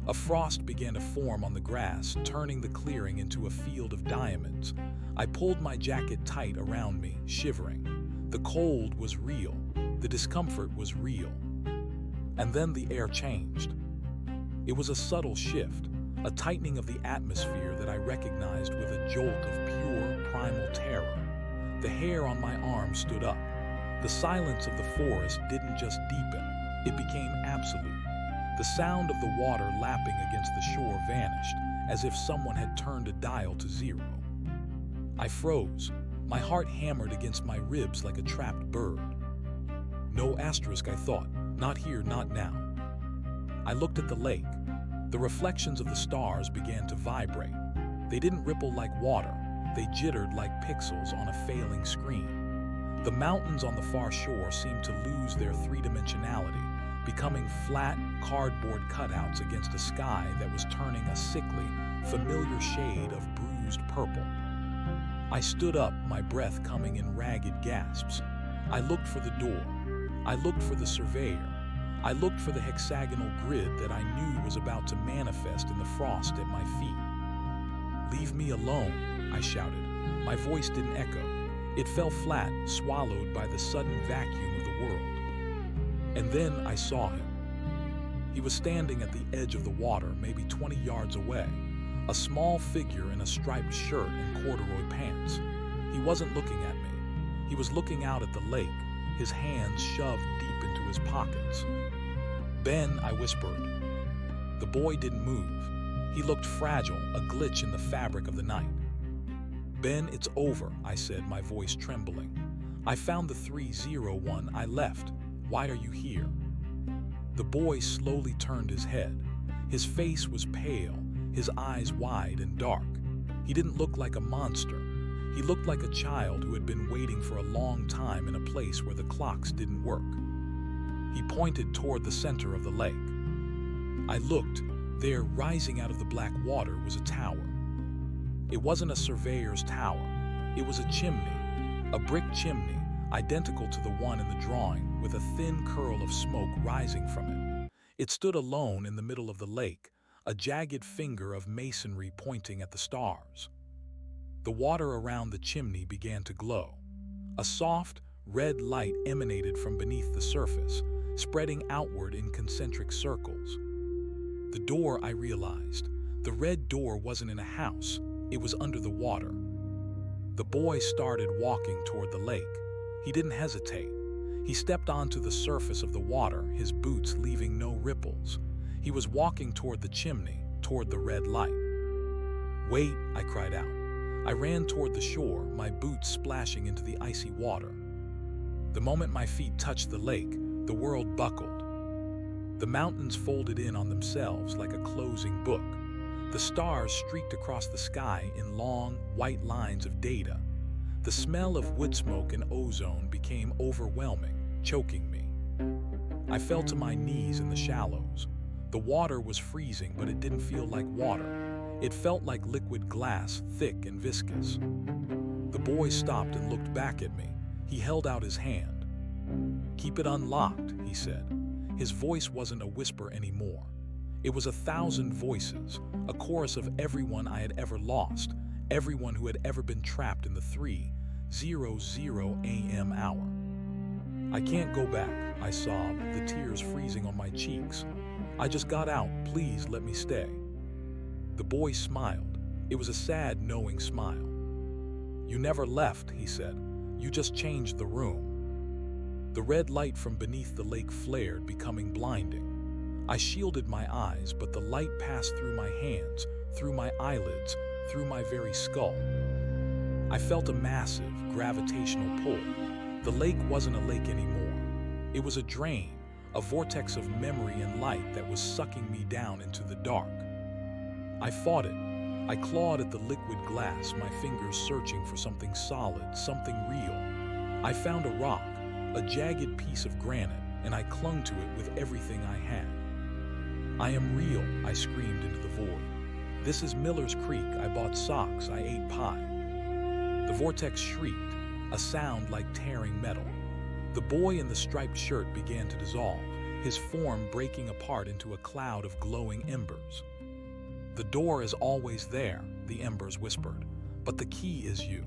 A frost began to form on the grass, turning the clearing into a field of diamonds. I pulled my jacket tight around me, shivering. The cold was real. The discomfort was real. And then the air changed. It was a subtle shift, a tightening of the atmosphere that I recognized with a jolt of pure, primal terror. The hair on my arm stood up. The silence of the forest didn't just deepen, it became absolute. The sound of the water lapping against the shore vanished, as if someone had turned a dial to zero. I froze. My heart hammered against my ribs like a trapped bird. No asterisk, I thought. Not here, not now. I looked at the lake. The reflections of the stars began to vibrate. They didn't ripple like water. They jittered like pixels on a failing screen. The mountains on the far shore seemed to lose their three-dimensionality, becoming flat, cardboard cutouts against a sky that was turning a sickly, familiar shade of bruised purple. I stood up, my breath coming in ragged gasps. I looked for the door. I looked for the surveyor. I looked for the hexagonal grid that I knew was about to manifest in the frost at my feet. "Leave me alone," I shouted. My voice didn't echo. It fell flat, swallowed by the sudden vacuum of the world. And then I saw him. He was standing at the edge of the water, maybe 20 yards away, a small figure in a striped shirt and corduroy pants. He wasn't looking at me. He was looking out at the lake, his hands shoved deep into his pockets. "Ben," I whispered. The boy didn't move. He looked fragile, a glitch in the fabric of the night. "Ben, it's over," I said, my voice trembling. "I found the 301 I left. Why are you here?" The boy slowly turned his head. His face was pale, his eyes wide and dark. He didn't look like a monster. He looked like a child who had been waiting for a long time in a place where the clocks didn't work. He pointed toward the center of the lake. I looked. There, rising out of the black water, was a tower. It wasn't a surveyor's tower. It was a chimney, a brick chimney, identical to the one in the drawing, with a thin curl of smoke rising from it. It stood alone in the middle of the lake, a jagged finger of masonry pointing at the stars. The water around the chimney began to glow. A soft, red light emanated from beneath the surface, spreading outward in concentric circles. The door, I realized. The red door wasn't in a house, it was under the water. The boy started walking toward the lake. He didn't hesitate. He stepped onto the surface of the water, his boots leaving no ripples. He was walking toward the chimney, toward the red light. "Wait," I cried out. I ran toward the shore, my boots splashing into the icy water. The moment my feet touched the lake, the world buckled. The mountains folded in on themselves like a closing book. The stars streaked across the sky in long, white lines of data. The smell of wood smoke and ozone became overwhelming, choking me. I fell to my knees in the shallows. The water was freezing, but it didn't feel like water. It felt like liquid glass, thick and viscous. The boy stopped and looked back at me. He held out his hand. "Keep it unlocked," he said. His voice wasn't a whisper anymore. It was 1,000 voices, a chorus of everyone I had ever lost, everyone who had ever been trapped in the 3:00 a.m. hour. "I can't go back," I sobbed, the tears freezing on my cheeks. "I just got out. Please let me stay." The boy smiled. It was a sad, knowing smile. "You never left," he said. "You just changed the room." The red light from beneath the lake flared, becoming blinding. I shielded my eyes, but the light passed through my hands, through my eyelids, through my very skull. I felt a massive, gravitational pull. The lake wasn't a lake anymore. It was a drain, a vortex of memory and light that was sucking me down into the dark. I fought it. I clawed at the liquid glass, my fingers searching for something solid, something real. I found a rock, a jagged piece of granite, and I clung to it with everything I had. "I am real," I screamed into the void. "This is Miller's Creek. I bought socks. I ate pie." The vortex shrieked, a sound like tearing metal. The boy in the striped shirt began to dissolve, his form breaking apart into a cloud of glowing embers. "The door is always there," the embers whispered, "but the key is you."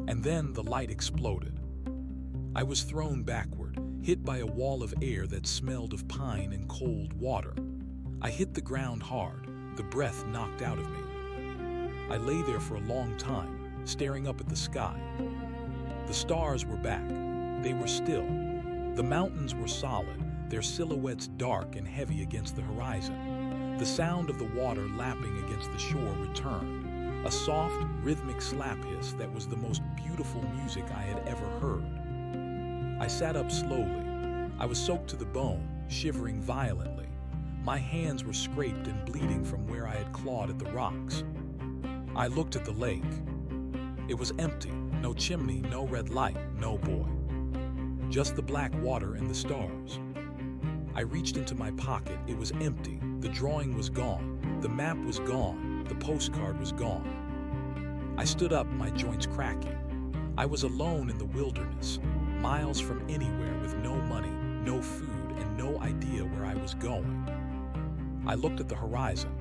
And then the light exploded. I was thrown backward, hit by a wall of air that smelled of pine and cold water. I hit the ground hard, the breath knocked out of me. I lay there for a long time, staring up at the sky. The stars were back. They were still. The mountains were solid, their silhouettes dark and heavy against the horizon. The sound of the water lapping against the shore returned, a soft, rhythmic slap hiss that was the most beautiful music I had ever heard. I sat up slowly. I was soaked to the bone, shivering violently. My hands were scraped and bleeding from where I had clawed at the rocks. I looked at the lake. It was empty, no chimney, no red light, no boy. Just the black water and the stars. I reached into my pocket. It was empty. The drawing was gone. The map was gone. The postcard was gone. I stood up, my joints cracking. I was alone in the wilderness, miles from anywhere, with no money, no food, and no idea where I was going. I looked at the horizon.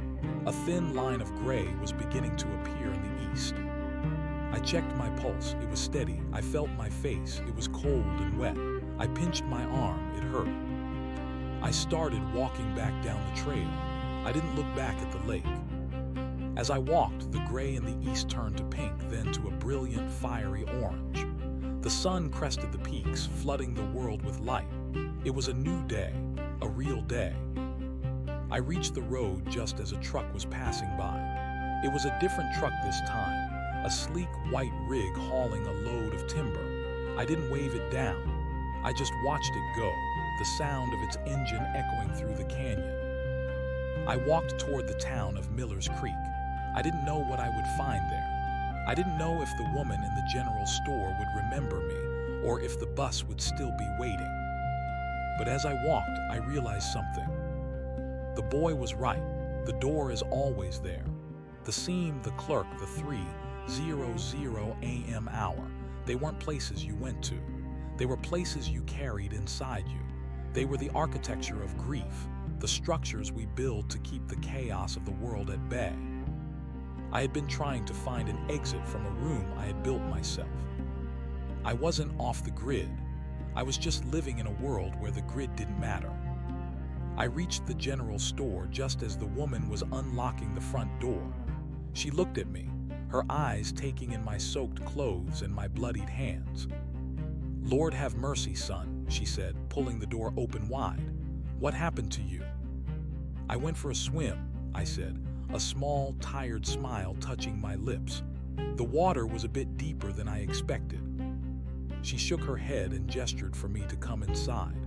A thin line of gray was beginning to appear in the east. I checked my pulse. It was steady. I felt my face. It was cold and wet. I pinched my arm. It hurt. I started walking back down the trail. I didn't look back at the lake. As I walked, the gray in the east turned to pink, then to a brilliant, fiery orange. The sun crested the peaks, flooding the world with light. It was a new day, a real day. I reached the road just as a truck was passing by. It was a different truck this time. A sleek white rig hauling a load of timber. I didn't wave it down. I just watched it go, the sound of its engine echoing through the canyon. I walked toward the town of Miller's Creek. I didn't know what I would find there. I didn't know if the woman in the general store would remember me, or if the bus would still be waiting. But as I walked, I realized something. The boy was right. The door is always there. The seam, the clerk, the 3:00 a.m. hour. They weren't places you went to. They were places you carried inside you. They were the architecture of grief, the structures we build to keep the chaos of the world at bay. I had been trying to find an exit from a room I had built myself. I wasn't off the grid. I was just living in a world where the grid didn't matter. I reached the general store just as the woman was unlocking the front door. She looked at me, her eyes taking in my soaked clothes and my bloodied hands. "Lord have mercy, son," she said, pulling the door open wide. "What happened to you?" "I went for a swim," I said, a small, tired smile touching my lips. The water was a bit deeper than I expected. She shook her head and gestured for me to come inside.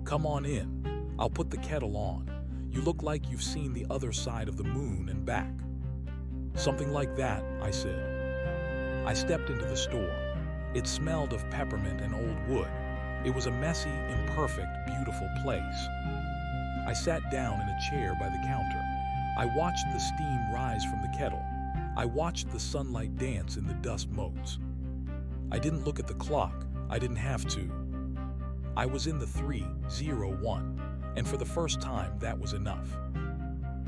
"Come on in. I'll put the kettle on. You look like you've seen the other side of the moon and back." "Something like that," I said. I stepped into the store. It smelled of peppermint and old wood. It was a messy, imperfect, beautiful place. I sat down in a chair by the counter. I watched the steam rise from the kettle. I watched the sunlight dance in the dust motes. I didn't look at the clock. I didn't have to. I was in the 3:01, and for the first time that was enough.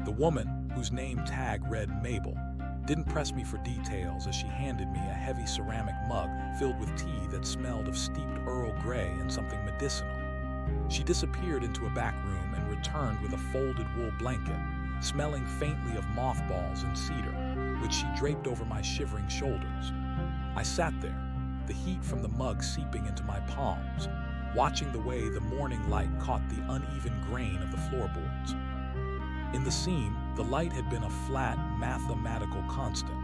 The woman, whose name tag read Mabel, didn't press me for details as she handed me a heavy ceramic mug filled with tea that smelled of steeped Earl Grey and something medicinal. She disappeared into a back room and returned with a folded wool blanket, smelling faintly of mothballs and cedar, which she draped over my shivering shoulders. I sat there, the heat from the mug seeping into my palms, watching the way the morning light caught the uneven grain of the floorboards. In the scene, the light had been a flat, mathematical constant.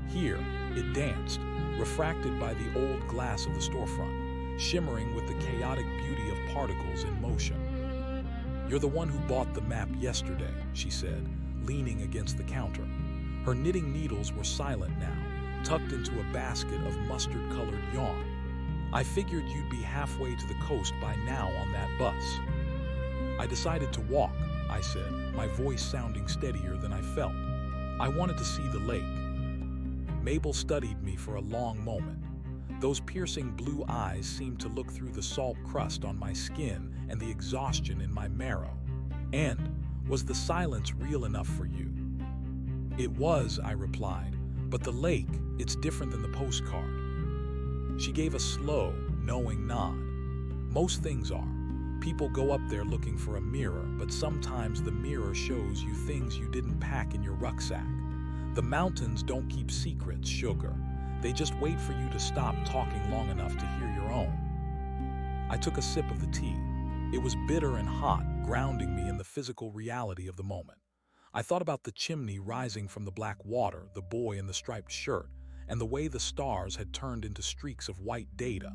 Here, it danced, refracted by the old glass of the storefront, shimmering with the chaotic beauty of particles in motion. "You're the one who bought the map yesterday," she said, leaning against the counter. Her knitting needles were silent now, tucked into a basket of mustard-colored yarn. "I figured you'd be halfway to the coast by now on that bus." "I decided to walk," I said, my voice sounding steadier than I felt. "I wanted to see the lake." Mabel studied me for a long moment. Those piercing blue eyes seemed to look through the salt crust on my skin and the exhaustion in my marrow. "And, was the silence real enough for you?" "It was," I replied, "but the lake, it's different than the postcard." She gave a slow, knowing nod. "Most things are. People go up there looking for a mirror, but sometimes the mirror shows you things you didn't pack in your rucksack. The mountains don't keep secrets, sugar. They just wait for you to stop talking long enough to hear your own." I took a sip of the tea. It was bitter and hot, grounding me in the physical reality of the moment. I thought about the chimney rising from the black water, the boy in the striped shirt, and the way the stars had turned into streaks of white data.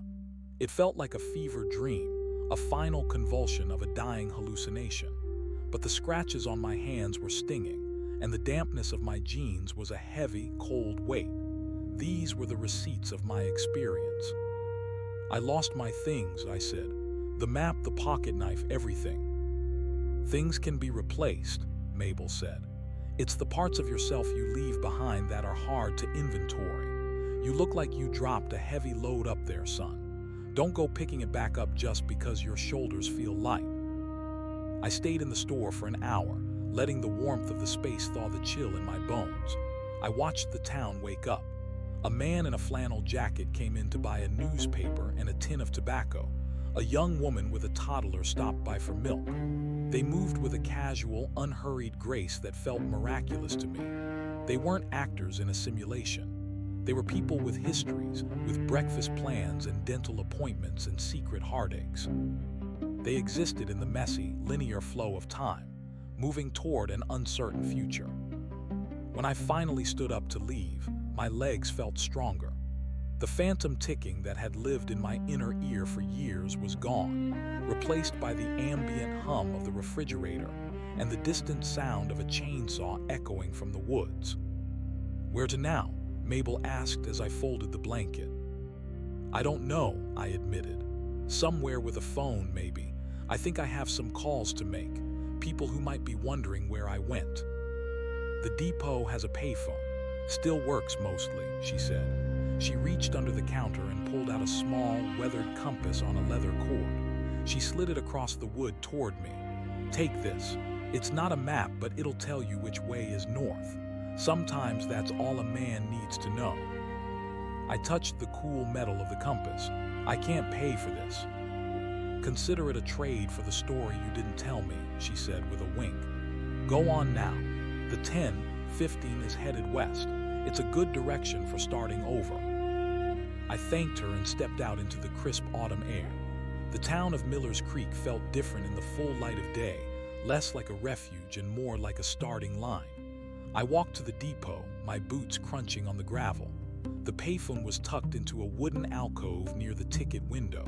It felt like a fever dream, a final convulsion of a dying hallucination. But the scratches on my hands were stinging, and the dampness of my jeans was a heavy, cold weight. These were the receipts of my experience. "I lost my things," I said. "The map, the pocket knife, everything." "Things can be replaced," Mabel said. "It's the parts of yourself you leave behind that are hard to inventory. You look like you dropped a heavy load up there, son. Don't go picking it back up just because your shoulders feel light." I stayed in the store for an hour, letting the warmth of the space thaw the chill in my bones. I watched the town wake up. A man in a flannel jacket came in to buy a newspaper and a tin of tobacco. A young woman with a toddler stopped by for milk. They moved with a casual, unhurried grace that felt miraculous to me. They weren't actors in a simulation. They were people with histories, with breakfast plans and dental appointments and secret heartaches. They existed in the messy, linear flow of time, moving toward an uncertain future. When I finally stood up to leave, my legs felt stronger. The phantom ticking that had lived in my inner ear for years was gone, replaced by the ambient hum of the refrigerator and the distant sound of a chainsaw echoing from the woods. "Where to now?" Mabel asked as I folded the blanket. "I don't know," I admitted. "Somewhere with a phone, maybe. I think I have some calls to make, people who might be wondering where I went." "The depot has a payphone. Still works mostly," she said. She reached under the counter and pulled out a small, weathered compass on a leather cord. She slid it across the wood toward me. "Take this. It's not a map, but it'll tell you which way is north. Sometimes that's all a man needs to know." I touched the cool metal of the compass. "I can't pay for this." "Consider it a trade for the story you didn't tell me," she said with a wink. "Go on now. The 10:15 is headed west. It's a good direction for starting over." I thanked her and stepped out into the crisp autumn air. The town of Miller's Creek felt different in the full light of day, less like a refuge and more like a starting line. I walked to the depot, my boots crunching on the gravel. The payphone was tucked into a wooden alcove near the ticket window.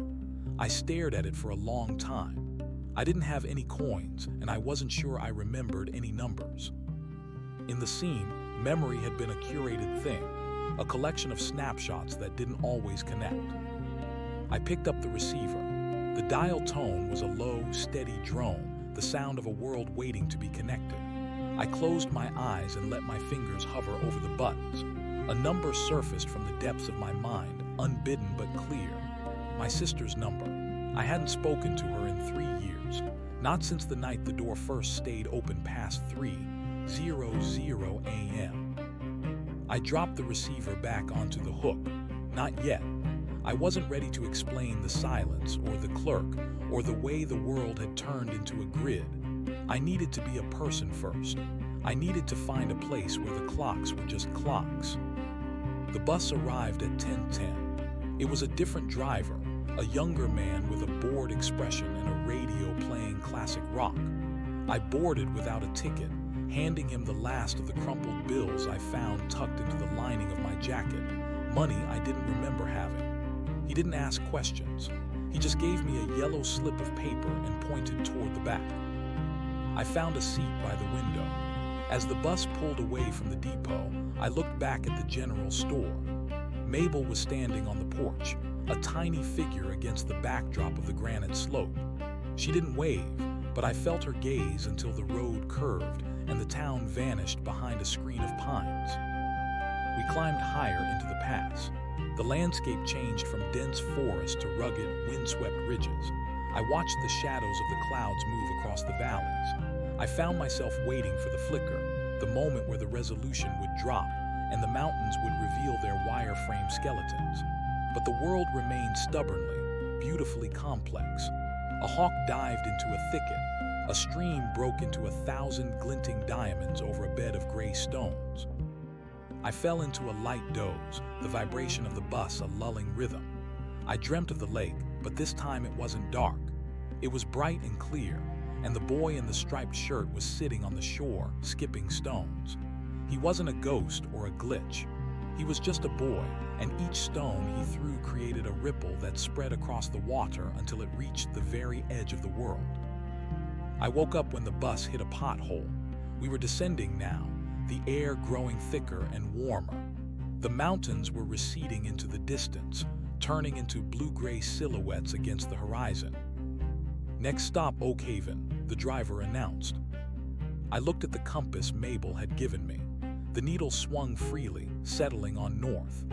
I stared at it for a long time. I didn't have any coins, and I wasn't sure I remembered any numbers. In the scene, memory had been a curated thing, a collection of snapshots that didn't always connect. I picked up the receiver. The dial tone was a low, steady drone, the sound of a world waiting to be connected. I closed my eyes and let my fingers hover over the buttons. A number surfaced from the depths of my mind, unbidden but clear. My sister's number. I hadn't spoken to her in 3 years, not since the night the door first stayed open past 3:00 a.m. I dropped the receiver back onto the hook. Not yet. I wasn't ready to explain the silence or the clerk or the way the world had turned into a grid. I needed to be a person first. I needed to find a place where the clocks were just clocks. The bus arrived at 10:10. It was a different driver, a younger man with a bored expression and a radio playing classic rock. I boarded without a ticket, handing him the last of the crumpled bills I found tucked into the lining of my jacket, money I didn't remember having. He didn't ask questions. He just gave me a yellow slip of paper and pointed toward the back. I found a seat by the window. As the bus pulled away from the depot, I looked back at the general store. Mabel was standing on the porch, a tiny figure against the backdrop of the granite slope. She didn't wave, but I felt her gaze until the road curved and the town vanished behind a screen of pines. We climbed higher into the pass. The landscape changed from dense forest to rugged, windswept ridges. I watched the shadows of the clouds move across the valleys. I found myself waiting for the flicker, the moment where the resolution would drop and the mountains would reveal their wireframe skeletons. But the world remained stubbornly, beautifully complex. A hawk dived into a thicket. A stream broke into 1,000 glinting diamonds over a bed of gray stones. I fell into a light doze, the vibration of the bus a lulling rhythm. I dreamt of the lake, but this time it wasn't dark. It was bright and clear, and the boy in the striped shirt was sitting on the shore, skipping stones. He wasn't a ghost or a glitch. He was just a boy, and each stone he threw created a ripple that spread across the water until it reached the very edge of the world. I woke up when the bus hit a pothole. We were descending now, the air growing thicker and warmer. The mountains were receding into the distance, turning into blue-gray silhouettes against the horizon. "Next stop, Oak Haven," the driver announced. I looked at the compass Mabel had given me. The needle swung freely, settling on north.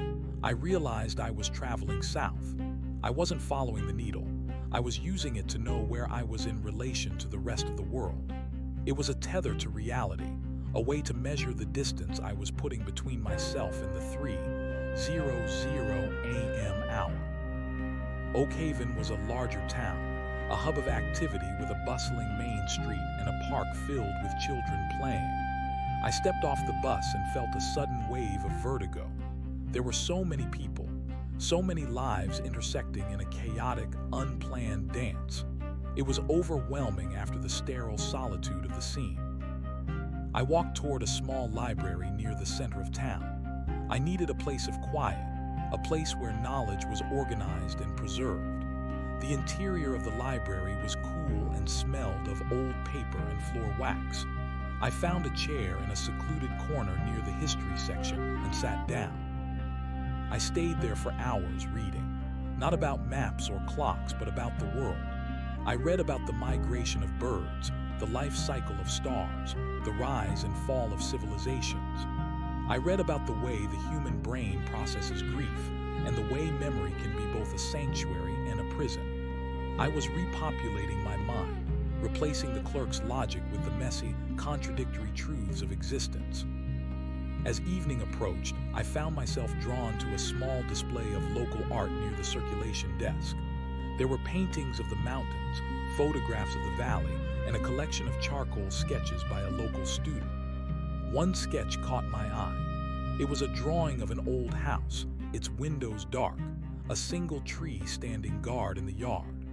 I realized I was traveling south. I wasn't following the needle. I was using it to know where I was in relation to the rest of the world. It was a tether to reality, a way to measure the distance I was putting between myself and the 3:00 a.m. hour. Oak Haven was a larger town, a hub of activity with a bustling main street and a park filled with children playing. I stepped off the bus and felt a sudden wave of vertigo. There were so many people, so many lives intersecting in a chaotic, unplanned dance. It was overwhelming after the sterile solitude of the scene. I walked toward a small library near the center of town. I needed a place of quiet, a place where knowledge was organized and preserved. The interior of the library was cool and smelled of old paper and floor wax. I found a chair in a secluded corner near the history section and sat down. I stayed there for hours reading, not about maps or clocks, but about the world. I read about the migration of birds, the life cycle of stars, the rise and fall of civilizations. I read about the way the human brain processes grief and the way memory can be both a sanctuary and a prison. I was repopulating my mind, replacing the clerk's logic with the messy, contradictory truths of existence. As evening approached, I found myself drawn to a small display of local art near the circulation desk. There were paintings of the mountains, photographs of the valley, and a collection of charcoal sketches by a local student. One sketch caught my eye. It was a drawing of an old house, its windows dark, a single tree standing guard in the yard.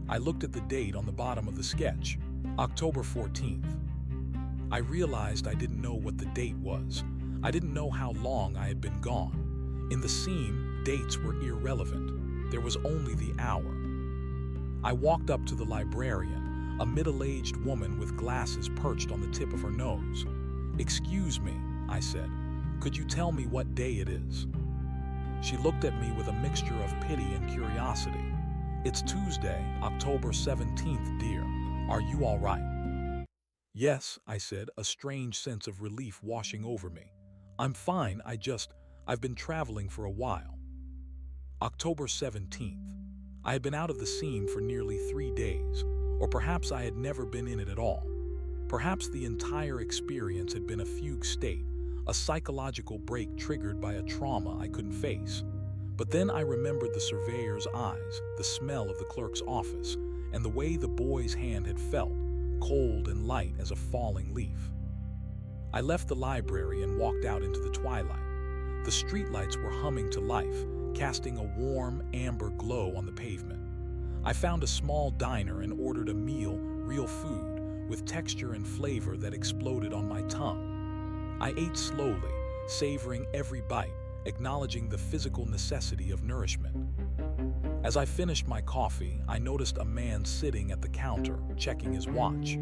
I looked at the date on the bottom of the sketch, October 14th. I realized I didn't know what the date was. I didn't know how long I had been gone. In the scene, dates were irrelevant. There was only the hour. I walked up to the librarian, a middle-aged woman with glasses perched on the tip of her nose. "Excuse me," I said. "Could you tell me what day it is?" She looked at me with a mixture of pity and curiosity. "It's Tuesday, October 17th, dear. Are you all right?" "Yes," I said, a strange sense of relief washing over me. "I'm fine, I've been traveling for a while." October 17th. I had been out of the scene for nearly 3 days, or perhaps I had never been in it at all. Perhaps the entire experience had been a fugue state, a psychological break triggered by a trauma I couldn't face. But then I remembered the surveyor's eyes, the smell of the clerk's office, and the way the boy's hand had felt, cold and light as a falling leaf. I left the library and walked out into the twilight. The streetlights were humming to life, casting a warm, amber glow on the pavement. I found a small diner and ordered a meal, real food, with texture and flavor that exploded on my tongue. I ate slowly, savoring every bite, acknowledging the physical necessity of nourishment. As I finished my coffee, I noticed a man sitting at the counter, checking his watch.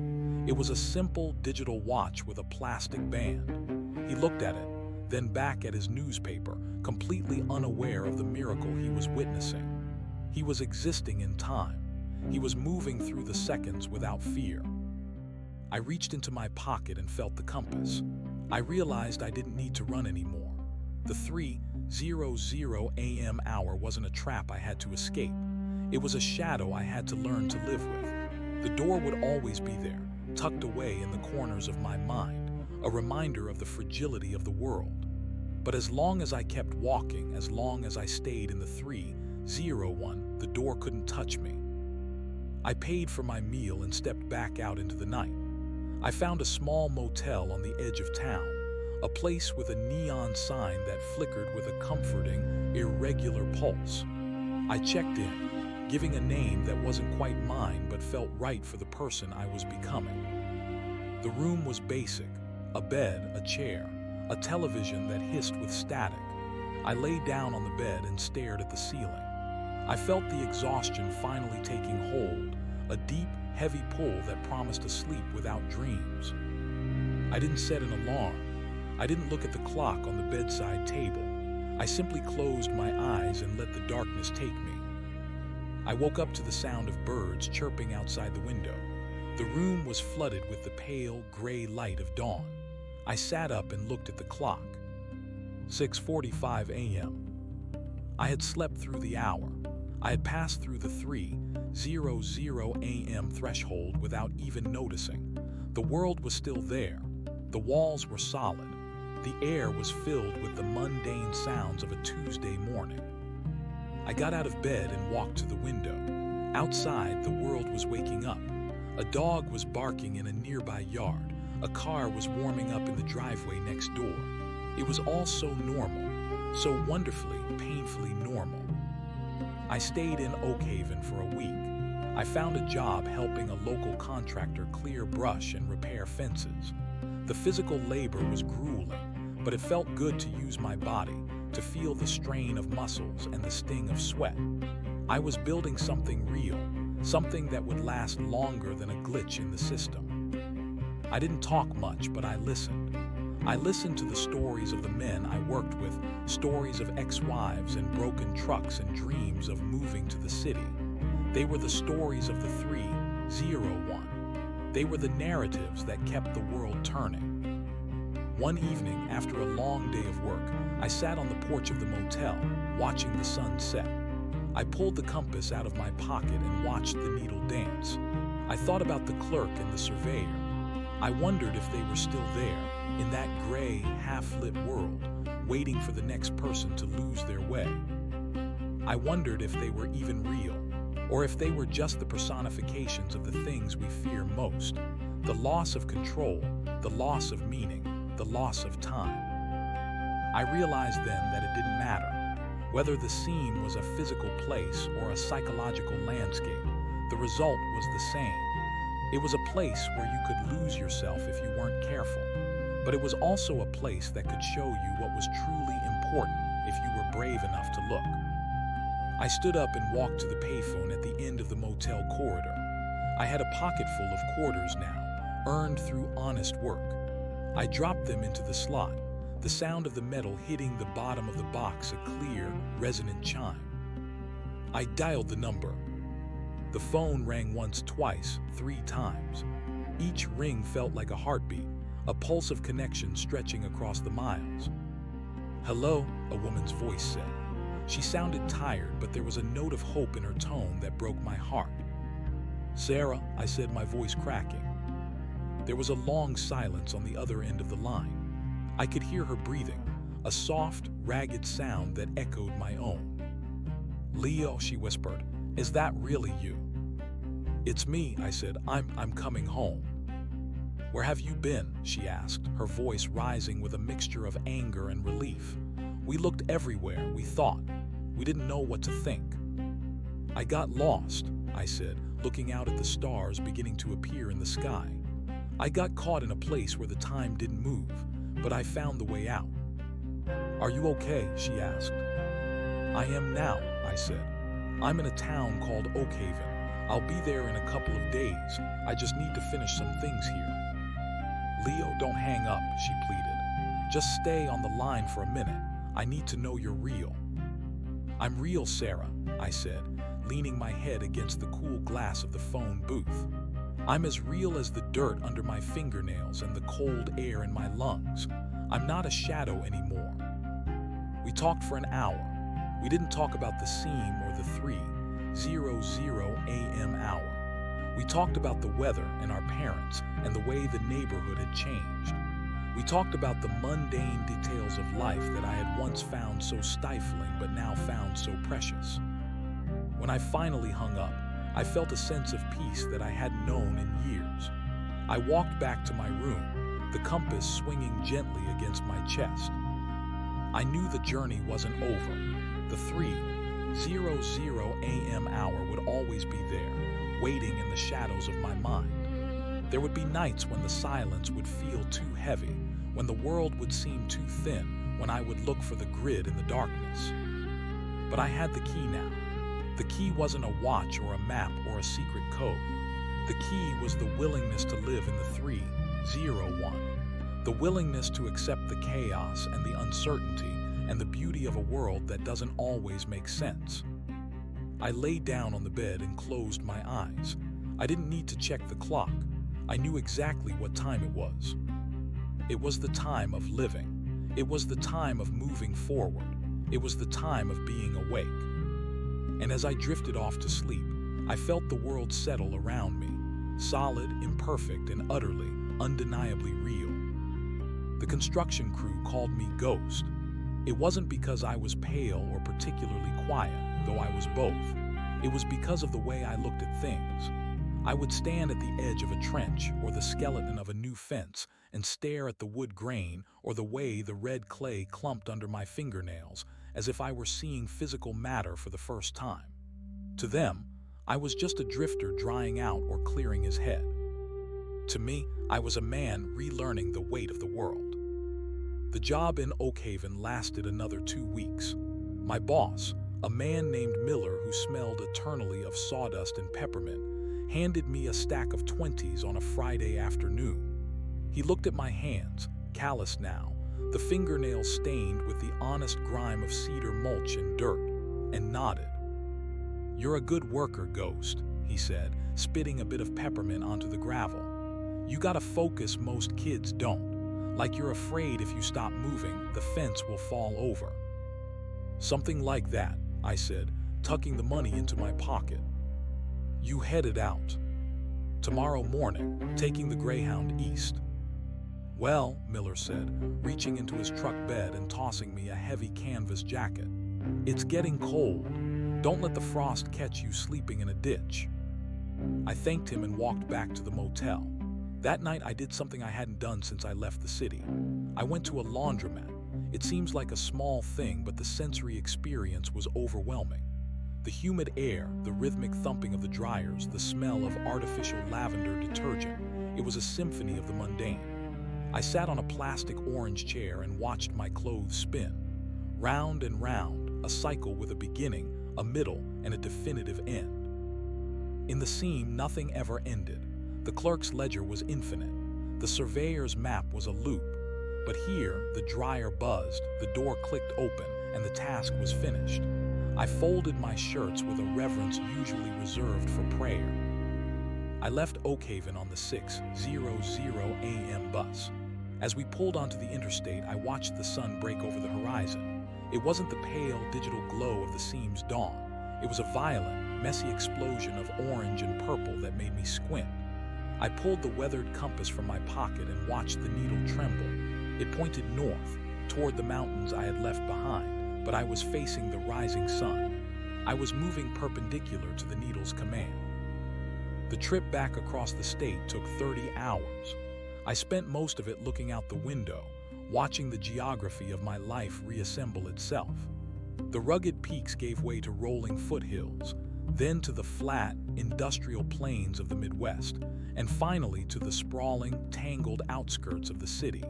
It was a simple digital watch with a plastic band. He looked at it, then back at his newspaper, completely unaware of the miracle he was witnessing. He was existing in time. He was moving through the seconds without fear. I reached into my pocket and felt the compass. I realized I didn't need to run anymore. The 3:00 a.m. hour wasn't a trap I had to escape. It was a shadow I had to learn to live with. The door would always be there, tucked away in the corners of my mind, a reminder of the fragility of the world. But as long as I kept walking, as long as I stayed in the 3:01, the door couldn't touch me. I paid for my meal and stepped back out into the night. I found a small motel on the edge of town, a place with a neon sign that flickered with a comforting, irregular pulse. I checked in, giving a name that wasn't quite mine but felt right for the person I was becoming. The room was basic: a bed, a chair, a television that hissed with static. I lay down on the bed and stared at the ceiling. I felt the exhaustion finally taking hold, a deep, heavy pull that promised a sleep without dreams. I didn't set an alarm. I didn't look at the clock on the bedside table. I simply closed my eyes and let the darkness take me. I woke up to the sound of birds chirping outside the window. The room was flooded with the pale, gray light of dawn. I sat up and looked at the clock. 6:45 a.m. I had slept through the hour. I had passed through the 3:00 a.m. threshold without even noticing. The world was still there. The walls were solid. The air was filled with the mundane sounds of a Tuesday morning. I got out of bed and walked to the window. Outside, the world was waking up. A dog was barking in a nearby yard. A car was warming up in the driveway next door. It was all so normal, so wonderfully, painfully normal. I stayed in Oakhaven for a week. I found a job helping a local contractor clear brush and repair fences. The physical labor was grueling, but it felt good to use my body, to feel the strain of muscles and the sting of sweat. I was building something real, something that would last longer than a glitch in the system. I didn't talk much, but I listened. I listened to the stories of the men I worked with, stories of ex-wives and broken trucks and dreams of moving to the city. They were the stories of the 3:01. They were the narratives that kept the world turning. One evening, after a long day of work, I sat on the porch of the motel, watching the sun set. I pulled the compass out of my pocket and watched the needle dance. I thought about the clerk and the surveyor. I wondered if they were still there, in that gray, half-lit world, waiting for the next person to lose their way. I wondered if they were even real, or if they were just the personifications of the things we fear most: the loss of control, the loss of meaning, the loss of time. I realized then that it didn't matter. Whether the scene was a physical place or a psychological landscape, the result was the same. It was a place where you could lose yourself if you weren't careful, but it was also a place that could show you what was truly important if you were brave enough to look. I stood up and walked to the payphone at the end of the motel corridor. I had a pocket full of quarters now, earned through honest work. I dropped them into the slot, the sound of the metal hitting the bottom of the box a clear, resonant chime. I dialed the number. The phone rang once, twice, 3 times. Each ring felt like a heartbeat, a pulse of connection stretching across the miles. "Hello," a woman's voice said. She sounded tired, but there was a note of hope in her tone that broke my heart. "Sarah," I said, my voice cracking. There was a long silence on the other end of the line. I could hear her breathing, a soft, ragged sound that echoed my own. "Leo," she whispered, "is that really you?" "It's me," I said. I'm coming home." "Where have you been?" she asked, her voice rising with a mixture of anger and relief. We looked everywhere, we thought. We didn't know what to think. I got lost, I said, looking out at the stars beginning to appear in the sky. I got caught in a place where the time didn't move, but I found the way out. Are you okay? She asked. I am now, I said. I'm in a town called Oakhaven. I'll be there in a couple of days. I just need to finish some things here. Leo, don't hang up, she pleaded. Just stay on the line for a minute. I need to know you're real. I'm real, Sarah, I said, leaning my head against the cool glass of the phone booth. I'm as real as the dirt under my fingernails and the cold air in my lungs. I'm not a shadow anymore. We talked for an hour. We didn't talk about the seam or the 3:00 a.m. hour. We talked about the weather and our parents and the way the neighborhood had changed. We talked about the mundane details of life that I had once found so stifling but now found so precious. When I finally hung up, I felt a sense of peace that I hadn't known in years. I walked back to my room, the compass swinging gently against my chest. I knew the journey wasn't over. The 3:00 a.m. hour would always be there, waiting in the shadows of my mind. There would be nights when the silence would feel too heavy, when the world would seem too thin, when I would look for the grid in the darkness. But I had the key now. The key wasn't a watch or a map or a secret code. The key was the willingness to live in the 3:01. The willingness to accept the chaos and the uncertainty and the beauty of a world that doesn't always make sense. I lay down on the bed and closed my eyes. I didn't need to check the clock. I knew exactly what time it was. It was the time of living. It was the time of moving forward. It was the time of being awake. And as I drifted off to sleep, I felt the world settle around me, solid, imperfect, and utterly, undeniably real. The construction crew called me Ghost. It wasn't because I was pale or particularly quiet, though I was both. It was because of the way I looked at things. I would stand at the edge of a trench or the skeleton of a new fence and stare at the wood grain or the way the red clay clumped under my fingernails, as if I were seeing physical matter for the first time. To them, I was just a drifter drying out or clearing his head. To me, I was a man relearning the weight of the world. The job in Oakhaven lasted another 2 weeks. My boss, a man named Miller who smelled eternally of sawdust and peppermint, handed me a stack of 20s on a Friday afternoon. He looked at my hands, calloused now, the fingernails stained with the honest grime of cedar mulch and dirt, and nodded. "You're a good worker, Ghost," he said, spitting a bit of peppermint onto the gravel. "You gotta focus most kids don't. Like you're afraid if you stop moving, the fence will fall over." "Something like that," I said, tucking the money into my pocket. "You headed out." "Tomorrow morning, taking the Greyhound east." "Well," Miller said, reaching into his truck bed and tossing me a heavy canvas jacket, "it's getting cold. Don't let the frost catch you sleeping in a ditch." I thanked him and walked back to the motel. That night I did something I hadn't done since I left the city. I went to a laundromat. It seems like a small thing, but the sensory experience was overwhelming. The humid air, the rhythmic thumping of the dryers, the smell of artificial lavender detergent. It was a symphony of the mundane. I sat on a plastic orange chair and watched my clothes spin. Round and round, a cycle with a beginning, a middle, and a definitive end. In the seam, nothing ever ended. The clerk's ledger was infinite. The surveyor's map was a loop. But here, the dryer buzzed, the door clicked open, and the task was finished. I folded my shirts with a reverence usually reserved for prayer. I left Oakhaven on the 6:00 a.m. bus. As we pulled onto the interstate, I watched the sun break over the horizon. It wasn't the pale, digital glow of the seam's dawn. It was a violent, messy explosion of orange and purple that made me squint. I pulled the weathered compass from my pocket and watched the needle tremble. It pointed north, toward the mountains I had left behind, but I was facing the rising sun. I was moving perpendicular to the needle's command. The trip back across the state took 30 hours. I spent most of it looking out the window, watching the geography of my life reassemble itself. The rugged peaks gave way to rolling foothills, then to the flat, industrial plains of the Midwest, and finally to the sprawling, tangled outskirts of the city.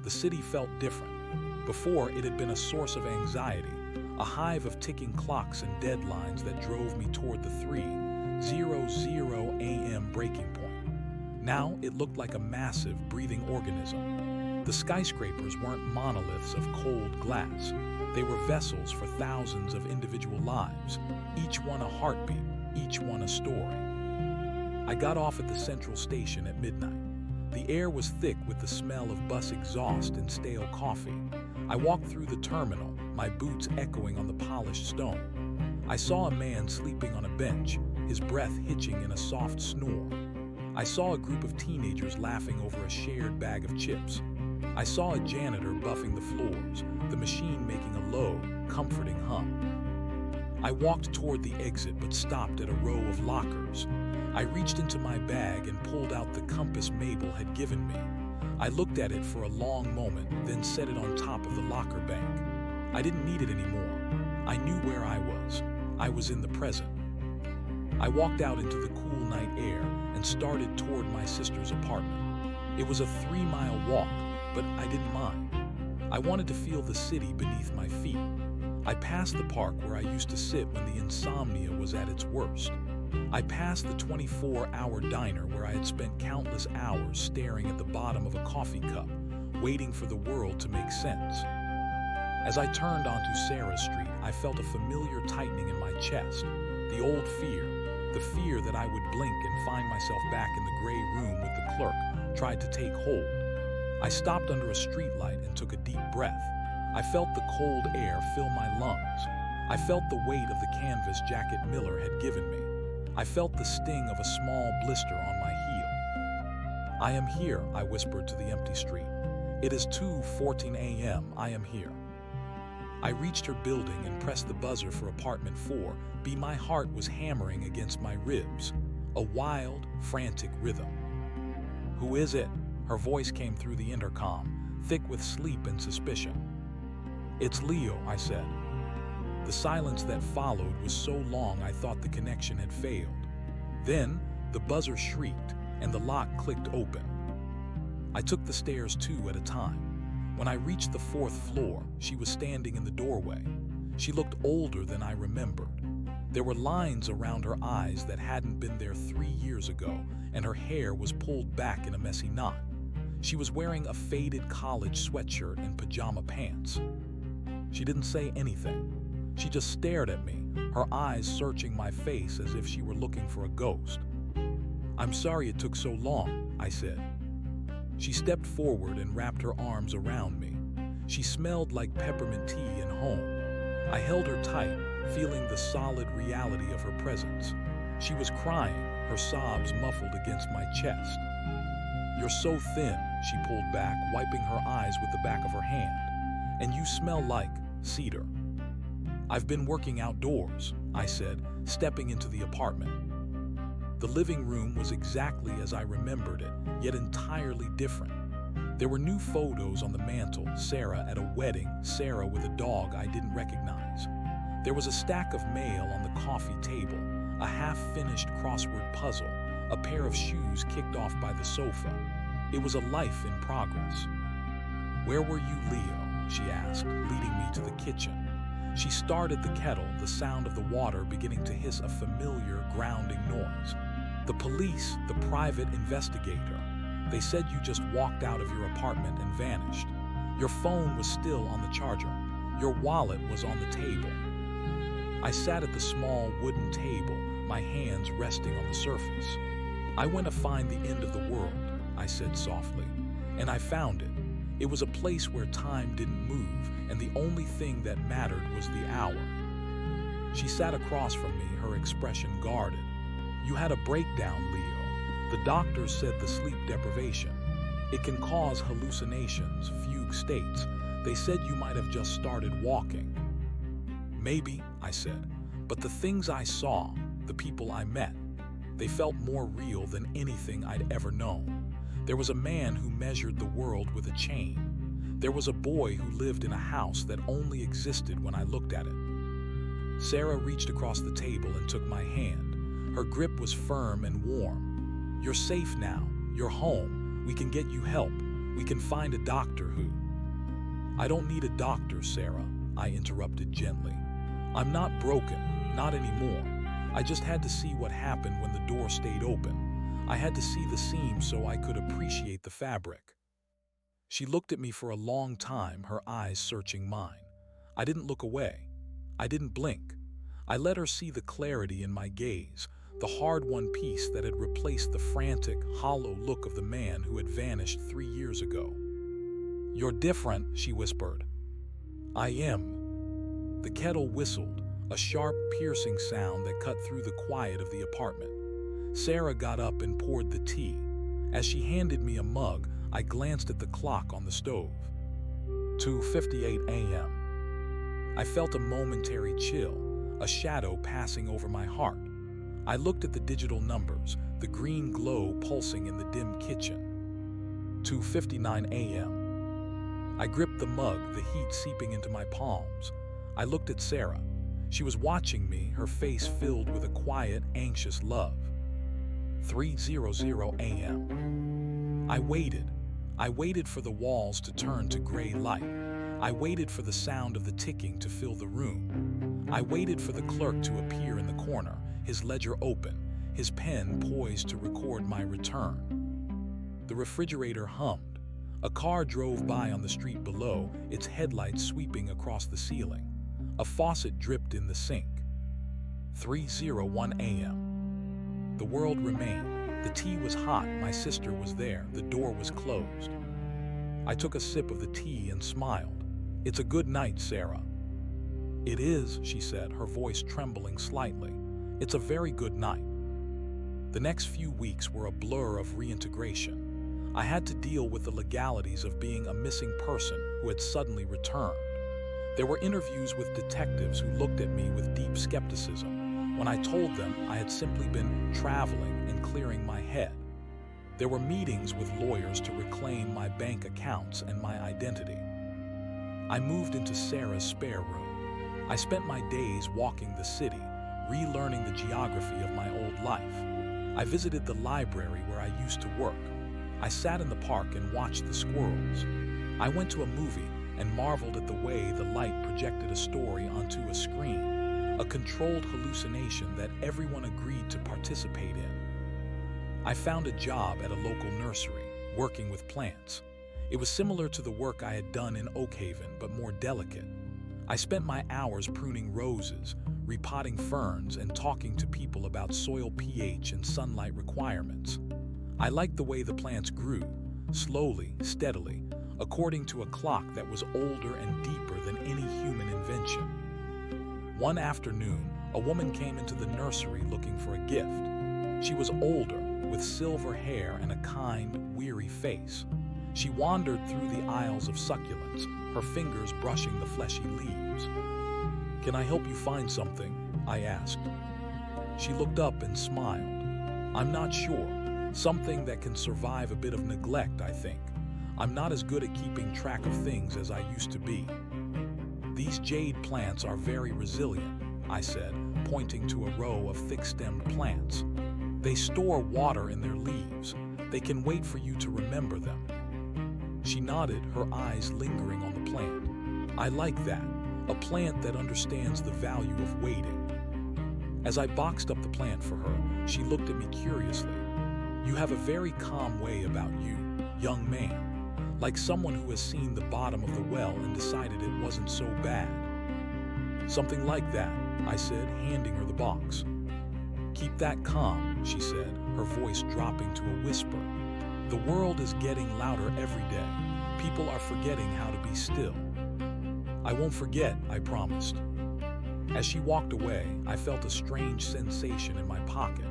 The city felt different. Before, it had been a source of anxiety, a hive of ticking clocks and deadlines that drove me toward the 3:00 a.m. breaking point. Now it looked like a massive, breathing organism. The skyscrapers weren't monoliths of cold glass. They were vessels for thousands of individual lives, each one a heartbeat, each one a story. I got off at the central station at midnight. The air was thick with the smell of bus exhaust and stale coffee. I walked through the terminal, my boots echoing on the polished stone. I saw a man sleeping on a bench, his breath hitching in a soft snore. I saw a group of teenagers laughing over a shared bag of chips. I saw a janitor buffing the floors, the machine making a low, comforting hum. I walked toward the exit but stopped at a row of lockers. I reached into my bag and pulled out the compass Mabel had given me. I looked at it for a long moment, then set it on top of the locker bank. I didn't need it anymore. I knew where I was. I was in the present. I walked out into the cool night air and started toward my sister's apartment. It was a 3-mile walk, but I didn't mind. I wanted to feel the city beneath my feet. I passed the park where I used to sit when the insomnia was at its worst. I passed the 24-hour diner where I had spent countless hours staring at the bottom of a coffee cup, waiting for the world to make sense. As I turned onto Sarah Street, I felt a familiar tightening in my chest, the old fear, the fear that I would blink and find myself back in the gray room with the clerk, tried to take hold. I stopped under a streetlight and took a deep breath. I felt the cold air fill my lungs. I felt the weight of the canvas jacket Miller had given me. I felt the sting of a small blister on my heel. "I am here," I whispered to the empty street. "It is 2:14 a.m. I am here." I reached her building and pressed the buzzer for apartment 4B. My heart was hammering against my ribs, a wild, frantic rhythm. "Who is it?" Her voice came through the intercom, thick with sleep and suspicion. "It's Leo," I said. The silence that followed was so long I thought the connection had failed. Then, the buzzer shrieked and the lock clicked open. I took the stairs 2 at a time. When I reached the 4th floor, she was standing in the doorway. She looked older than I remembered. There were lines around her eyes that hadn't been there 3 years ago, and her hair was pulled back in a messy knot. She was wearing a faded college sweatshirt and pajama pants. She didn't say anything. She just stared at me, her eyes searching my face as if she were looking for a ghost. "I'm sorry it took so long," I said. She stepped forward and wrapped her arms around me. She smelled like peppermint tea and home. I held her tight, feeling the solid reality of her presence. She was crying, her sobs muffled against my chest. "You're so thin," she pulled back, wiping her eyes with the back of her hand. "And you smell like cedar." "I've been working outdoors," I said, stepping into the apartment. The living room was exactly as I remembered it, yet entirely different. There were new photos on the mantle, Sarah at a wedding, Sarah with a dog I didn't recognize. There was a stack of mail on the coffee table, a half-finished crossword puzzle, a pair of shoes kicked off by the sofa. It was a life in progress. "Where were you, Leo?" she asked, leading me to the kitchen. She started the kettle, the sound of the water beginning to hiss a familiar, grounding noise. "The police, the private investigator. They said you just walked out of your apartment and vanished. Your phone was still on the charger. Your wallet was on the table." I sat at the small wooden table, my hands resting on the surface. "I went to find the end of the world," I said softly, "and I found it. It was a place where time didn't move, and the only thing that mattered was the hour." She sat across from me, her expression guarded. "You had a breakdown, Leo. The doctors said the sleep deprivation. It can cause hallucinations, fugue states. They said you might have just started walking." "Maybe," I said, "but the things I saw, the people I met, they felt more real than anything I'd ever known. There was a man who measured the world with a chain. There was a boy who lived in a house that only existed when I looked at it. Sarah reached across the table and took my hand. Her grip was firm and warm. "You're safe now. You're home. We can get you help. We can find a doctor who—" "I don't need a doctor, Sarah," I interrupted gently. "I'm not broken, not anymore. I just had to see what happened when the door stayed open. I had to see the seam so I could appreciate the fabric." She looked at me for a long time, her eyes searching mine. I didn't look away. I didn't blink. I let her see the clarity in my gaze, the hard-won peace that had replaced the frantic, hollow look of the man who had vanished 3 years ago. "You're different," she whispered. "I am." The kettle whistled, a sharp, piercing sound that cut through the quiet of the apartment. Sarah got up and poured the tea. As she handed me a mug, I glanced at the clock on the stove. 2:58 a.m. I felt a momentary chill, a shadow passing over my heart. I looked at the digital numbers, the green glow pulsing in the dim kitchen. 2:59 a.m. I gripped the mug, the heat seeping into my palms. I looked at Sarah. She was watching me, her face filled with a quiet, anxious love. 3:00 a.m. I waited. I waited for the walls to turn to gray light. I waited for the sound of the ticking to fill the room. I waited for the clerk to appear in the corner, his ledger open, his pen poised to record my return. The refrigerator hummed. A car drove by on the street below, its headlights sweeping across the ceiling. A faucet dripped in the sink. 3:01 a.m. The world remained. The tea was hot, my sister was there, the door was closed. I took a sip of the tea and smiled. "It's a good night, Sarah." "It is," she said, her voice trembling slightly. "It's a very good night." The next few weeks were a blur of reintegration. I had to deal with the legalities of being a missing person who had suddenly returned. There were interviews with detectives who looked at me with deep skepticism when I told them I had simply been traveling and clearing my head. There were meetings with lawyers to reclaim my bank accounts and my identity. I moved into Sarah's spare room. I spent my days walking the city, relearning the geography of my old life. I visited the library where I used to work. I sat in the park and watched the squirrels. I went to a movie and marveled at the way the light projected a story onto a screen, a controlled hallucination that everyone agreed to participate in. I found a job at a local nursery, working with plants. It was similar to the work I had done in Oakhaven, but more delicate. I spent my hours pruning roses, repotting ferns, and talking to people about soil pH and sunlight requirements. I liked the way the plants grew, slowly, steadily, according to a clock that was older and deeper than any human invention. One afternoon, a woman came into the nursery looking for a gift. She was older, with silver hair and a kind, weary face. She wandered through the aisles of succulents, her fingers brushing the fleshy leaves. "Can I help you find something?" I asked. She looked up and smiled. "I'm not sure. Something that can survive a bit of neglect, I think. I'm not as good at keeping track of things as I used to be." "These jade plants are very resilient," I said, pointing to a row of thick-stemmed plants. "They store water in their leaves. They can wait for you to remember them." She nodded, her eyes lingering on the plant. "I like that, a plant that understands the value of waiting." As I boxed up the plant for her, she looked at me curiously. "You have a very calm way about you, young man. Like someone who has seen the bottom of the well and decided it wasn't so bad." "Something like that," I said, handing her the box. "Keep that calm," she said, her voice dropping to a whisper. "The world is getting louder every day. People are forgetting how to be still." "I won't forget," I promised. As she walked away, I felt a strange sensation in my pocket.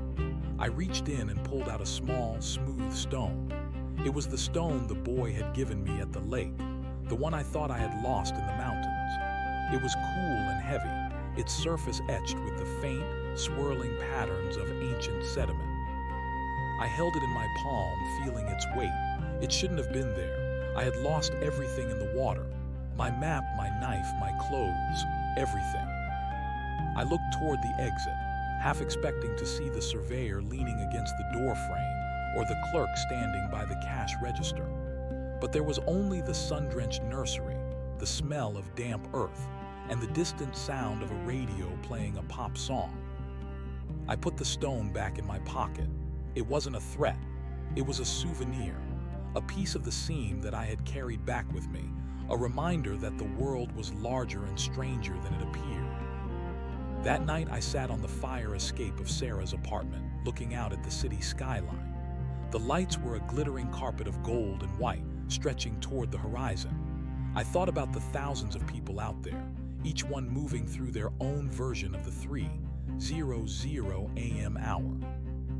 I reached in and pulled out a small, smooth stone. It was the stone the boy had given me at the lake, the one I thought I had lost in the mountains. It was cool and heavy, its surface etched with the faint, swirling patterns of ancient sediment. I held it in my palm, feeling its weight. It shouldn't have been there. I had lost everything in the water. My map, my knife, my clothes, everything. I looked toward the exit, half expecting to see the surveyor leaning against the door frame or the clerk standing by the cash register. But there was only the sun-drenched nursery, the smell of damp earth, and the distant sound of a radio playing a pop song. I put the stone back in my pocket. It wasn't a threat. It was a souvenir, a piece of the scene that I had carried back with me, a reminder that the world was larger and stranger than it appeared. That night, I sat on the fire escape of Sarah's apartment, looking out at the city skyline. The lights were a glittering carpet of gold and white, stretching toward the horizon. I thought about the thousands of people out there, each one moving through their own version of the 3:00 a.m. hour.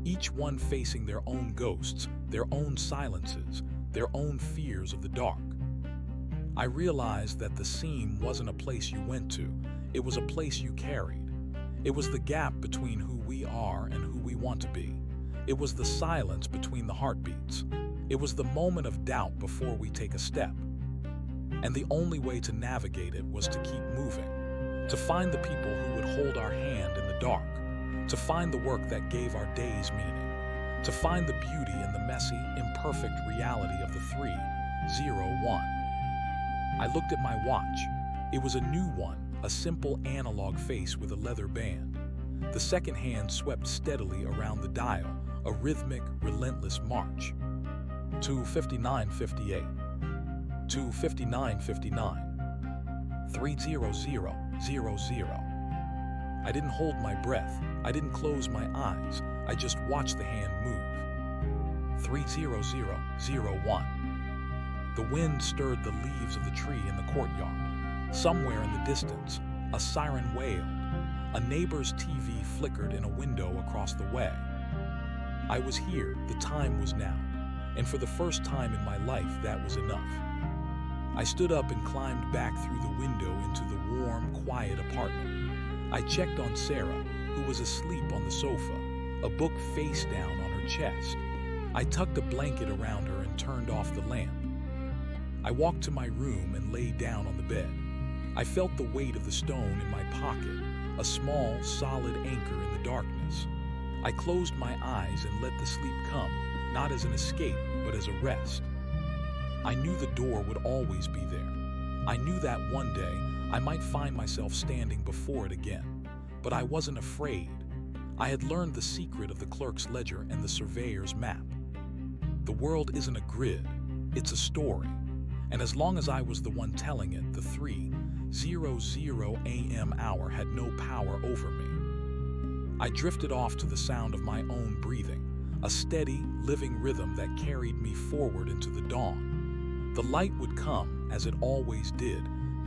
Each one facing their own ghosts, their own silences, their own fears of the dark. I realized that the seam wasn't a place you went to, it was a place you carried. It was the gap between who we are and who we want to be. It was the silence between the heartbeats. It was the moment of doubt before we take a step. And the only way to navigate it was to keep moving, to find the people who would hold our hand in the dark, to find the work that gave our days meaning, to find the beauty in the messy, imperfect reality of the 3:01. I looked at my watch. It was a new one, a simple analog face with a leather band. The second hand swept steadily around the dial, a rhythmic, relentless march. 2:59:58. 2:59:59. 3:00:00. I didn't hold my breath. I didn't close my eyes. I just watched the hand move. 3:00:01. The wind stirred the leaves of the tree in the courtyard. Somewhere in the distance, a siren wailed. A neighbor's TV flickered in a window across the way. I was here. The time was now. And for the first time in my life, that was enough. I stood up and climbed back through the window into the warm, quiet apartment. I checked on Sarah, who was asleep on the sofa, a book face down on her chest. I tucked a blanket around her and turned off the lamp. I walked to my room and lay down on the bed. I felt the weight of the stone in my pocket, a small, solid anchor in the darkness. I closed my eyes and let the sleep come, not as an escape, but as a rest. I knew the door would always be there. I knew that one day I might find myself standing before it again. But I wasn't afraid. I had learned the secret of the clerk's ledger and the surveyor's map. The world isn't a grid, it's a story. And as long as I was the one telling it, the 3:00 a.m. hour had no power over me. I drifted off to the sound of my own breathing, a steady, living rhythm that carried me forward into the dawn. The light would come, as it always did,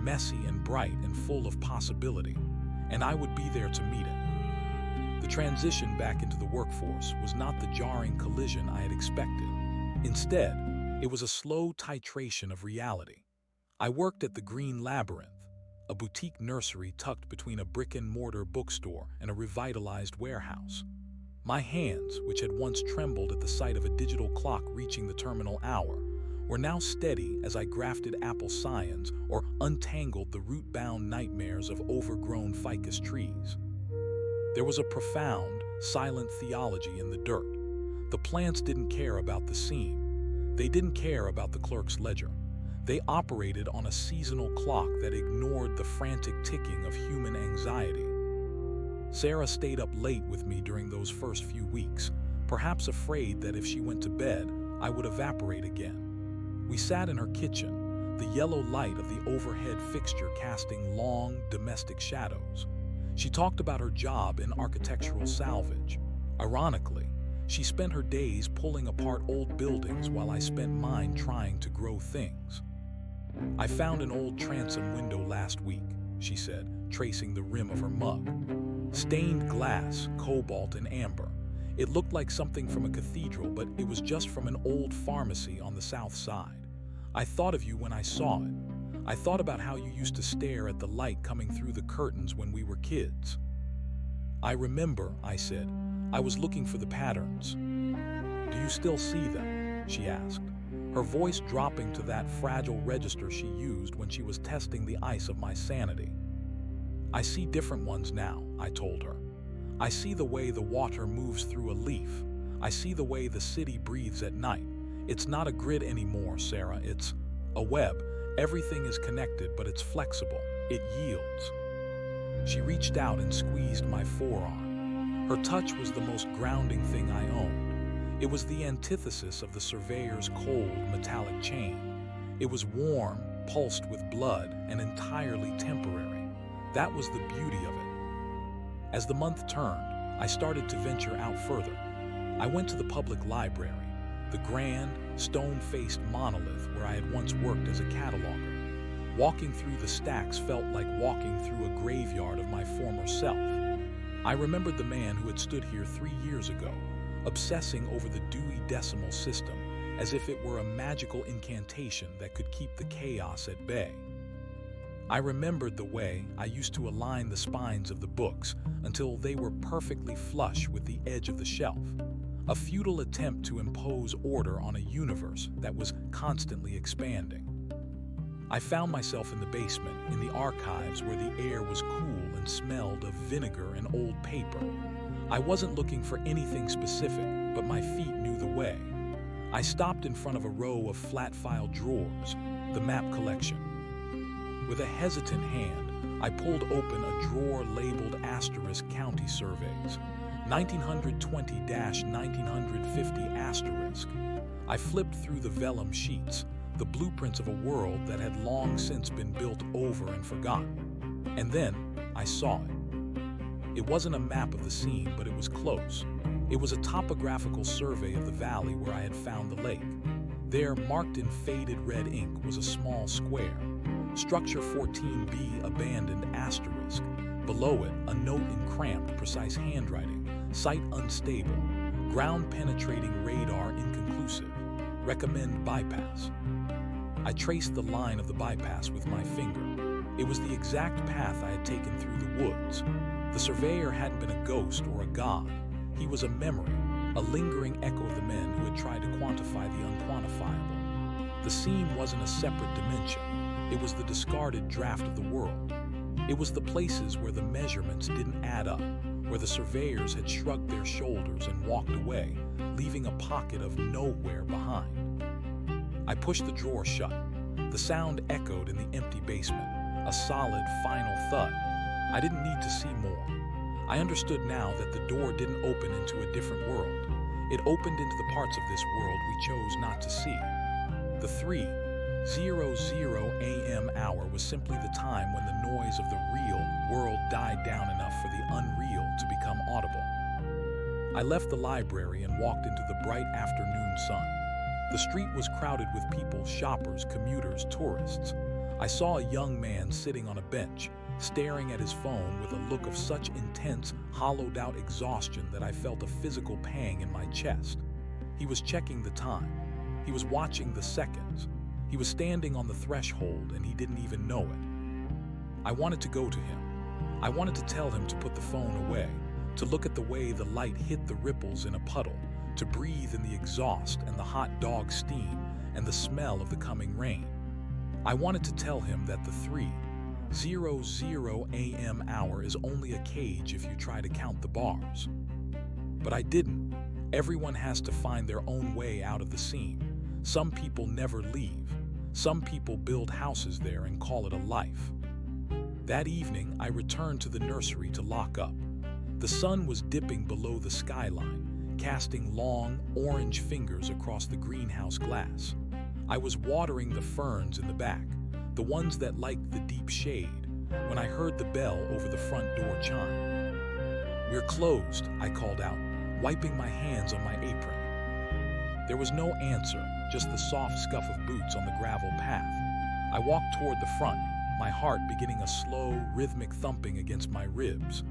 messy and bright and full of possibility, and I would be there to meet it. The transition back into the workforce was not the jarring collision I had expected. Instead, it was a slow titration of reality. I worked at the Green Labyrinth, a boutique nursery tucked between a brick-and-mortar bookstore and a revitalized warehouse. My hands, which had once trembled at the sight of a digital clock reaching the terminal hour, were now steady as I grafted apple scions or untangled the root-bound nightmares of overgrown ficus trees. There was a profound, silent theology in the dirt. The plants didn't care about the seam. They didn't care about the clerk's ledger. They operated on a seasonal clock that ignored the frantic ticking of human anxiety. Sarah stayed up late with me during those first few weeks, perhaps afraid that if she went to bed, I would evaporate again. We sat in her kitchen, the yellow light of the overhead fixture casting long, domestic shadows. She talked about her job in architectural salvage. Ironically, she spent her days pulling apart old buildings while I spent mine trying to grow things. "I found an old transom window last week," she said, tracing the rim of her mug. "Stained glass, cobalt and amber. It looked like something from a cathedral, but it was just from an old pharmacy on the south side. I thought of you when I saw it. I thought about how you used to stare at the light coming through the curtains when we were kids." "I remember," I said. "I was looking for the patterns." "Do you still see them?" she asked. her voice dropping to that fragile register she used when she was testing the ice of my sanity. "I see different ones now," I told her. "I see the way the water moves through a leaf. I see the way the city breathes at night. It's not a grid anymore, Sarah. It's a web. Everything is connected, but it's flexible. It yields." She reached out and squeezed my forearm. Her touch was the most grounding thing I owned. It was the antithesis of the surveyor's cold, metallic chain. It was warm, pulsed with blood, and entirely temporary. That was the beauty of it. As the month turned, I started to venture out further. I went to the public library, the grand, stone-faced monolith where I had once worked as a cataloger. Walking through the stacks felt like walking through a graveyard of my former self. I remembered the man who had stood here 3 years ago, obsessing over the Dewey Decimal System, as if it were a magical incantation that could keep the chaos at bay. I remembered the way I used to align the spines of the books until they were perfectly flush with the edge of the shelf, a futile attempt to impose order on a universe that was constantly expanding. I found myself in the basement, in the archives where the air was cool and smelled of vinegar and old paper. I wasn't looking for anything specific, but my feet knew the way. I stopped in front of a row of flat-file drawers, the map collection. With a hesitant hand, I pulled open a drawer labeled Asterisk County Surveys, 1920-1950 *. I flipped through the vellum sheets, the blueprints of a world that had long since been built over and forgotten. And then I saw it. It wasn't a map of the scene, but it was close. It was a topographical survey of the valley where I had found the lake. There, marked in faded red ink, was a small square. Structure 14B abandoned *. Below it, a note in cramped, precise handwriting. Site unstable. Ground penetrating radar inconclusive. Recommend bypass. I traced the line of the bypass with my finger. It was the exact path I had taken through the woods. The surveyor hadn't been a ghost or a god. He was a memory, a lingering echo of the men who had tried to quantify the unquantifiable. The seam wasn't a separate dimension. It was the discarded draft of the world. It was the places where the measurements didn't add up, where the surveyors had shrugged their shoulders and walked away, leaving a pocket of nowhere behind. I pushed the drawer shut. The sound echoed in the empty basement, a solid, final thud. I didn't need to see more. I understood now that the door didn't open into a different world. It opened into the parts of this world we chose not to see. The 3:00 a.m. hour was simply the time when the noise of the real world died down enough for the unreal to become audible. I left the library and walked into the bright afternoon sun. The street was crowded with people, shoppers, commuters, tourists. I saw a young man sitting on a bench, staring at his phone with a look of such intense, hollowed-out exhaustion that I felt a physical pang in my chest. He was checking the time. He was watching the seconds. He was standing on the threshold, and he didn't even know it. I wanted to go to him. I wanted to tell him to put the phone away, to look at the way the light hit the ripples in a puddle, to breathe in the exhaust and the hot dog steam and the smell of the coming rain. I wanted to tell him that the 3:00 a.m. hour is only a cage if you try to count the bars. But I didn't. Everyone has to find their own way out of the seam. Some people never leave. Some people build houses there and call it a life. That evening, I returned to the nursery to lock up. The sun was dipping below the skyline, casting long, orange fingers across the greenhouse glass. I was watering the ferns in the back, the ones that liked the deep shade, when I heard the bell over the front door chime. "We're closed," I called out, wiping my hands on my apron. There was no answer, just the soft scuff of boots on the gravel path. I walked toward the front, my heart beginning a slow, rhythmic thumping against my ribs.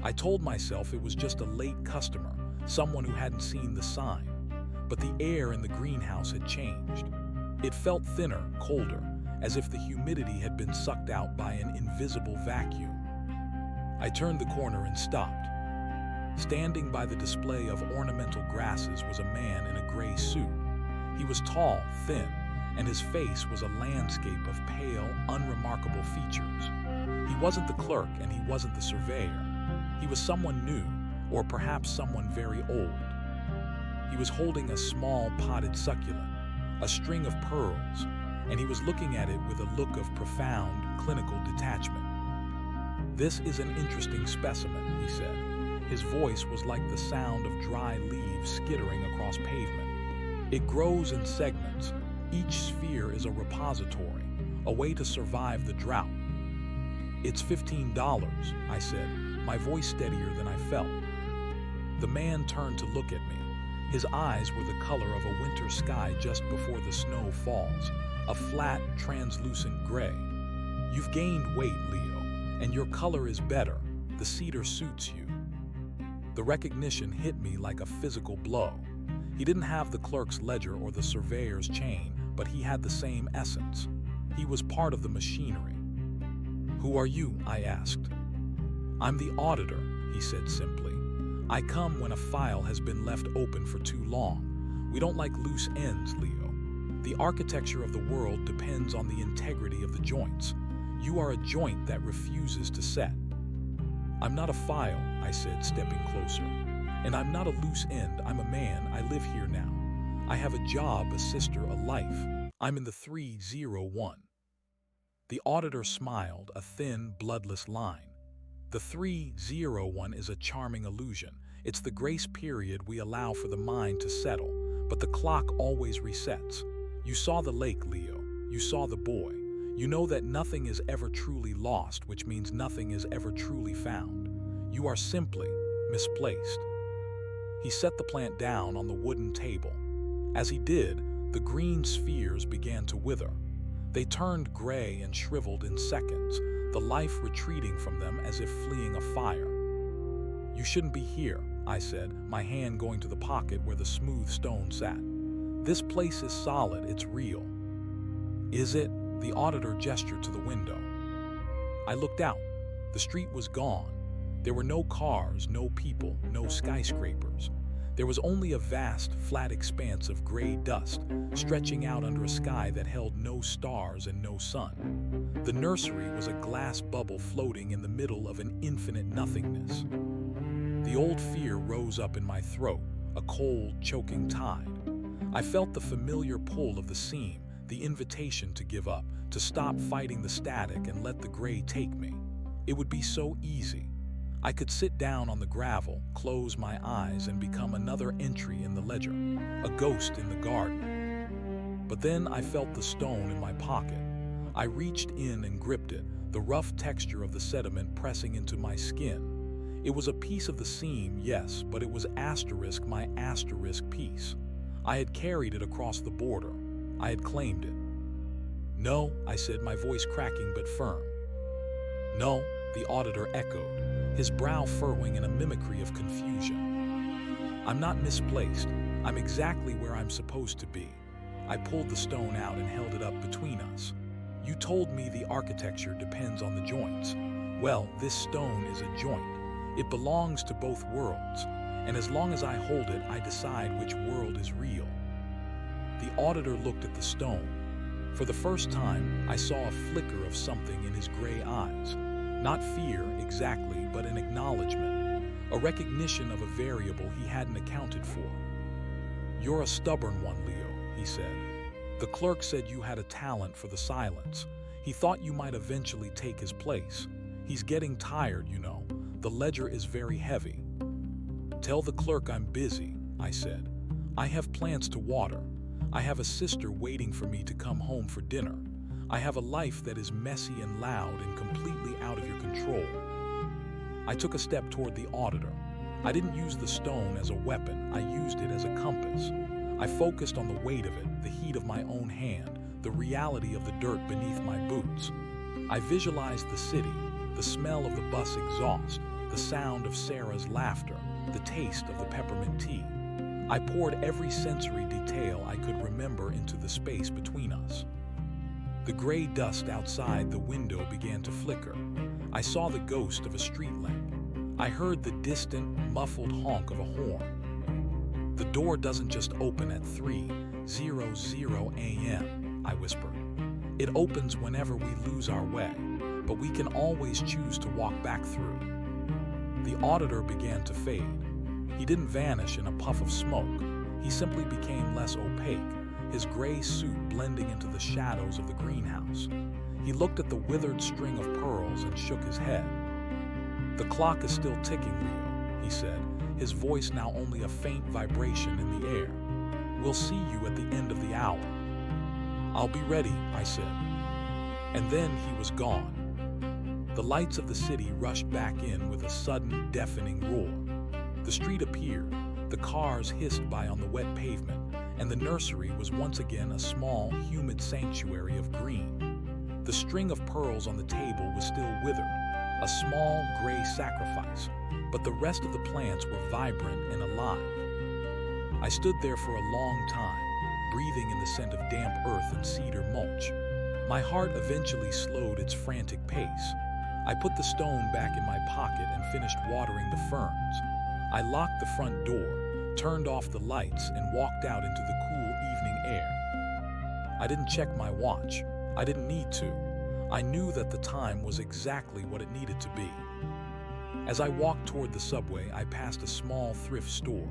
I told myself it was just a late customer, someone who hadn't seen the sign. But the air in the greenhouse had changed. It felt thinner, colder, as if the humidity had been sucked out by an invisible vacuum. I turned the corner and stopped. Standing by the display of ornamental grasses was a man in a gray suit. He was tall, thin, and his face was a landscape of pale, unremarkable features. He wasn't the clerk and he wasn't the surveyor. He was someone new, or perhaps someone very old. He was holding a small potted succulent, a string of pearls, and he was looking at it with a look of profound, clinical detachment. "This is an interesting specimen," he said. His voice was like the sound of dry leaves skittering across pavement. "It grows in segments. Each sphere is a repository, a way to survive the drought." "It's $15, I said, my voice steadier than I felt. The man turned to look at me. His eyes were the color of a winter sky just before the snow falls, a flat, translucent gray. "You've gained weight, Leo, and your color is better. The cedar suits you." The recognition hit me like a physical blow. He didn't have the clerk's ledger or the surveyor's chain, but he had the same essence. He was part of the machinery. "Who are you?" I asked. "I'm the auditor," he said simply. "I come when a file has been left open for too long. We don't like loose ends, Leo. The architecture of the world depends on the integrity of the joints. You are a joint that refuses to set." "I'm not a file," I said, stepping closer. "And I'm not a loose end. I'm a man. I live here now. I have a job, a sister, a life. I'm in the 301. The auditor smiled, a thin, bloodless line. "The 301 is a charming illusion. It's the grace period we allow for the mind to settle, but the clock always resets. You saw the lake, Leo. You saw the boy. You know that nothing is ever truly lost, which means nothing is ever truly found. You are simply misplaced." He set the plant down on the wooden table. As he did, the green spheres began to wither. They turned gray and shriveled in seconds, the life retreating from them as if fleeing a fire. "You shouldn't be here," I said, my hand going to the pocket where the smooth stone sat. "This place is solid, it's real." "Is it?" The auditor gestured to the window. I looked out. The street was gone. There were no cars, no people, no skyscrapers. There was only a vast, flat expanse of gray dust, stretching out under a sky that held no stars and no sun. The nursery was a glass bubble floating in the middle of an infinite nothingness. The old fear rose up in my throat, a cold, choking tide. I felt the familiar pull of the seam, the invitation to give up, to stop fighting the static and let the gray take me. It would be so easy. I could sit down on the gravel, close my eyes, and become another entry in the ledger, a ghost in the garden. But then I felt the stone in my pocket. I reached in and gripped it, the rough texture of the sediment pressing into my skin. It was a piece of the seam, yes, but it was my asterisk piece. I had carried it across the border. I had claimed it. "No," I said, my voice cracking but firm. "No," the auditor echoed, his brow furrowing in a mimicry of confusion. "I'm not misplaced. I'm exactly where I'm supposed to be." I pulled the stone out and held it up between us. "You told me the architecture depends on the joints. Well, this stone is a joint. It belongs to both worlds, and as long as I hold it, I decide which world is real." The auditor looked at the stone. For the first time, I saw a flicker of something in his gray eyes. Not fear, exactly, but an acknowledgement, a recognition of a variable he hadn't accounted for. "You're a stubborn one, Leo," he said. "The clerk said you had a talent for the silence. He thought you might eventually take his place. He's getting tired, you know. The ledger is very heavy." "Tell the clerk I'm busy," I said. "I have plants to water. I have a sister waiting for me to come home for dinner. I have a life that is messy and loud and completely out of your control." I took a step toward the auditor. I didn't use the stone as a weapon, I used it as a compass. I focused on the weight of it, the heat of my own hand, the reality of the dirt beneath my boots. I visualized the city, the smell of the bus exhaust, the sound of Sarah's laughter, the taste of the peppermint tea. I poured every sensory detail I could remember into the space between us. The gray dust outside the window began to flicker. I saw the ghost of a street lamp. I heard the distant, muffled honk of a horn. The door doesn't just open at 3:01, a.m., I whispered. It opens whenever we lose our way, but we can always choose to walk back through. The auditor began to fade. He didn't vanish in a puff of smoke. He simply became less opaque, his gray suit blending into the shadows of the greenhouse. He looked at the withered string of pearls and shook his head. "The clock is still ticking, Leo," he said, his voice now only a faint vibration in the air. "We'll see you at the end of the hour." "I'll be ready," I said. And then he was gone. The lights of the city rushed back in with a sudden, deafening roar. The street appeared, the cars hissed by on the wet pavement, and the nursery was once again a small, humid sanctuary of green. The string of pearls on the table was still withered, a small, gray sacrifice, but the rest of the plants were vibrant and alive. I stood there for a long time, breathing in the scent of damp earth and cedar mulch. My heart eventually slowed its frantic pace. I put the stone back in my pocket and finished watering the ferns. I locked the front door, turned off the lights, and walked out into the cool evening air. I didn't check my watch. I didn't need to. I knew that the time was exactly what it needed to be. As I walked toward the subway, I passed a small thrift store.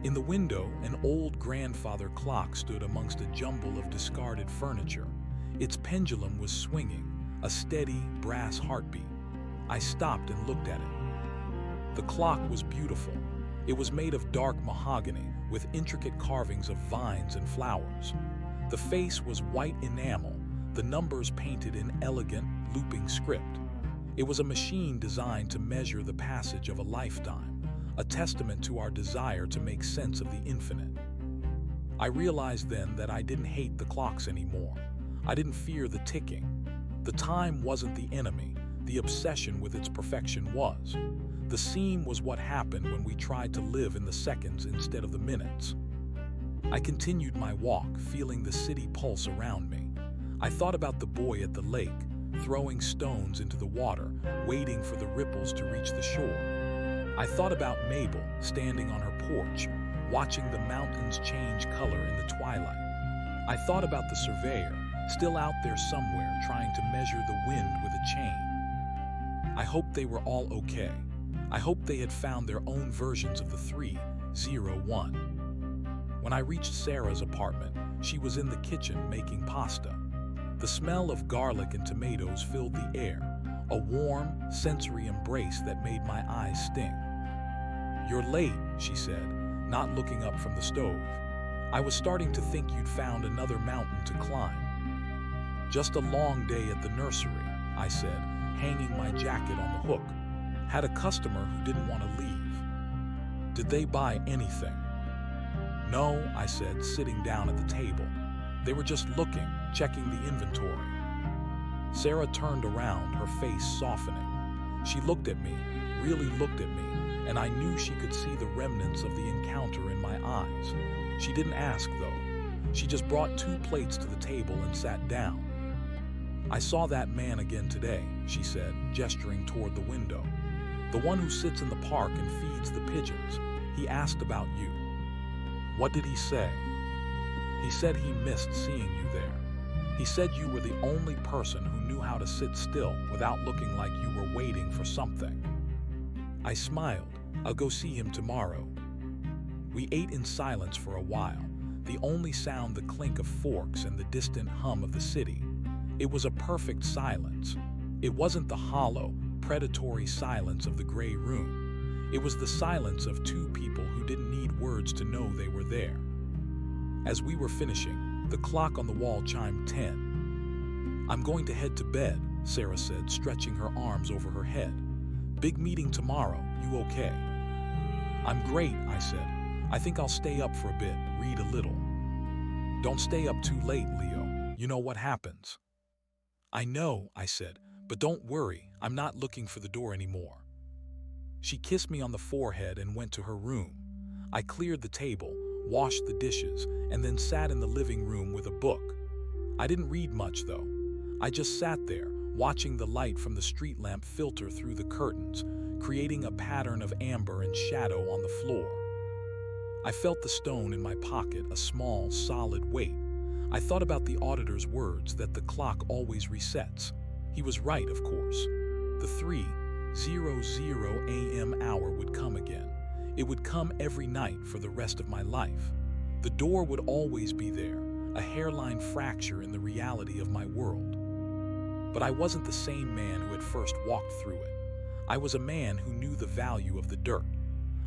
In the window, an old grandfather clock stood amongst a jumble of discarded furniture. Its pendulum was swinging, a steady, brass heartbeat. I stopped and looked at it. The clock was beautiful. It was made of dark mahogany with intricate carvings of vines and flowers. The face was white enamel, the numbers painted in elegant, looping script. It was a machine designed to measure the passage of a lifetime, a testament to our desire to make sense of the infinite. I realized then that I didn't hate the clocks anymore. I didn't fear the ticking. The time wasn't the enemy. The obsession with its perfection was. The seam was what happened when we tried to live in the seconds instead of the minutes. I continued my walk, feeling the city pulse around me. I thought about the boy at the lake, throwing stones into the water, waiting for the ripples to reach the shore. I thought about Mabel, standing on her porch, watching the mountains change color in the twilight. I thought about the surveyor, still out there somewhere trying to measure the wind with a chain. I hoped they were all okay. I hoped they had found their own versions of the 301. When I reached Sarah's apartment, she was in the kitchen making pasta. The smell of garlic and tomatoes filled the air, a warm, sensory embrace that made my eyes sting. "You're late," she said, not looking up from the stove. "I was starting to think you'd found another mountain to climb." "Just a long day at the nursery," I said, hanging my jacket on the hook. "Had a customer who didn't want to leave." "Did they buy anything?" "No," I said, sitting down at the table. "They were just looking, checking the inventory." Sarah turned around, her face softening. She looked at me, really looked at me, and I knew she could see the remnants of the encounter in my eyes. She didn't ask, though. She just brought 2 plates to the table and sat down. "I saw that man again today," she said, gesturing toward the window. "The one who sits in the park and feeds the pigeons. He asked about you." "What did he say?" "He said he missed seeing you there. He said you were the only person who knew how to sit still without looking like you were waiting for something." I smiled. "I'll go see him tomorrow." We ate in silence for a while, the only sound the clink of forks and the distant hum of the city. It was a perfect silence. It wasn't the hollow, predatory silence of the gray room. It was the silence of 2 people who didn't need words to know they were there. As we were finishing, the clock on the wall chimed 10. "I'm going to head to bed," Sarah said, stretching her arms over her head. "Big meeting tomorrow. You okay?" "I'm great," I said. "I think I'll stay up for a bit, read a little." "Don't stay up too late, Leo. You know what happens." "I know," I said, "but don't worry. I'm not looking for the door anymore." She kissed me on the forehead and went to her room. I cleared the table, washed the dishes, and then sat in the living room with a book. I didn't read much, though. I just sat there, watching the light from the street lamp filter through the curtains, creating a pattern of amber and shadow on the floor. I felt the stone in my pocket, a small, solid weight. I thought about the auditor's words that the clock always resets. He was right, of course. The 3:00 a.m. hour would come again. It would come every night for the rest of my life. The door would always be there, a hairline fracture in the reality of my world. But I wasn't the same man who had first walked through it. I was a man who knew the value of the dirt.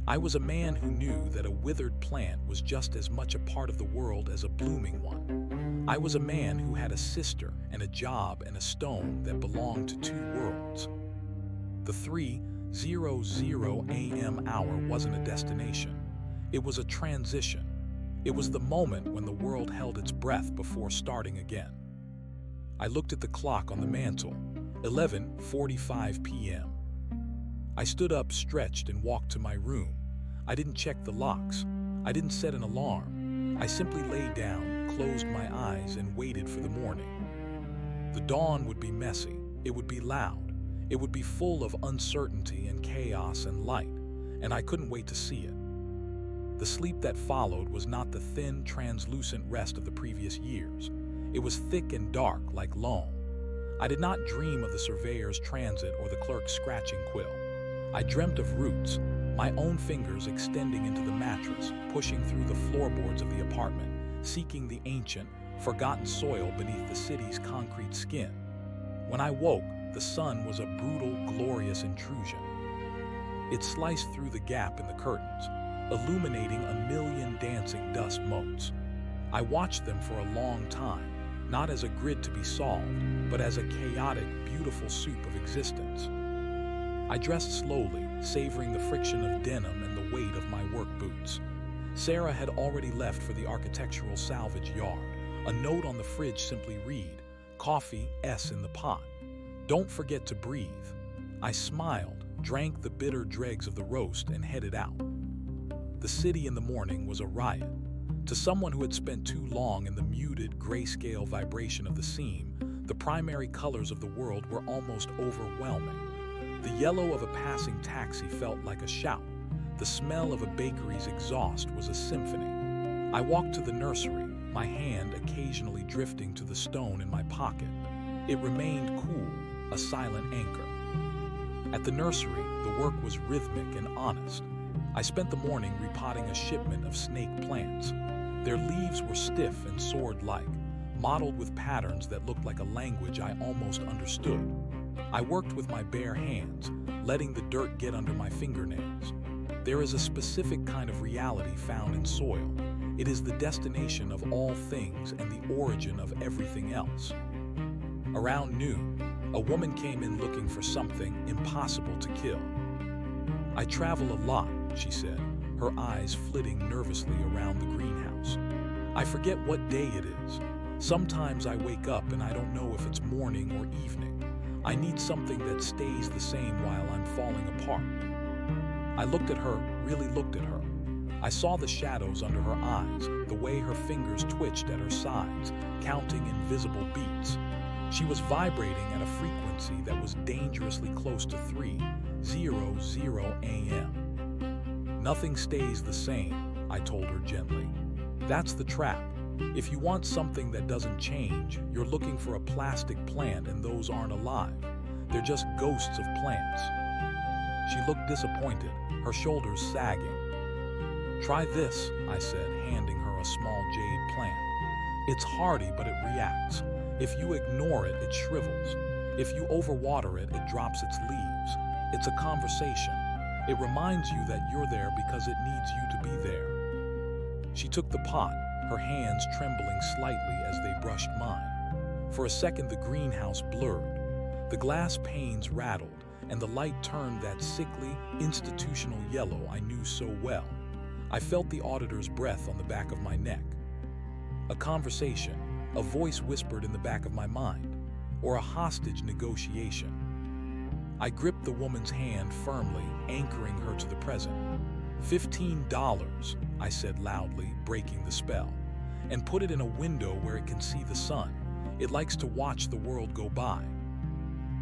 I was a man who knew that a withered plant was just as much a part of the world as a blooming one. I was a man who had a sister and a job and a stone that belonged to two worlds. The 3:00 a.m. hour wasn't a destination. It was a transition. It was the moment when the world held its breath before starting again. I looked at the clock on the mantle, 11:45 p.m. I stood up, stretched, and walked to my room. I didn't check the locks. I didn't set an alarm. I simply lay down, closed my eyes, and waited for the morning. The dawn would be messy. It would be loud. It would be full of uncertainty and chaos and light, and I couldn't wait to see it. The sleep that followed was not the thin, translucent rest of the previous years. It was thick and dark like loam. I did not dream of the surveyor's transit or the clerk's scratching quill. I dreamt of roots, my own fingers extending into the mattress, pushing through the floorboards of the apartment, seeking the ancient, forgotten soil beneath the city's concrete skin. When I woke, the sun was a brutal, glorious intrusion. It sliced through the gap in the curtains, illuminating a million dancing dust motes. I watched them for a long time, not as a grid to be solved, but as a chaotic, beautiful soup of existence. I dressed slowly, savoring the friction of denim and the weight of my work boots. Sarah had already left for the architectural salvage yard. A note on the fridge simply read, "Coffee S in the pot. Don't forget to breathe." I smiled, drank the bitter dregs of the roast, and headed out. The city in the morning was a riot. To someone who had spent too long in the muted, grayscale vibration of the seam, the primary colors of the world were almost overwhelming. The yellow of a passing taxi felt like a shout. The smell of a bakery's exhaust was a symphony. I walked to the nursery, my hand occasionally drifting to the stone in my pocket. It remained cool, a silent anchor. At the nursery, the work was rhythmic and honest. I spent the morning repotting a shipment of snake plants. Their leaves were stiff and sword-like, mottled with patterns that looked like a language I almost understood. I worked with my bare hands, letting the dirt get under my fingernails. There is a specific kind of reality found in soil. It is the destination of all things and the origin of everything else. Around noon, a woman came in looking for something impossible to kill. "I travel a lot," she said, her eyes flitting nervously around the greenhouse. "I forget what day it is. Sometimes I wake up and I don't know if it's morning or evening. I need something that stays the same while I'm falling apart." I looked at her, really looked at her. I saw the shadows under her eyes, the way her fingers twitched at her sides, counting invisible beats. She was vibrating at a frequency that was dangerously close to 3:00 a.m. "Nothing stays the same," I told her gently. "That's the trap. If you want something that doesn't change, you're looking for a plastic plant, and those aren't alive. They're just ghosts of plants." She looked disappointed, her shoulders sagging. "Try this," I said, handing her a small jade plant. "It's hardy, but it reacts. If you ignore it, it shrivels. If you overwater it, it drops its leaves. It's a conversation. It reminds you that you're there because it needs you to be there." She took the pot, her hands trembling slightly as they brushed mine. For a second, the greenhouse blurred. The glass panes rattled, and the light turned that sickly, institutional yellow I knew so well. I felt the auditor's breath on the back of my neck. A conversation, a voice whispered in the back of my mind, or a hostage negotiation. I gripped the woman's hand firmly, anchoring her to the present. $15, I said loudly, breaking the spell. "And put it in a window where it can see the sun. It likes to watch the world go by."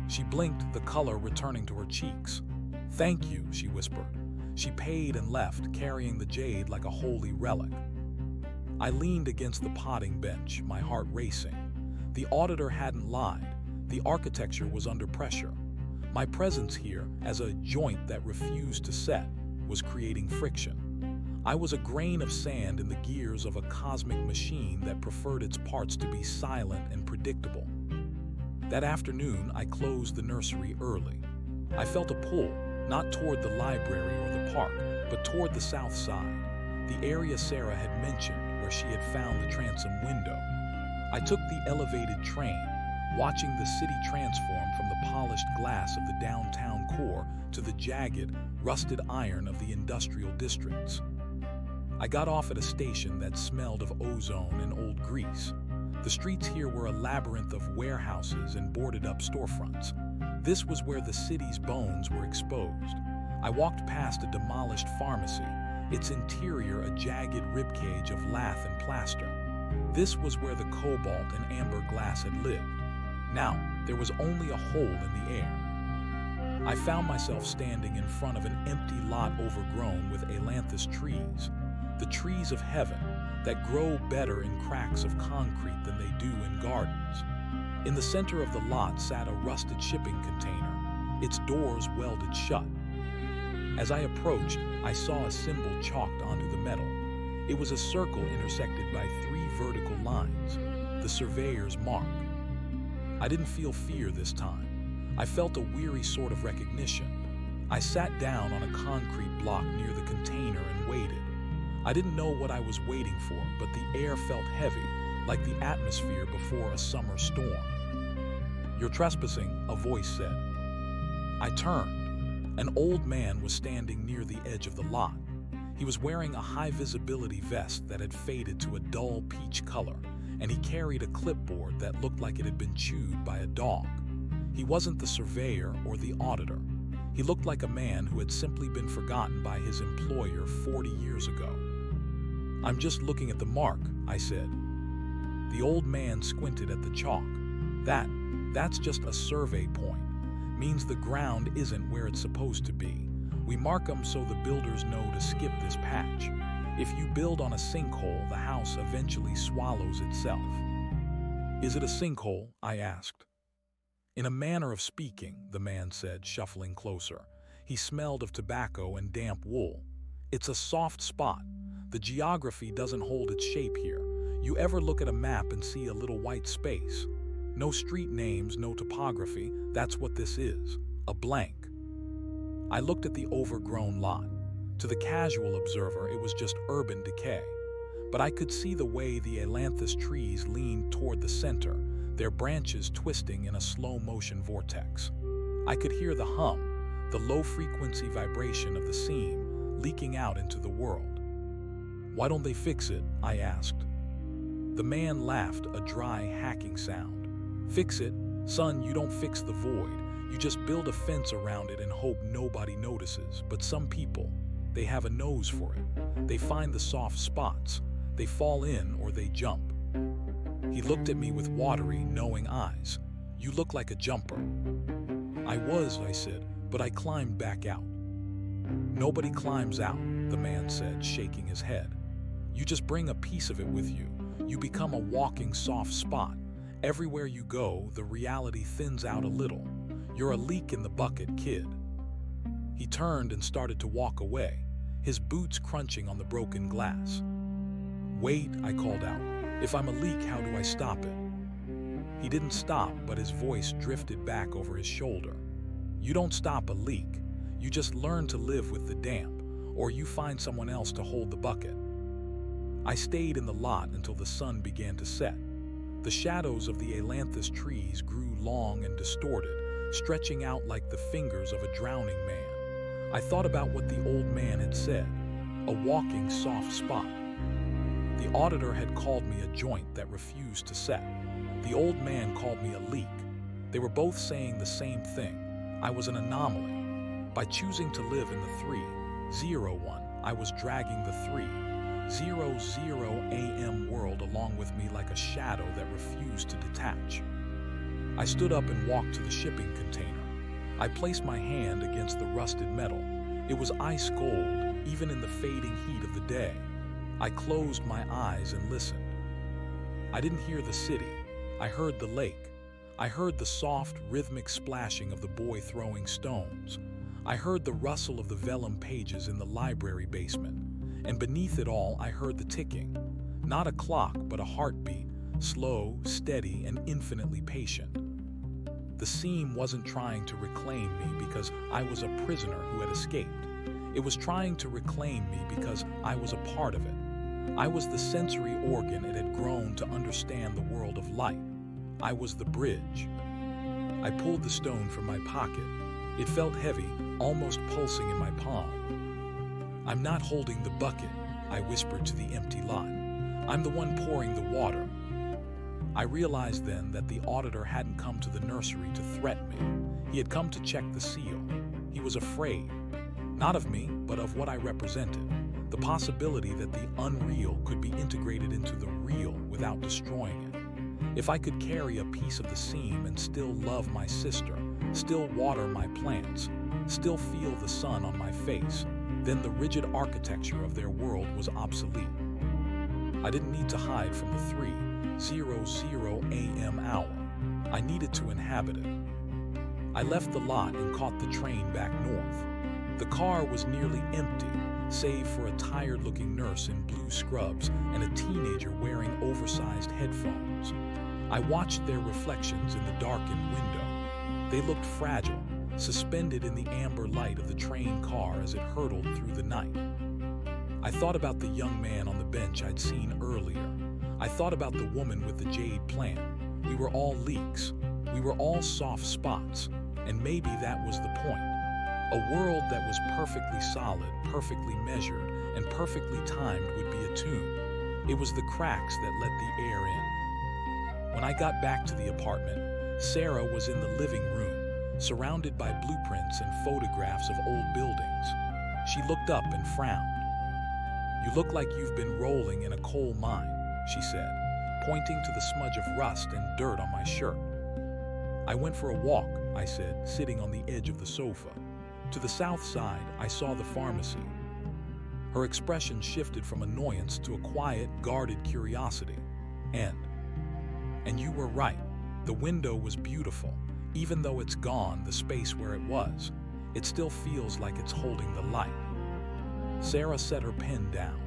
She blinked, the color returning to her cheeks. "Thank you," she whispered. She paid and left, carrying the jade like a holy relic. I leaned against the potting bench, my heart racing. The auditor hadn't lied. The architecture was under pressure. My presence here, as a joint that refused to set, was creating friction. I was a grain of sand in the gears of a cosmic machine that preferred its parts to be silent and predictable. That afternoon, I closed the nursery early. I felt a pull, not toward the library or the park, but toward the south side, the area Sarah had mentioned where she had found the transom window. I took the elevated train, watching the city transform from the polished glass of the downtown core to the jagged, rusted iron of the industrial districts. I got off at a station that smelled of ozone and old grease. The streets here were a labyrinth of warehouses and boarded-up storefronts. This was where the city's bones were exposed. I walked past a demolished pharmacy, its interior a jagged ribcage of lath and plaster. This was where the cobalt and amber glass had lived. Now, there was only a hole in the air. I found myself standing in front of an empty lot overgrown with ailanthus trees, the trees of heaven that grow better in cracks of concrete than they do in gardens. In the center of the lot sat a rusted shipping container, its doors welded shut. As I approached, I saw a symbol chalked onto the metal. It was a circle intersected by 3 vertical lines, the surveyor's mark. I didn't feel fear this time. I felt a weary sort of recognition. I sat down on a concrete block near the container and waited. I didn't know what I was waiting for, but the air felt heavy, like the atmosphere before a summer storm. "You're trespassing," a voice said. I turned. An old man was standing near the edge of the lot. He was wearing a high-visibility vest that had faded to a dull peach color, and he carried a clipboard that looked like it had been chewed by a dog. He wasn't the surveyor or the auditor. He looked like a man who had simply been forgotten by his employer 40 years ago. "I'm just looking at the mark," I said. The old man squinted at the chalk. That's just a survey point. Means the ground isn't where it's supposed to be. We mark them so the builders know to skip this patch. If you build on a sinkhole, the house eventually swallows itself." "Is it a sinkhole?" I asked. "In a manner of speaking," the man said, shuffling closer. He smelled of tobacco and damp wool. "It's a soft spot. The geography doesn't hold its shape here. You ever look at a map and see a little white space? No street names, no topography. That's what this is, a blank." I looked at the overgrown lot. To the casual observer, it was just urban decay. But I could see the way the ailanthus trees leaned toward the center, their branches twisting in a slow-motion vortex. I could hear the hum, the low-frequency vibration of the seam leaking out into the world. "Why don't they fix it?" I asked. The man laughed, a dry, hacking sound. "Fix it? Son, you don't fix the void. You just build a fence around it and hope nobody notices. But some people, they have a nose for it. They find the soft spots. They fall in or they jump." He looked at me with watery, knowing eyes. "You look like a jumper." "I was," I said, "but I climbed back out." "Nobody climbs out," the man said, shaking his head. "You just bring a piece of it with you. You become a walking soft spot. Everywhere you go, the reality thins out a little. You're a leak in the bucket, kid." He turned and started to walk away, his boots crunching on the broken glass. "Wait," I called out. "If I'm a leak, how do I stop it?" He didn't stop, but his voice drifted back over his shoulder. "You don't stop a leak. You just learn to live with the damp, or you find someone else to hold the bucket." I stayed in the lot until the sun began to set. The shadows of the ailanthus trees grew long and distorted, stretching out like the fingers of a drowning man. I thought about what the old man had said, a walking soft spot. The auditor had called me a joint that refused to set. The old man called me a leak. They were both saying the same thing. I was an anomaly. By choosing to live in the 3-0-1, I was dragging the 3-0-0 AM world along with me like a shadow that refused to detach. I stood up and walked to the shipping container. I placed my hand against the rusted metal. It was ice cold, even in the fading heat of the day. I closed my eyes and listened. I didn't hear the city. I heard the lake. I heard the soft, rhythmic splashing of the boy throwing stones. I heard the rustle of the vellum pages in the library basement. And beneath it all, I heard the ticking. Not a clock, but a heartbeat, slow, steady, and infinitely patient. The seam wasn't trying to reclaim me because I was a prisoner who had escaped. It was trying to reclaim me because I was a part of it. I was the sensory organ it had grown to understand the world of light. I was the bridge. I pulled the stone from my pocket. It felt heavy, almost pulsing in my palm. "I'm not holding the bucket," I whispered to the empty lot. "I'm the one pouring the water." I realized then that the auditor hadn't come to the nursery to threaten me. He had come to check the seal. He was afraid, not of me, but of what I represented. The possibility that the unreal could be integrated into the real without destroying it. If I could carry a piece of the seam and still love my sister, still water my plants, still feel the sun on my face, then the rigid architecture of their world was obsolete. I didn't need to hide from the 3:00 a.m. hour. I needed to inhabit it. I left the lot and caught the train back north. The car was nearly empty, save for a tired-looking nurse in blue scrubs and a teenager wearing oversized headphones. I watched their reflections in the darkened window. They looked fragile, suspended in the amber light of the train car as it hurtled through the night. I thought about the young man on the bench I'd seen earlier. I thought about the woman with the jade plant. We were all leaks. We were all soft spots. And maybe that was the point. A world that was perfectly solid, perfectly measured, and perfectly timed would be attuned. It was the cracks that let the air in. When I got back to the apartment, Sarah was in the living room, surrounded by blueprints and photographs of old buildings. She looked up and frowned. "You look like you've been rolling in a coal mine," she said, pointing to the smudge of rust and dirt on my shirt. "I went for a walk," I said, sitting on the edge of the sofa. To the south side, I saw the pharmacy. Her expression shifted from annoyance to a quiet, guarded curiosity. And you were right. The window was beautiful. Even though it's gone, the space where it was, it still feels like it's holding the light. Sarah set her pen down.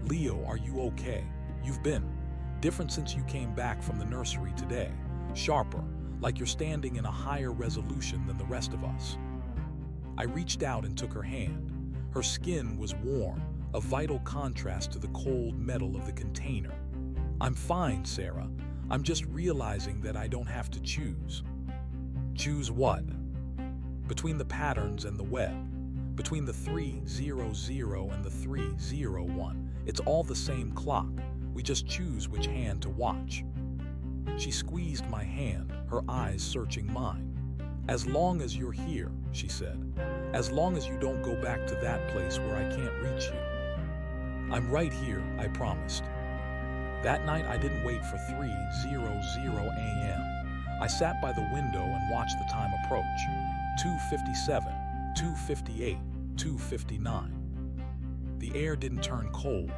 "Leo, are you okay? You've been different since you came back from the nursery today. Sharper, like you're standing in a higher resolution than the rest of us." I reached out and took her hand. Her skin was warm, a vital contrast to the cold metal of the container. "I'm fine, Sarah. I'm just realizing that I don't have to choose." "Choose what?" "Between the patterns and the web. Between the 3:00 and the 3:01. It's all the same clock. We just choose which hand to watch." She squeezed my hand, her eyes searching mine. "As long as you're here," she said. "As long as you don't go back to that place where I can't reach you." "I'm right here," I promised. That night I didn't wait for 3:00 a.m. I sat by the window and watched the time approach. 2:57, 2:58, 2:59. The air didn't turn cold.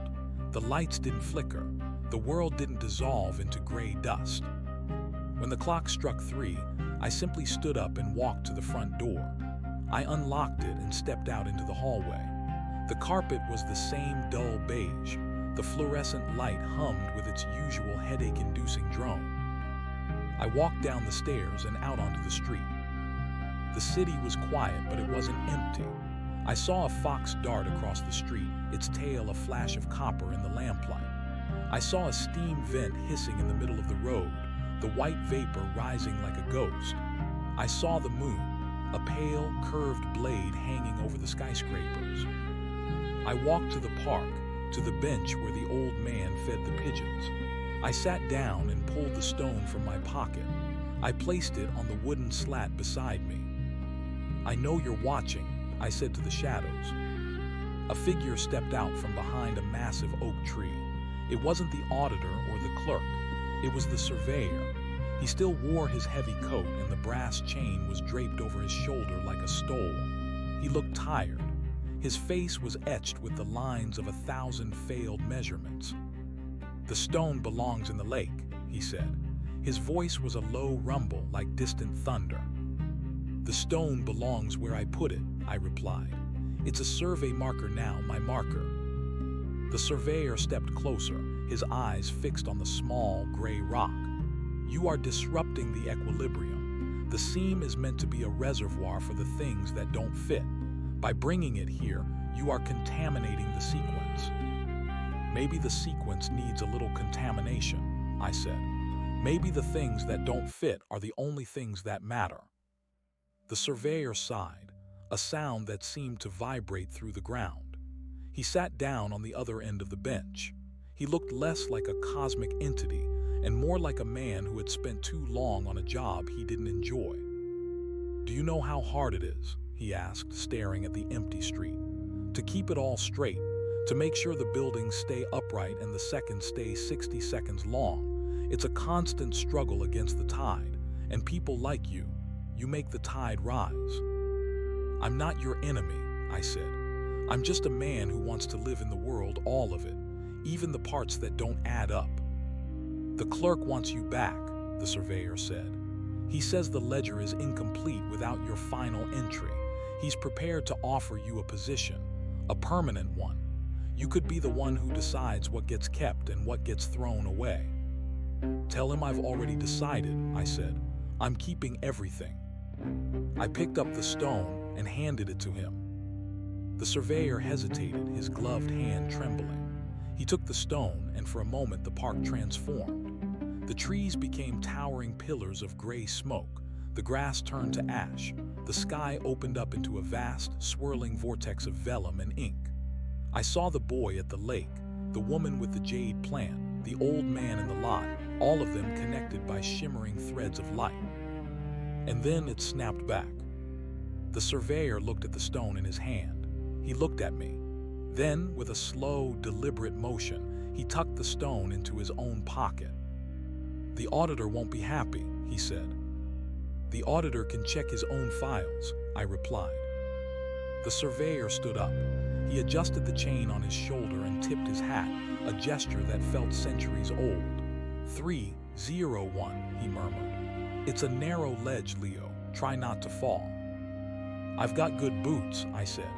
The lights didn't flicker. The world didn't dissolve into gray dust. When the clock struck 3, I simply stood up and walked to the front door. I unlocked it and stepped out into the hallway. The carpet was the same dull beige. The fluorescent light hummed with its usual headache-inducing drone. I walked down the stairs and out onto the street. The city was quiet, but it wasn't empty. I saw a fox dart across the street, its tail a flash of copper in the lamplight. I saw a steam vent hissing in the middle of the road, the white vapor rising like a ghost. I saw the moon, a pale, curved blade hanging over the skyscrapers. I walked to the park, to the bench where the old man fed the pigeons. I sat down and pulled the stone from my pocket. I placed it on the wooden slat beside me. "I know you're watching," I said to the shadows. A figure stepped out from behind a massive oak tree. It wasn't the auditor or the clerk. It was the surveyor. He still wore his heavy coat, and the brass chain was draped over his shoulder like a stole. He looked tired. His face was etched with the lines of 1,000 failed measurements. "The stone belongs in the lake," he said. His voice was a low rumble like distant thunder. "The stone belongs where I put it," I replied. "It's a survey marker now, my marker." The surveyor stepped closer, his eyes fixed on the small, gray rock. "You are disrupting the equilibrium. The seam is meant to be a reservoir for the things that don't fit. By bringing it here, you are contaminating the sequence." "Maybe the sequence needs a little contamination," I said. "Maybe the things that don't fit are the only things that matter." The surveyor sighed, a sound that seemed to vibrate through the ground. He sat down on the other end of the bench. He looked less like a cosmic entity and more like a man who had spent too long on a job he didn't enjoy. "Do you know how hard it is?" he asked, staring at the empty street. "To keep it all straight, to make sure the buildings stay upright and the seconds stay 60 seconds long. It's a constant struggle against the tide, and people like you make the tide rise." "I'm not your enemy," I said. "I'm just a man who wants to live in the world, all of it, even the parts that don't add up." "The clerk wants you back," the surveyor said. "He says the ledger is incomplete without your final entry. He's prepared to offer you a position, a permanent one. You could be the one who decides what gets kept and what gets thrown away." "Tell him I've already decided," I said. "I'm keeping everything." I picked up the stone and handed it to him. The surveyor hesitated, his gloved hand trembling. He took the stone, and for a moment the park transformed. The trees became towering pillars of gray smoke. The grass turned to ash. The sky opened up into a vast, swirling vortex of vellum and ink. I saw the boy at the lake, the woman with the jade plant, the old man in the lot, all of them connected by shimmering threads of light. And then it snapped back. The surveyor looked at the stone in his hand. He looked at me. Then, with a slow, deliberate motion, he tucked the stone into his own pocket. "The auditor won't be happy," he said. "The auditor can check his own files," I replied. The surveyor stood up. He adjusted the chain on his shoulder and tipped his hat, a gesture that felt centuries old. 301, he murmured. "It's a narrow ledge, Leo. Try not to fall." "I've got good boots," I said.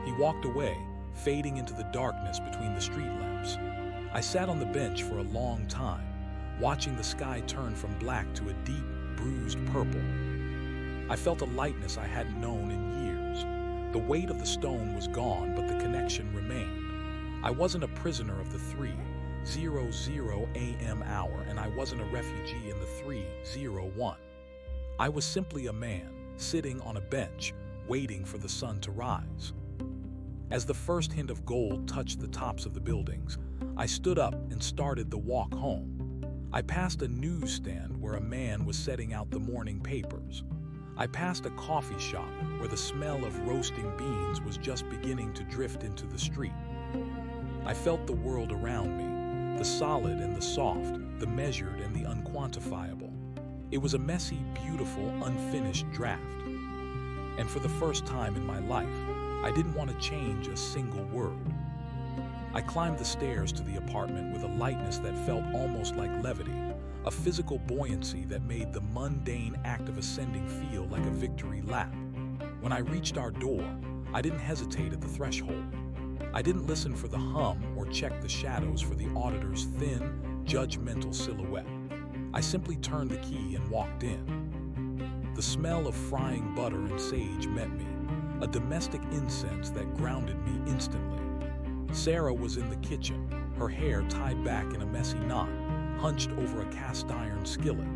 He walked away, fading into the darkness between the street lamps. I sat on the bench for a long time, watching the sky turn from black to a deep, bruised purple. I felt a lightness I hadn't known in years. The weight of the stone was gone, but the connection remained. I wasn't a prisoner of the 3:00 a.m. hour, and I wasn't a refugee in the 301. I was simply a man, sitting on a bench, waiting for the sun to rise. As the first hint of gold touched the tops of the buildings, I stood up and started the walk home. I passed a newsstand where a man was setting out the morning papers. I passed a coffee shop where the smell of roasting beans was just beginning to drift into the street. I felt the world around me, the solid and the soft, the measured and the unquantifiable. It was a messy, beautiful, unfinished draft. And for the first time in my life, I didn't want to change a single word. I climbed the stairs to the apartment with a lightness that felt almost like levity, a physical buoyancy that made the mundane act of ascending feel like a victory lap. When I reached our door, I didn't hesitate at the threshold. I didn't listen for the hum or check the shadows for the auditor's thin, judgmental silhouette. I simply turned the key and walked in. The smell of frying butter and sage met me, a domestic incense that grounded me instantly. Sarah was in the kitchen, her hair tied back in a messy knot, hunched over a cast-iron skillet.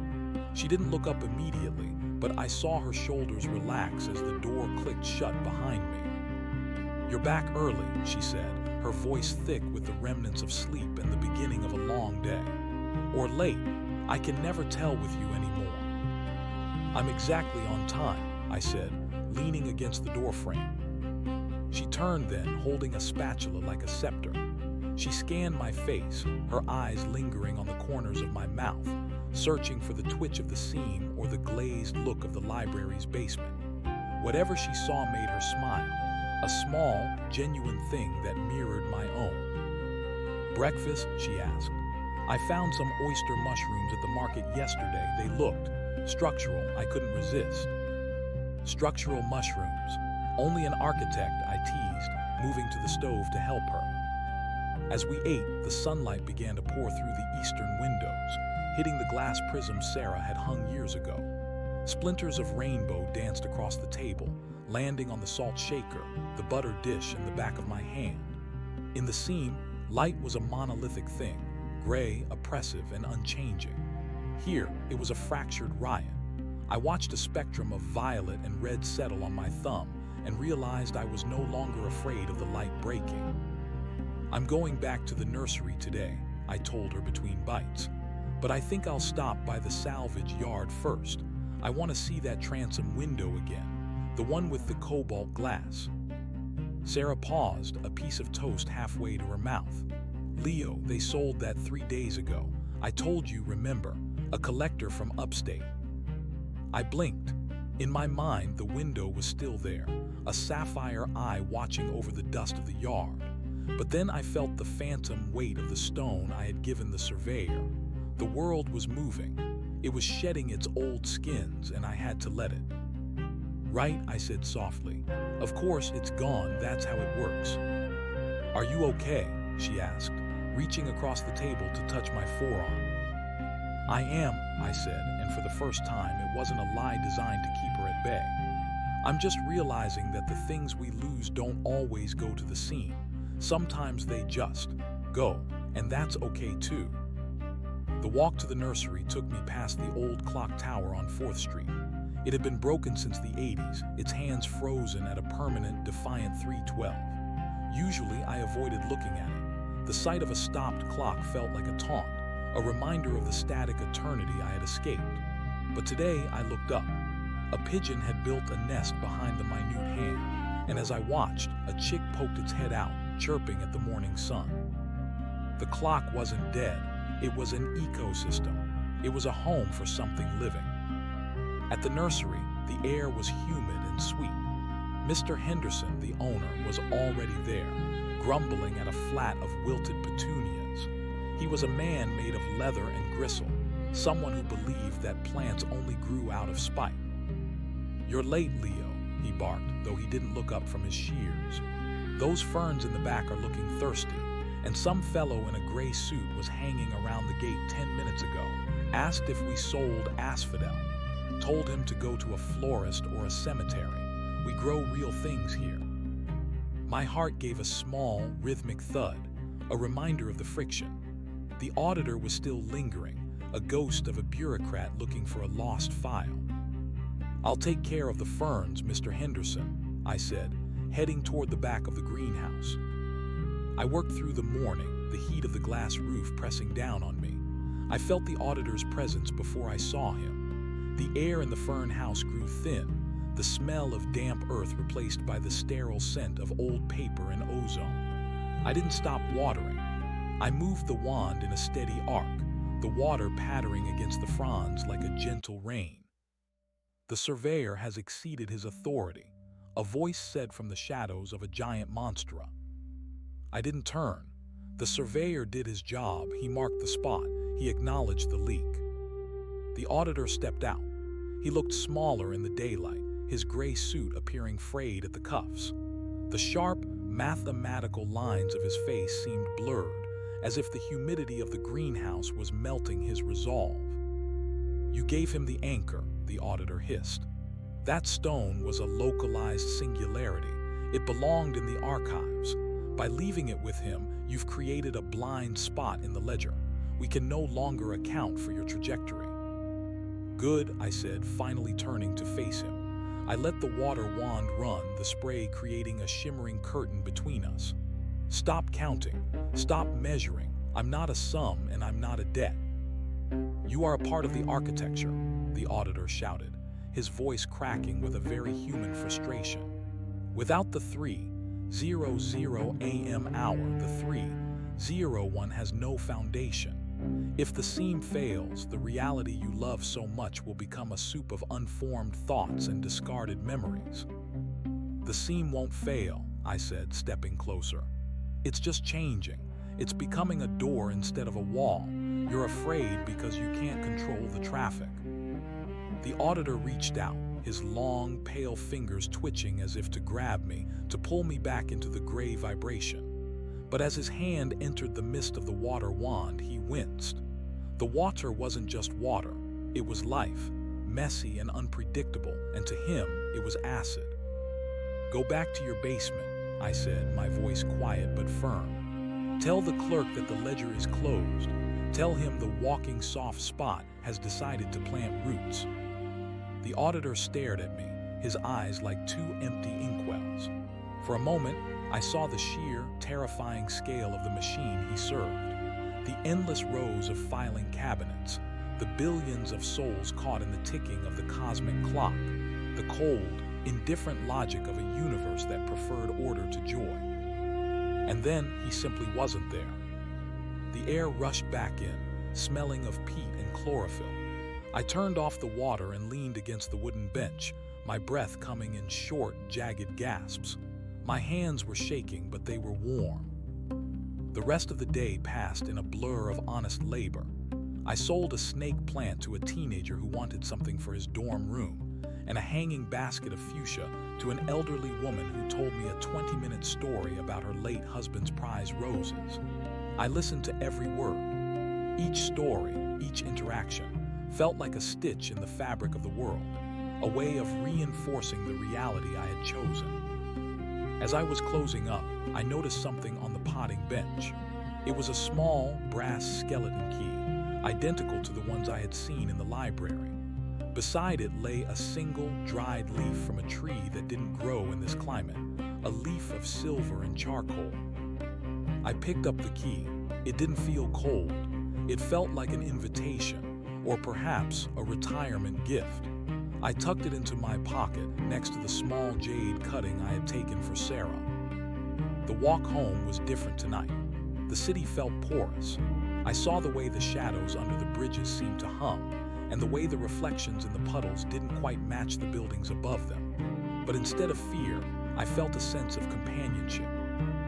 She didn't look up immediately, but I saw her shoulders relax as the door clicked shut behind me. "You're back early," she said, her voice thick with the remnants of sleep and the beginning of a long day. "Or late. I can never tell with you anymore." "I'm exactly on time," I said, leaning against the doorframe. She turned then, holding a spatula like a scepter. She scanned my face, her eyes lingering on the corners of my mouth, searching for the twitch of the seam or the glazed look of the library's basement. Whatever she saw made her smile, a small, genuine thing that mirrored my own. "Breakfast?" she asked. "I found some oyster mushrooms at the market yesterday. They looked structural. I couldn't resist." "Structural mushrooms. Only an architect," I teased, moving to the stove to help her. As we ate, the sunlight began to pour through the eastern windows, hitting the glass prism Sarah had hung years ago. Splinters of rainbow danced across the table, landing on the salt shaker, the butter dish, and the back of my hand. In the seam, light was a monolithic thing, gray, oppressive, and unchanging. Here, it was a fractured riot. I watched a spectrum of violet and red settle on my thumb and realized I was no longer afraid of the light breaking. "I'm going back to the nursery today," I told her between bites. "But I think I'll stop by the salvage yard first. I want to see that transom window again, the one with the cobalt glass." Sarah paused, a piece of toast halfway to her mouth. "Leo, they sold that 3 days ago. I told you, remember, a collector from upstate." I blinked. In my mind, the window was still there, a sapphire eye watching over the dust of the yard. But then I felt the phantom weight of the stone I had given the surveyor. The world was moving. It was shedding its old skins, and I had to let it. "Right," I said softly. "Of course, it's gone. That's how it works." "Are you okay?" she asked, reaching across the table to touch my forearm. "I am," I said, and for the first time, it wasn't a lie designed to keep her at bay. "I'm just realizing that the things we lose don't always go to the scene. Sometimes they just go, and that's okay too." The walk to the nursery took me past the old clock tower on 4th Street. It had been broken since the 80s, its hands frozen at a permanent, defiant 3:12. Usually, I avoided looking at it. The sight of a stopped clock felt like a taunt, a reminder of the static eternity I had escaped. But today, I looked up. A pigeon had built a nest behind the minute hand, and as I watched, a chick poked its head out, chirping at the morning sun. The clock wasn't dead. It was an ecosystem. It was a home for something living. At the nursery, the air was humid and sweet. Mr. Henderson, the owner, was already there, grumbling at a flat of wilted petunias. He was a man made of leather and gristle, someone who believed that plants only grew out of spite. "You're late, Leo," he barked, though he didn't look up from his shears. "Those ferns in the back are looking thirsty, and some fellow in a gray suit was hanging around the gate 10 minutes ago, asked if we sold asphodel. Told him to go to a florist or a cemetery. We grow real things here." My heart gave a small, rhythmic thud, a reminder of the friction. The auditor was still lingering, a ghost of a bureaucrat looking for a lost file. "I'll take care of the ferns, Mr. Henderson," I said, heading toward the back of the greenhouse. I worked through the morning, the heat of the glass roof pressing down on me. I felt the auditor's presence before I saw him. The air in the fern house grew thin, the smell of damp earth replaced by the sterile scent of old paper and ozone. I didn't stop watering. I moved the wand in a steady arc, the water pattering against the fronds like a gentle rain. "The surveyor has exceeded his authority," a voice said from the shadows of a giant monstera. I didn't turn. The surveyor did his job. He marked the spot. He acknowledged the leak. The auditor stepped out. He looked smaller in the daylight, his gray suit appearing frayed at the cuffs. The sharp, mathematical lines of his face seemed blurred, as if the humidity of the greenhouse was melting his resolve. "You gave him the anchor," the auditor hissed. "That stone was a localized singularity. It belonged in the archives. By leaving it with him, you've created a blind spot in the ledger. We can no longer account for your trajectory." "Good," I said, finally turning to face him. I let the water wand run, the spray creating a shimmering curtain between us. "Stop counting. Stop measuring. I'm not a sum and I'm not a debt." "You are a part of the architecture," the auditor shouted, his voice cracking with a very human frustration. "Without the 3:00 a.m. hour, the 3:01 has no foundation. If the seam fails, the reality you love so much will become a soup of unformed thoughts and discarded memories." "The seam won't fail," I said, stepping closer. "It's just changing. It's becoming a door instead of a wall. You're afraid because you can't control the traffic." The auditor reached out, his long, pale fingers twitching as if to grab me, to pull me back into the gray vibration. But as his hand entered the mist of the water wand, he winced. The water wasn't just water. It was life, messy and unpredictable, and to him, it was acid. "Go back to your basement," I said, my voice quiet but firm. "Tell the clerk that the ledger is closed. Tell him the walking soft spot has decided to plant roots." The auditor stared at me, his eyes like two empty inkwells. For a moment, I saw the sheer, terrifying scale of the machine he served. The endless rows of filing cabinets, the billions of souls caught in the ticking of the cosmic clock, the cold, indifferent logic of a universe that preferred order to joy. And then he simply wasn't there. The air rushed back in, smelling of peat and chlorophyll. I turned off the water and leaned against the wooden bench, my breath coming in short, jagged gasps. My hands were shaking, but they were warm. The rest of the day passed in a blur of honest labor. I sold a snake plant to a teenager who wanted something for his dorm room, and a hanging basket of fuchsia to an elderly woman who told me a 20-minute story about her late husband's prize roses. I listened to every word. Each story, each interaction, felt like a stitch in the fabric of the world, a way of reinforcing the reality I had chosen. As I was closing up, I noticed something on the potting bench. It was a small, brass skeleton key, identical to the ones I had seen in the library. Beside it lay a single, dried leaf from a tree that didn't grow in this climate, a leaf of silver and charcoal. I picked up the key. It didn't feel cold. It felt like an invitation, or perhaps a retirement gift. I tucked it into my pocket next to the small jade cutting I had taken for Sarah. The walk home was different tonight. The city felt porous. I saw the way the shadows under the bridges seemed to hum, and the way the reflections in the puddles didn't quite match the buildings above them. But instead of fear, I felt a sense of companionship.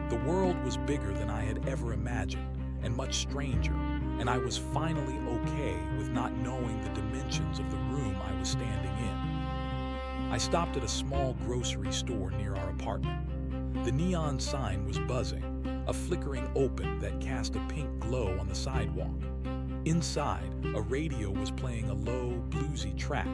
The world was bigger than I had ever imagined, and much stranger, and I was finally okay with not knowing the dimensions of the room I was standing in. I stopped at a small grocery store near our apartment. The neon sign was buzzing, a flickering open that cast a pink glow on the sidewalk. Inside, a radio was playing a low, bluesy track,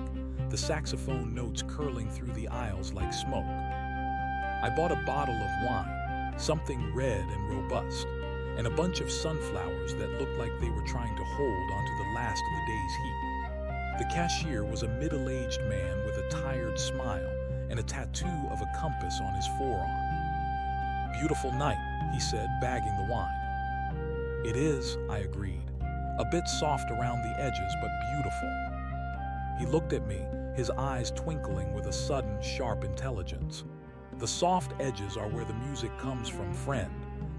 the saxophone notes curling through the aisles like smoke. I bought a bottle of wine, something red and robust, and a bunch of sunflowers that looked like they were trying to hold onto the last of the day's heat. The cashier was a middle-aged man with a tired smile and a tattoo of a compass on his forearm. "Beautiful night," he said, bagging the wine. "It is," I agreed. "A bit soft around the edges, but beautiful." He looked at me, his eyes twinkling with a sudden, sharp intelligence. "The soft edges are where the music comes from, friend.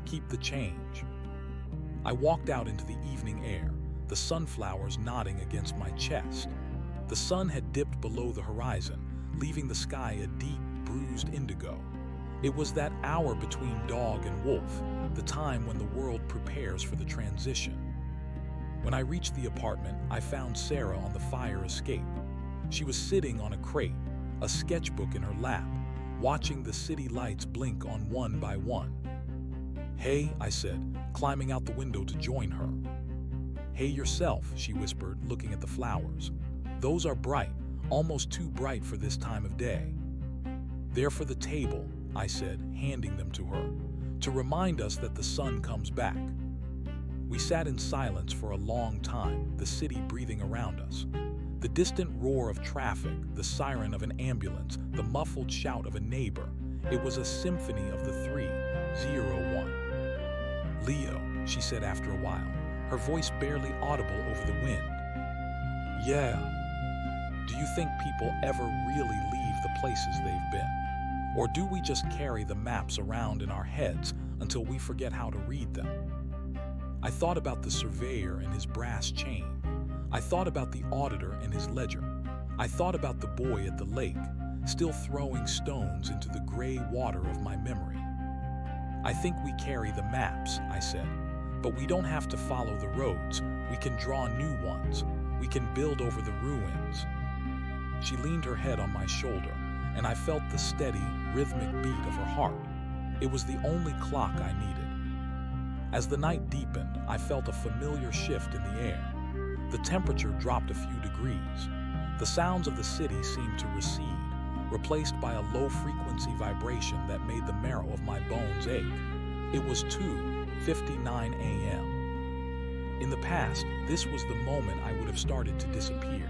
Keep the change." I walked out into the evening air, the sunflowers nodding against my chest. The sun had dipped below the horizon, leaving the sky a deep, bruised indigo. It was that hour between dog and wolf, the time when the world prepares for the transition. When I reached the apartment, I found Sarah on the fire escape. She was sitting on a crate, a sketchbook in her lap, watching the city lights blink on one by one. "Hey," I said, climbing out the window to join her. "Hey yourself," she whispered, looking at the flowers. "Those are bright, almost too bright for this time of day." "They're for the table," I said, handing them to her, "to remind us that the sun comes back." We sat in silence for a long time, the city breathing around us. The distant roar of traffic, the siren of an ambulance, the muffled shout of a neighbor. It was a symphony of the 3-0-1. "Leo," she said after a while, her voice barely audible over the wind. "Yeah. Do you think people ever really leave the places they've been? Or do we just carry the maps around in our heads until we forget how to read them?" I thought about the surveyor and his brass chain. I thought about the auditor and his ledger. I thought about the boy at the lake, still throwing stones into the gray water of my memory. I think we carry the maps, I said. But we don't have to follow the roads. We can draw new ones. We can build over the ruins. She leaned her head on my shoulder, and I felt the steady, rhythmic beat of her heart. It was the only clock I needed. As the night deepened, I felt a familiar shift in the air. The temperature dropped a few degrees. The sounds of the city seemed to recede, replaced by a low-frequency vibration that made the marrow of my bones ache. It was 2:59 a.m. In the past, this was the moment I would have started to disappear.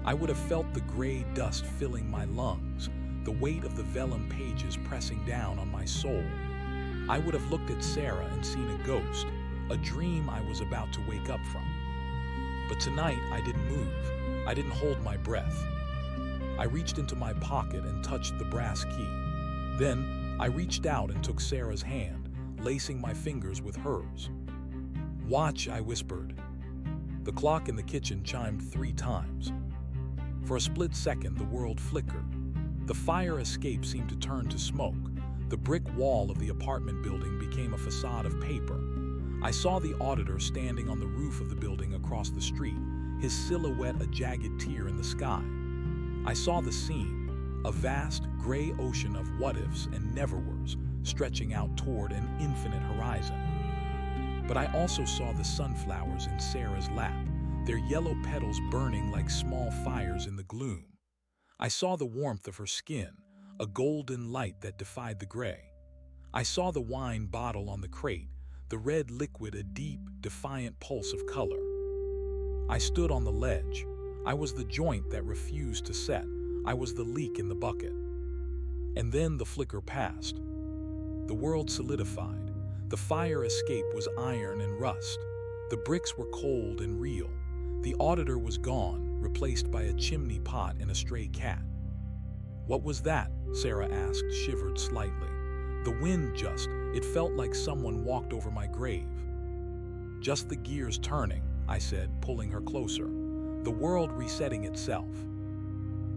I would have felt the gray dust filling my lungs, the weight of the vellum pages pressing down on my soul. I would have looked at Sarah and seen a ghost, a dream I was about to wake up from. But tonight, I didn't move. I didn't hold my breath. I reached into my pocket and touched the brass key. Then, I reached out and took Sarah's hand, lacing my fingers with hers. "Watch," I whispered. The clock in the kitchen chimed 3 times. For a split second, the world flickered. The fire escape seemed to turn to smoke. The brick wall of the apartment building became a facade of paper. I saw the auditor standing on the roof of the building across the street, his silhouette a jagged tear in the sky. I saw the scene, a vast, gray ocean of what-ifs and never-weres stretching out toward an infinite horizon. But I also saw the sunflowers in Sarah's lap, their yellow petals burning like small fires in the gloom. I saw the warmth of her skin, a golden light that defied the gray. I saw the wine bottle on the crate, the red liquid a deep, defiant pulse of color. I stood on the ledge. I was the joint that refused to set. I was the leak in the bucket. And then the flicker passed. The world solidified. The fire escape was iron and rust. The bricks were cold and real. The auditor was gone, replaced by a chimney pot and a stray cat. "What was that?" Sarah asked, shivered slightly. "The wind just. It felt like someone walked over my grave." "Just the gears turning," I said, pulling her closer. "The world resetting itself."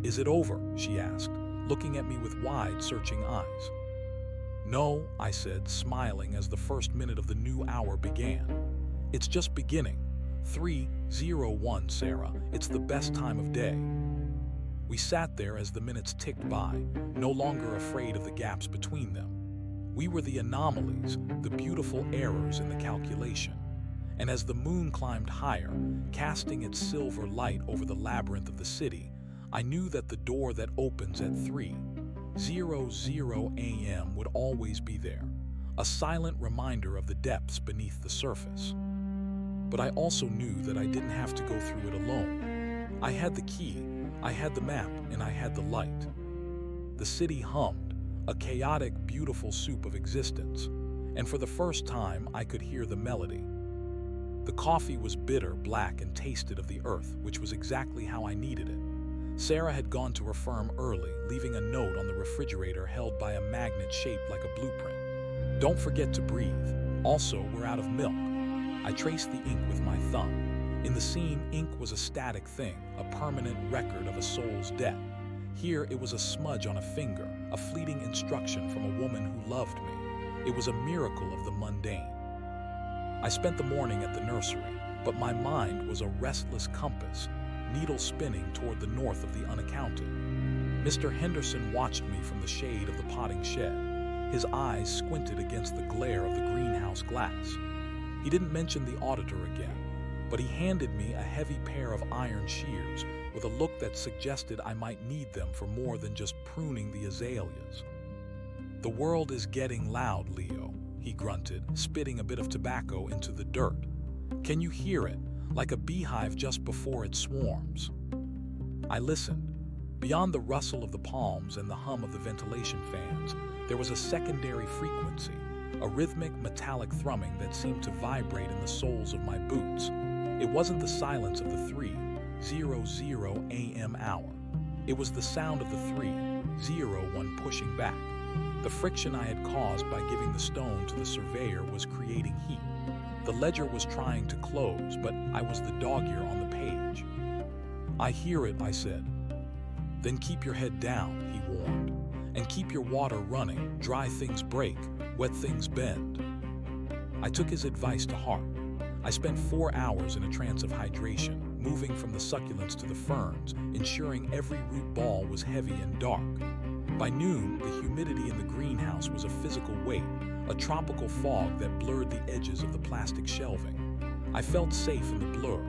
"Is it over?" she asked, looking at me with wide, searching eyes. "No," I said, smiling as the first minute of the new hour began. "It's just beginning. 3:01, Sarah. It's the best time of day." We sat there as the minutes ticked by, no longer afraid of the gaps between them. We were the anomalies, the beautiful errors in the calculation. And as the moon climbed higher, casting its silver light over the labyrinth of the city, I knew that the door that opens at 3:00 a.m. would always be there, a silent reminder of the depths beneath the surface. But I also knew that I didn't have to go through it alone. I had the key, I had the map, and I had the light. The city hummed, a chaotic, beautiful soup of existence, and for the first time I could hear the melody. The coffee was bitter, black, and tasted of the earth, which was exactly how I needed it. Sarah had gone to her firm early, leaving a note on the refrigerator held by a magnet shaped like a blueprint. "Don't forget to breathe. Also, we're out of milk." I traced the ink with my thumb. In the scene, ink was a static thing, a permanent record of a soul's debt. Here, it was a smudge on a finger, a fleeting instruction from a woman who loved me. It was a miracle of the mundane. I spent the morning at the nursery, but my mind was a restless compass, needle spinning toward the north of the unaccounted. Mr. Henderson watched me from the shade of the potting shed. His eyes squinted against the glare of the greenhouse glass. He didn't mention the auditor again, but he handed me a heavy pair of iron shears with a look that suggested I might need them for more than just pruning the azaleas. "The world is getting loud, Leo," he grunted, spitting a bit of tobacco into the dirt. "Can you hear it, like a beehive just before it swarms?" I listened. Beyond the rustle of the palms and the hum of the ventilation fans, there was a secondary frequency, a rhythmic, metallic thrumming that seemed to vibrate in the soles of my boots. It wasn't the silence of the 3:00 a.m. hour. It was the sound of the 3:01 pushing back. The friction I had caused by giving the stone to the surveyor was creating heat. The ledger was trying to close, but I was the dog-ear on the page. "I hear it," I said. "Then keep your head down," he warned. And keep your water running. Dry things break, wet things bend. I took his advice to heart. I spent 4 hours in a trance of hydration, moving from the succulents to the ferns, ensuring every root ball was heavy and dark. By noon, the humidity in the greenhouse was a physical weight, a tropical fog that blurred the edges of the plastic shelving. I felt safe in the blur.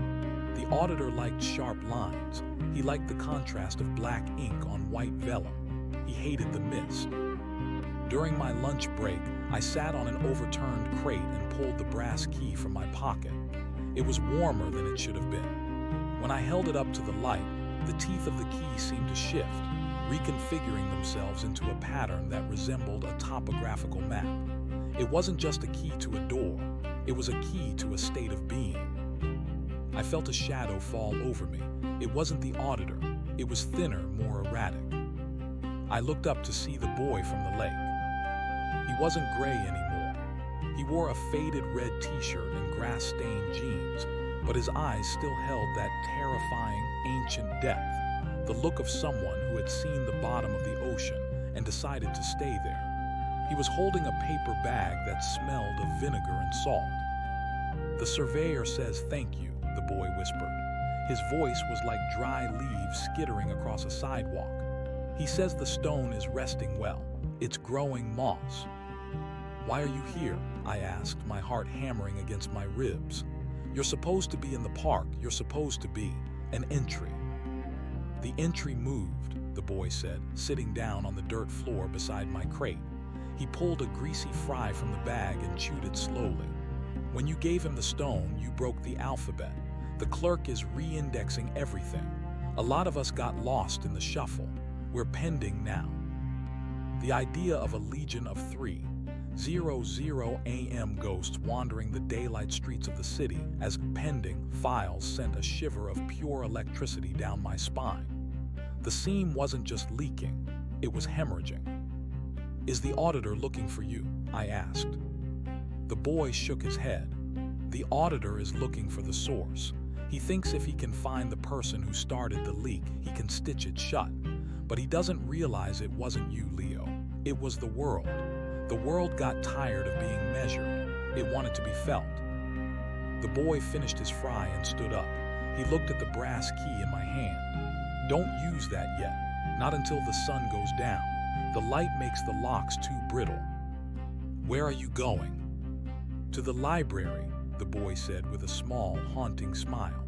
The auditor liked sharp lines. He liked the contrast of black ink on white vellum. He hated the mist. During my lunch break, I sat on an overturned crate and pulled the brass key from my pocket. It was warmer than it should have been. When I held it up to the light, the teeth of the key seemed to shift, reconfiguring themselves into a pattern that resembled a topographical map. It wasn't just a key to a door, it was a key to a state of being. I felt a shadow fall over me. It wasn't the auditor, it was thinner, more erratic. I looked up to see the boy from the lake. He wasn't gray anymore. He wore a faded red t-shirt and grass-stained jeans, but his eyes still held that terrifying, ancient depth, the look of someone who had seen the bottom of the ocean and decided to stay there. He was holding a paper bag that smelled of vinegar and salt. "The surveyor says thank you," the boy whispered. His voice was like dry leaves skittering across a sidewalk. "He says the stone is resting well. It's growing moss." "Why are you here?" I asked, my heart hammering against my ribs. "You're supposed to be in the park. You're supposed to be an entry." "The entry moved," the boy said, sitting down on the dirt floor beside my crate. He pulled a greasy fry from the bag and chewed it slowly. "When you gave him the stone, you broke the alphabet. The clerk is re-indexing everything. A lot of us got lost in the shuffle. We're pending now." The idea of a legion of 3:00 a.m. ghosts wandering the daylight streets of the city as pending files sent a shiver of pure electricity down my spine. The seam wasn't just leaking, it was hemorrhaging. "Is the auditor looking for you?" I asked. The boy shook his head. "The auditor is looking for the source. He thinks if he can find the person who started the leak, he can stitch it shut. But he doesn't realize it wasn't you, Leo. It was the world. The world got tired of being measured. It wanted to be felt." The boy finished his fry and stood up. He looked at the brass key in my hand. "Don't use that yet. Not until the sun goes down. The light makes the locks too brittle." "Where are you going?" "To the library," the boy said with a small, haunting smile.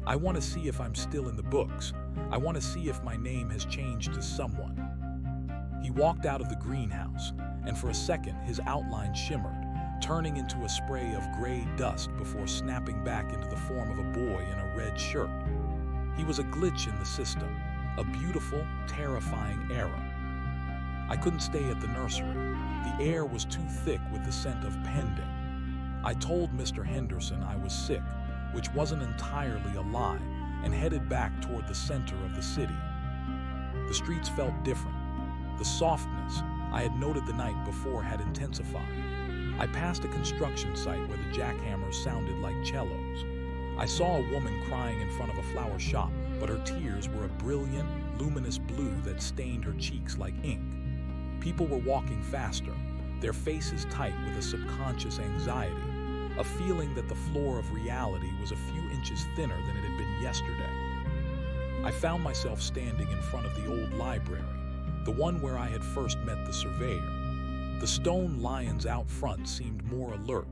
"I want to see if I'm still in the books. I want to see if my name has changed to someone." He walked out of the greenhouse, and for a second his outline shimmered, turning into a spray of gray dust before snapping back into the form of a boy in a red shirt. He was a glitch in the system, a beautiful, terrifying error. I couldn't stay at the nursery. The air was too thick with the scent of pending. I told Mr. Henderson I was sick, which wasn't entirely a lie, and headed back toward the center of the city. The streets felt different. The softness I had noted the night before had intensified. I passed a construction site where the jackhammers sounded like cellos. I saw a woman crying in front of a flower shop, but her tears were a brilliant, luminous blue that stained her cheeks like ink. People were walking faster, their faces tight with a subconscious anxiety, a feeling that the floor of reality was a few inches thinner than it had been yesterday. I found myself standing in front of the old library, the one where I had first met the surveyor. The stone lions out front seemed more alert,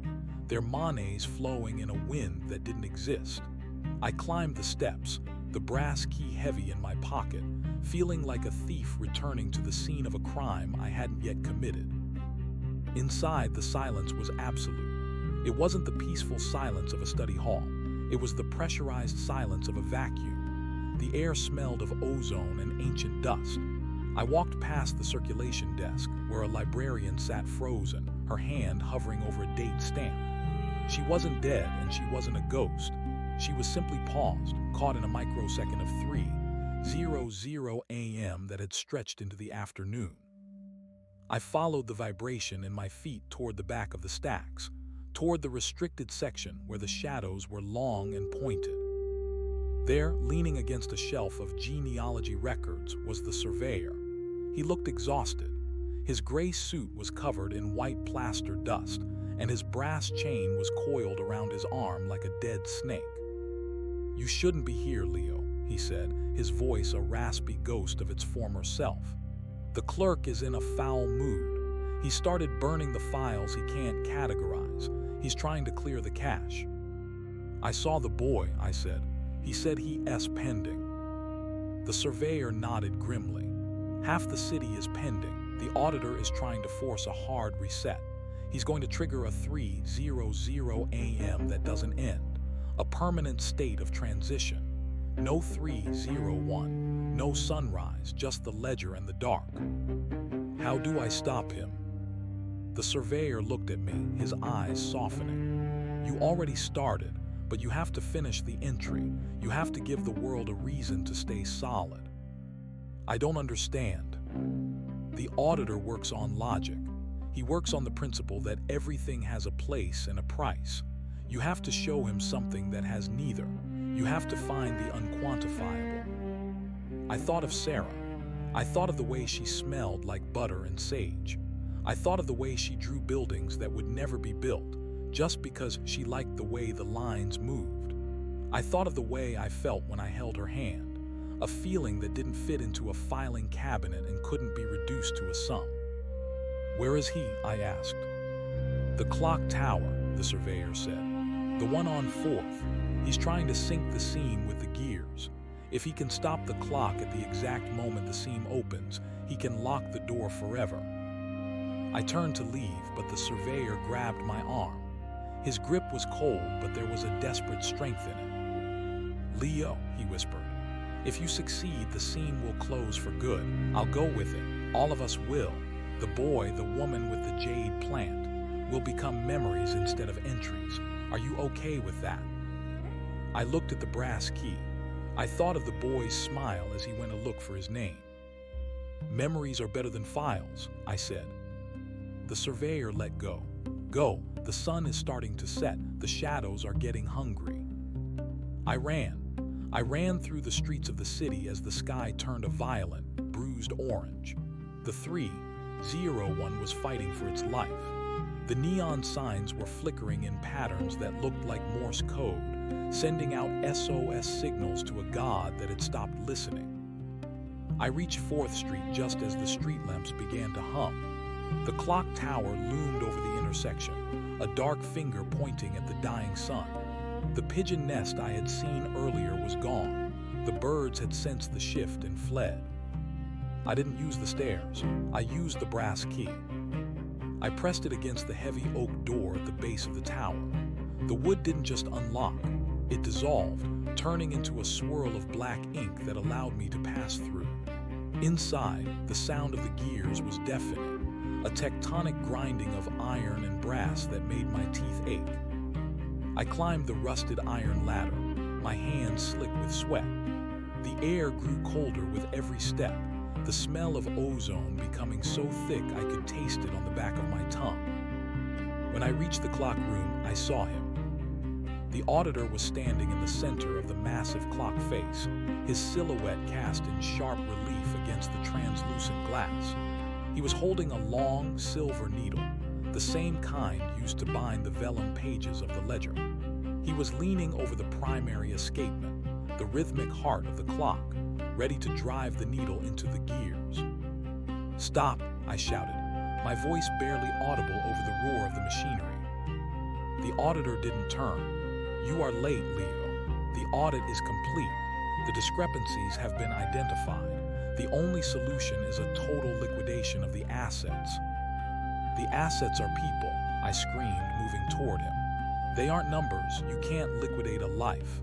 their manets flowing in a wind that didn't exist. I climbed the steps, the brass key heavy in my pocket, feeling like a thief returning to the scene of a crime I hadn't yet committed. Inside, the silence was absolute. It wasn't the peaceful silence of a study hall. It was the pressurized silence of a vacuum. The air smelled of ozone and ancient dust. I walked past the circulation desk, where a librarian sat frozen, her hand hovering over a date stamp. She wasn't dead, and she wasn't a ghost. She was simply paused, caught in a microsecond of 3:00 a.m. that had stretched into the afternoon. I followed the vibration in my feet toward the back of the stacks, toward the restricted section where the shadows were long and pointed. There, leaning against a shelf of genealogy records, was the surveyor. He looked exhausted. His gray suit was covered in white plaster dust, and his brass chain was coiled around his arm like a dead snake. "You shouldn't be here, Leo," he said, his voice a raspy ghost of its former self. "The clerk is in a foul mood. He started burning the files he can't categorize. He's trying to clear the cache." "I saw the boy," I said. "He said he's pending." The surveyor nodded grimly. "Half the city is pending. The auditor is trying to force a hard reset. He's going to trigger a 3:00 a.m. that doesn't end. A permanent state of transition. No 3:01, no sunrise, just the ledger and the dark." "How do I stop him?" The surveyor looked at me, his eyes softening. "You already started, but you have to finish the entry. You have to give the world a reason to stay solid." "I don't understand." "The auditor works on logic. He works on the principle that everything has a place and a price. You have to show him something that has neither. You have to find the unquantifiable." I thought of Sarah. I thought of the way she smelled like butter and sage. I thought of the way she drew buildings that would never be built, just because she liked the way the lines moved. I thought of the way I felt when I held her hand, a feeling that didn't fit into a filing cabinet and couldn't be reduced to a sum. "Where is he?" I asked. "The clock tower," the surveyor said. "The one on 4th. He's trying to sync the seam with the gears. If he can stop the clock at the exact moment the seam opens, he can lock the door forever." I turned to leave, but the surveyor grabbed my arm. His grip was cold, but there was a desperate strength in it. "Leo," he whispered, "if you succeed, the seam will close for good. I'll go with it. All of us will. The boy, the woman with the jade plant, will become memories instead of entries. Are you okay with that?" I looked at the brass key. I thought of the boy's smile as he went to look for his name. "Memories are better than files," I said. The surveyor let go. "Go, the sun is starting to set, the shadows are getting hungry." I ran through the streets of the city as the sky turned a violent, bruised orange. The 3:01 was fighting for its life. The neon signs were flickering in patterns that looked like Morse code, sending out SOS signals to a god that had stopped listening. I reached 4th Street just as the street lamps began to hum. The clock tower loomed over the intersection, a dark finger pointing at the dying sun. The pigeon nest I had seen earlier was gone. The birds had sensed the shift and fled. I didn't use the stairs. I used the brass key. I pressed it against the heavy oak door at the base of the tower. The wood didn't just unlock. It dissolved, turning into a swirl of black ink that allowed me to pass through. Inside, the sound of the gears was deafening, a tectonic grinding of iron and brass that made my teeth ache. I climbed the rusted iron ladder, my hands slick with sweat. The air grew colder with every step, the smell of ozone becoming so thick I could taste it on the back of my tongue. When I reached the clock room, I saw him. The auditor was standing in the center of the massive clock face, his silhouette cast in sharp relief against the translucent glass. He was holding a long, silver needle, the same kind used to bind the vellum pages of the ledger. He was leaning over the primary escapement, the rhythmic heart of the clock, ready to drive the needle into the gears. "Stop," I shouted, my voice barely audible over the roar of the machinery. The auditor didn't turn. "You are late, Leo. The audit is complete. The discrepancies have been identified. The only solution is a total liquidation of the assets." "The assets are people," I screamed, moving toward him. "They aren't numbers. You can't liquidate a life."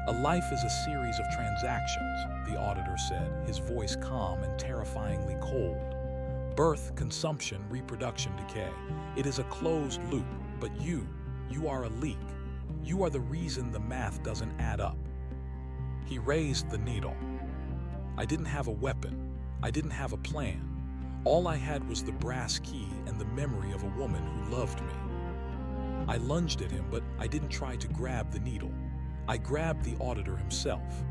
"A life is a series of transactions," the auditor said, his voice calm and terrifyingly cold. "Birth, consumption, reproduction, decay. It is a closed loop, but you are a leak. You are the reason the math doesn't add up." He raised the needle. I didn't have a weapon. I didn't have a plan. All I had was the brass key and the memory of a woman who loved me. I lunged at him, but I didn't try to grab the needle. I grabbed the auditor himself.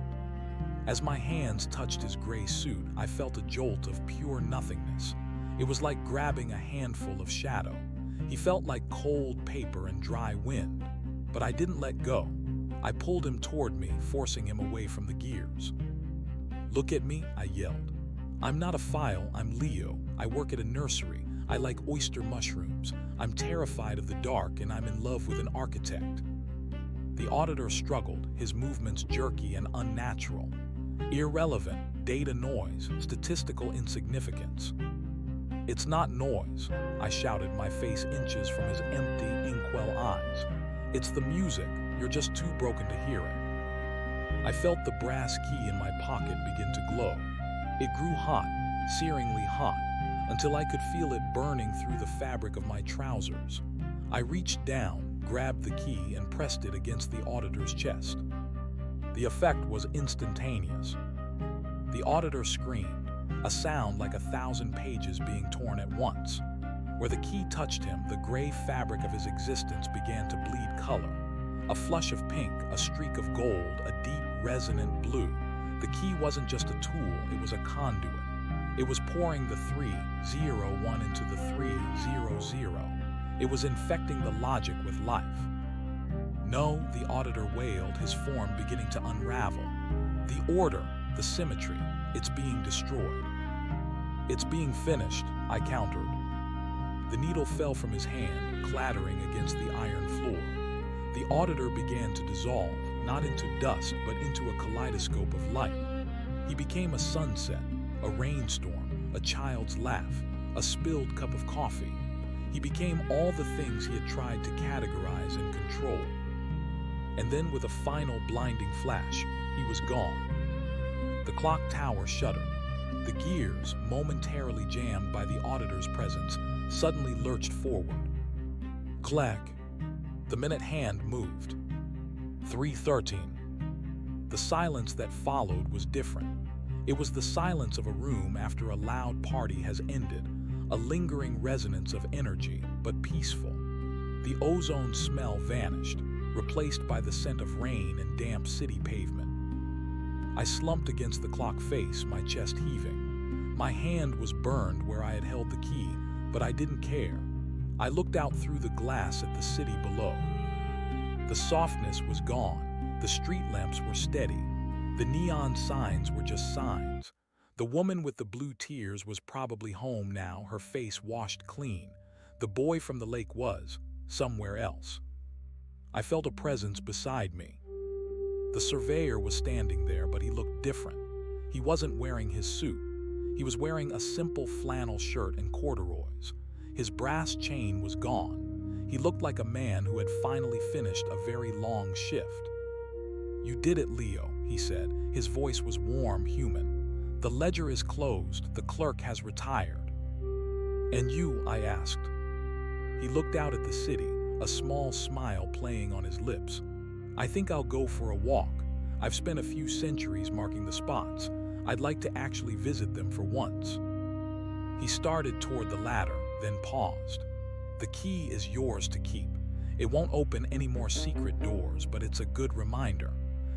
As my hands touched his gray suit, I felt a jolt of pure nothingness. It was like grabbing a handful of shadow. He felt like cold paper and dry wind. But I didn't let go. I pulled him toward me, forcing him away from the gears. "Look at me," I yelled. "I'm not a file, I'm Leo. I work at a nursery. I like oyster mushrooms. I'm terrified of the dark, and I'm in love with an architect." The auditor struggled, his movements jerky and unnatural. "Irrelevant, data noise, statistical insignificance." "It's not noise," I shouted, my face inches from his empty, inkwell eyes. "It's the music. You're just too broken to hear it." I felt the brass key in my pocket begin to glow. It grew hot, searingly hot, until I could feel it burning through the fabric of my trousers. I reached down, grabbed the key, and pressed it against the auditor's chest. The effect was instantaneous. The auditor screamed, a sound like 1,000 pages being torn at once. Where the key touched him, the gray fabric of his existence began to bleed color. A flush of pink, a streak of gold, a deep, resonant blue. The key wasn't just a tool, it was a conduit. It was pouring the 301 into the 300. It was infecting the logic with life. "No," the auditor wailed, his form beginning to unravel. "The order, the symmetry, it's being destroyed." "It's being finished," I countered. The needle fell from his hand, clattering against the iron floor. The auditor began to dissolve, not into dust, but into a kaleidoscope of light. He became a sunset, a rainstorm, a child's laugh, a spilled cup of coffee. He became all the things he had tried to categorize and control. And then, with a final blinding flash, he was gone. The clock tower shuddered. The gears, momentarily jammed by the auditor's presence, suddenly lurched forward. Clack. The minute hand moved. 3:13. The silence that followed was different. It was the silence of a room after a loud party has ended, a lingering resonance of energy, but peaceful. The ozone smell vanished, replaced by the scent of rain and damp city pavement. I slumped against the clock face, my chest heaving. My hand was burned where I had held the key, but I didn't care. I looked out through the glass at the city below. The softness was gone. The street lamps were steady. The neon signs were just signs. The woman with the blue tears was probably home now, her face washed clean. The boy from the lake was somewhere else. I felt a presence beside me. The surveyor was standing there, but he looked different. He wasn't wearing his suit. He was wearing a simple flannel shirt and corduroys. His brass chain was gone. He looked like a man who had finally finished a very long shift. "You did it, Leo," he said. His voice was warm, human. "The ledger is closed. The clerk has retired." "And you?" I asked. He looked out at the city, a small smile playing on his lips. "I think I'll go for a walk. I've spent a few centuries marking the spots. I'd like to actually visit them for once." He started toward the ladder, then paused. "The key is yours to keep. It won't open any more secret doors, but it's a good reminder.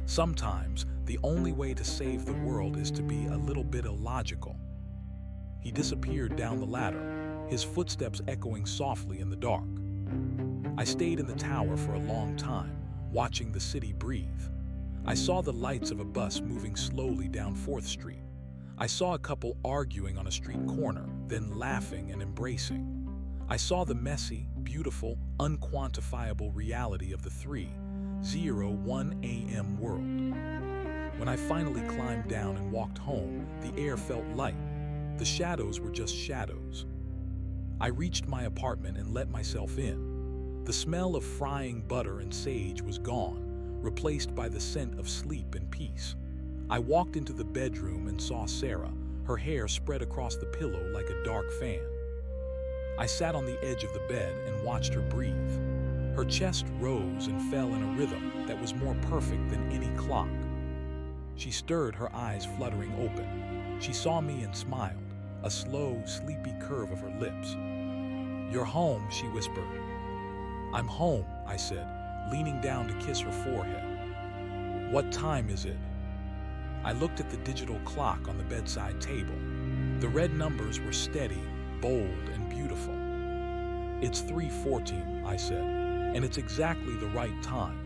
Sometimes, the only way to save the world is to be a little bit illogical." He disappeared down the ladder, his footsteps echoing softly in the dark. I stayed in the tower for a long time, watching the city breathe. I saw the lights of a bus moving slowly down 4th Street. I saw a couple arguing on a street corner, then laughing and embracing. I saw the messy, beautiful, unquantifiable reality of the 3:01 a.m. world. When I finally climbed down and walked home, the air felt light. The shadows were just shadows. I reached my apartment and let myself in. The smell of frying butter and sage was gone, replaced by the scent of sleep and peace. I walked into the bedroom and saw Sarah, her hair spread across the pillow like a dark fan. I sat on the edge of the bed and watched her breathe. Her chest rose and fell in a rhythm that was more perfect than any clock. She stirred, her eyes fluttering open. She saw me and smiled, a slow, sleepy curve of her lips. "You're home," she whispered. "I'm home," I said, leaning down to kiss her forehead. "What time is it?" I looked at the digital clock on the bedside table. The red numbers were steady, bold, and beautiful. "It's 3:14, I said, "and it's exactly the right time."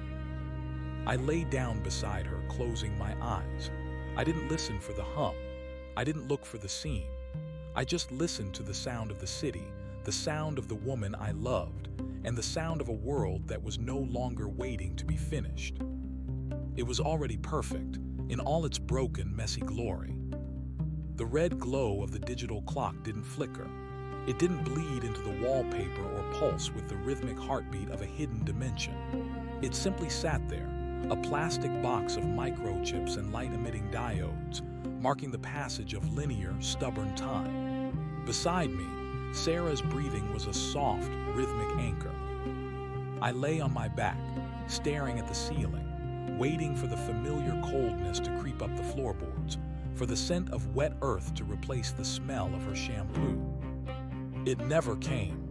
I lay down beside her, closing my eyes. I didn't listen for the hum. I didn't look for the scene. I just listened to the sound of the city, the sound of the woman I loved, and the sound of a world that was no longer waiting to be finished. It was already perfect, in all its broken, messy glory. The red glow of the digital clock didn't flicker. It didn't bleed into the wallpaper or pulse with the rhythmic heartbeat of a hidden dimension. It simply sat there, a plastic box of microchips and light-emitting diodes, marking the passage of linear, stubborn time. Beside me, Sarah's breathing was a soft, rhythmic anchor. I lay on my back, staring at the ceiling, waiting for the familiar coldness to creep up the floorboards, for the scent of wet earth to replace the smell of her shampoo. It never came.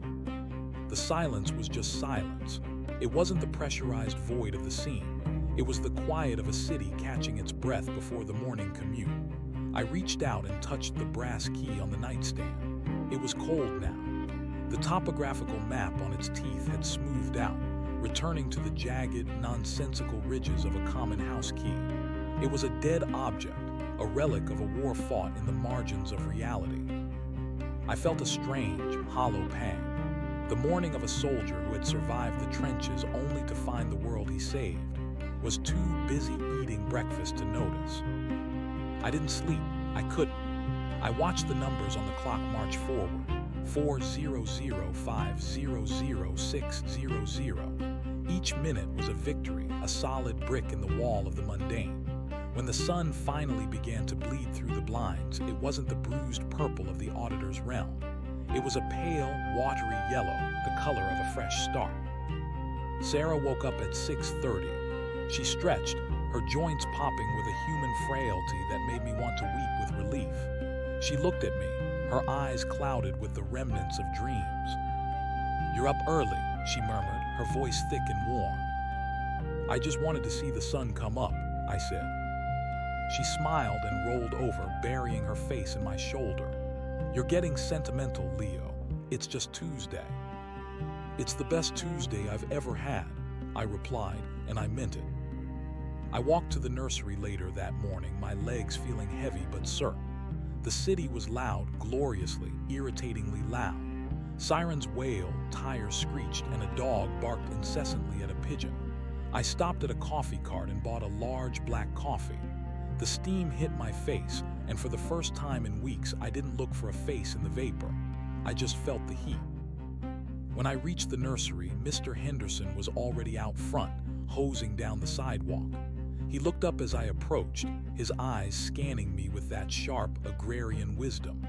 The silence was just silence. It wasn't the pressurized void of the scene. It was the quiet of a city catching its breath before the morning commute. I reached out and touched the brass key on the nightstand. It was cold now. The topographical map on its teeth had smoothed out, returning to the jagged, nonsensical ridges of a common house key. It was a dead object, a relic of a war fought in the margins of reality. I felt a strange, hollow pang. The mourning of a soldier who had survived the trenches only to find the world he saved was too busy eating breakfast to notice. I didn't sleep. I couldn't. I watched the numbers on the clock march forward. 4:00,5:00,6:00. Each minute was a victory, a solid brick in the wall of the mundane. When the sun finally began to bleed through the blinds, it wasn't the bruised purple of the auditor's realm. It was a pale, watery yellow, the color of a fresh start. Sarah woke up at 6:30. She stretched, her joints popping with a human frailty that made me want to weep with relief. She looked at me, her eyes clouded with the remnants of dreams. "You're up early," she murmured, her voice thick and warm. "I just wanted to see the sun come up," I said. She smiled and rolled over, burying her face in my shoulder. "You're getting sentimental, Leo. It's just Tuesday." "It's the best Tuesday I've ever had," I replied, and I meant it. I walked to the nursery later that morning, my legs feeling heavy but certain. The city was loud, gloriously, irritatingly loud. Sirens wailed, tires screeched, and a dog barked incessantly at a pigeon. I stopped at a coffee cart and bought a large black coffee. The steam hit my face, and for the first time in weeks, I didn't look for a face in the vapor. I just felt the heat. When I reached the nursery, Mr. Henderson was already out front, hosing down the sidewalk. He looked up as I approached, his eyes scanning me with that sharp, agrarian wisdom.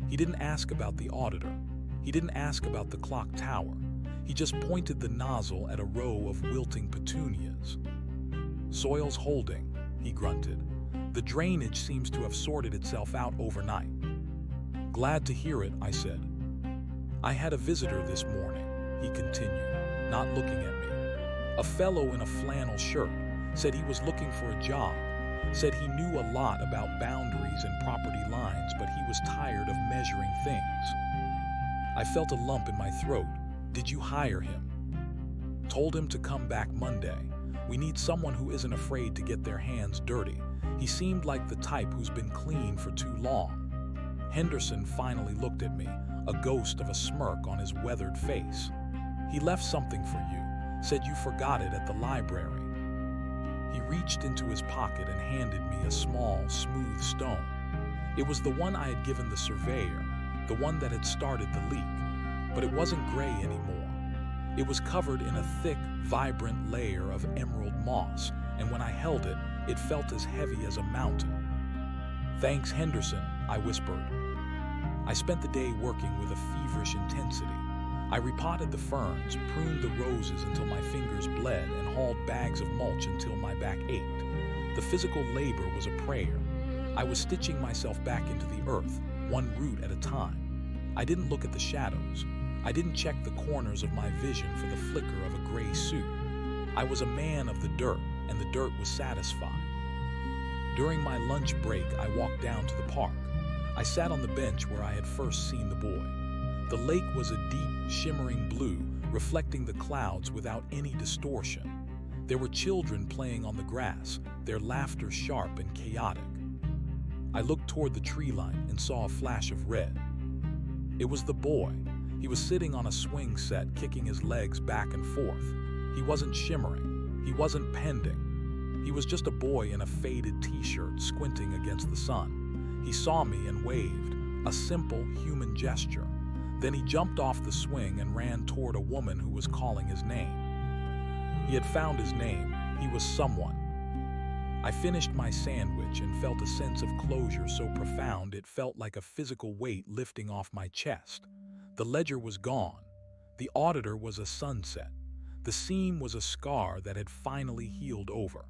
He didn't ask about the auditor. He didn't ask about the clock tower. He just pointed the nozzle at a row of wilting petunias. "Soil's holding," he grunted. "The drainage seems to have sorted itself out overnight." "Glad to hear it," I said. "I had a visitor this morning," he continued, not looking at me. "A fellow in a flannel shirt. Said he was looking for a job. Said he knew a lot about boundaries and property lines, but he was tired of measuring things." I felt a lump in my throat. "Did you hire him?" "Told him to come back Monday. We need someone who isn't afraid to get their hands dirty. He seemed like the type who's been clean for too long." Henderson finally looked at me, a ghost of a smirk on his weathered face. "He left something for you. Said you forgot it at the library." He reached into his pocket and handed me a small, smooth stone. It was the one I had given the surveyor, the one that had started the leak. But it wasn't gray anymore. It was covered in a thick, vibrant layer of emerald moss, and when I held it, it felt as heavy as a mountain. "Thanks, Henderson," I whispered. I spent the day working with a feverish intensity. I repotted the ferns, pruned the roses until my fingers bled, and hauled bags of mulch until my back ached. The physical labor was a prayer. I was stitching myself back into the earth, one root at a time. I didn't look at the shadows. I didn't check the corners of my vision for the flicker of a gray suit. I was a man of the dirt, and the dirt was satisfied. During my lunch break, I walked down to the park. I sat on the bench where I had first seen the boy. The lake was a deep, shimmering blue, reflecting the clouds without any distortion. There were children playing on the grass, their laughter sharp and chaotic. I looked toward the tree line and saw a flash of red. It was the boy. He was sitting on a swing set, kicking his legs back and forth. He wasn't shimmering. He wasn't pending. He was just a boy in a faded t-shirt, squinting against the sun. He saw me and waved, a simple human gesture. Then he jumped off the swing and ran toward a woman who was calling his name. He had found his name. He was someone. I finished my sandwich and felt a sense of closure so profound it felt like a physical weight lifting off my chest. The ledger was gone. The auditor was a sunset. The seam was a scar that had finally healed over.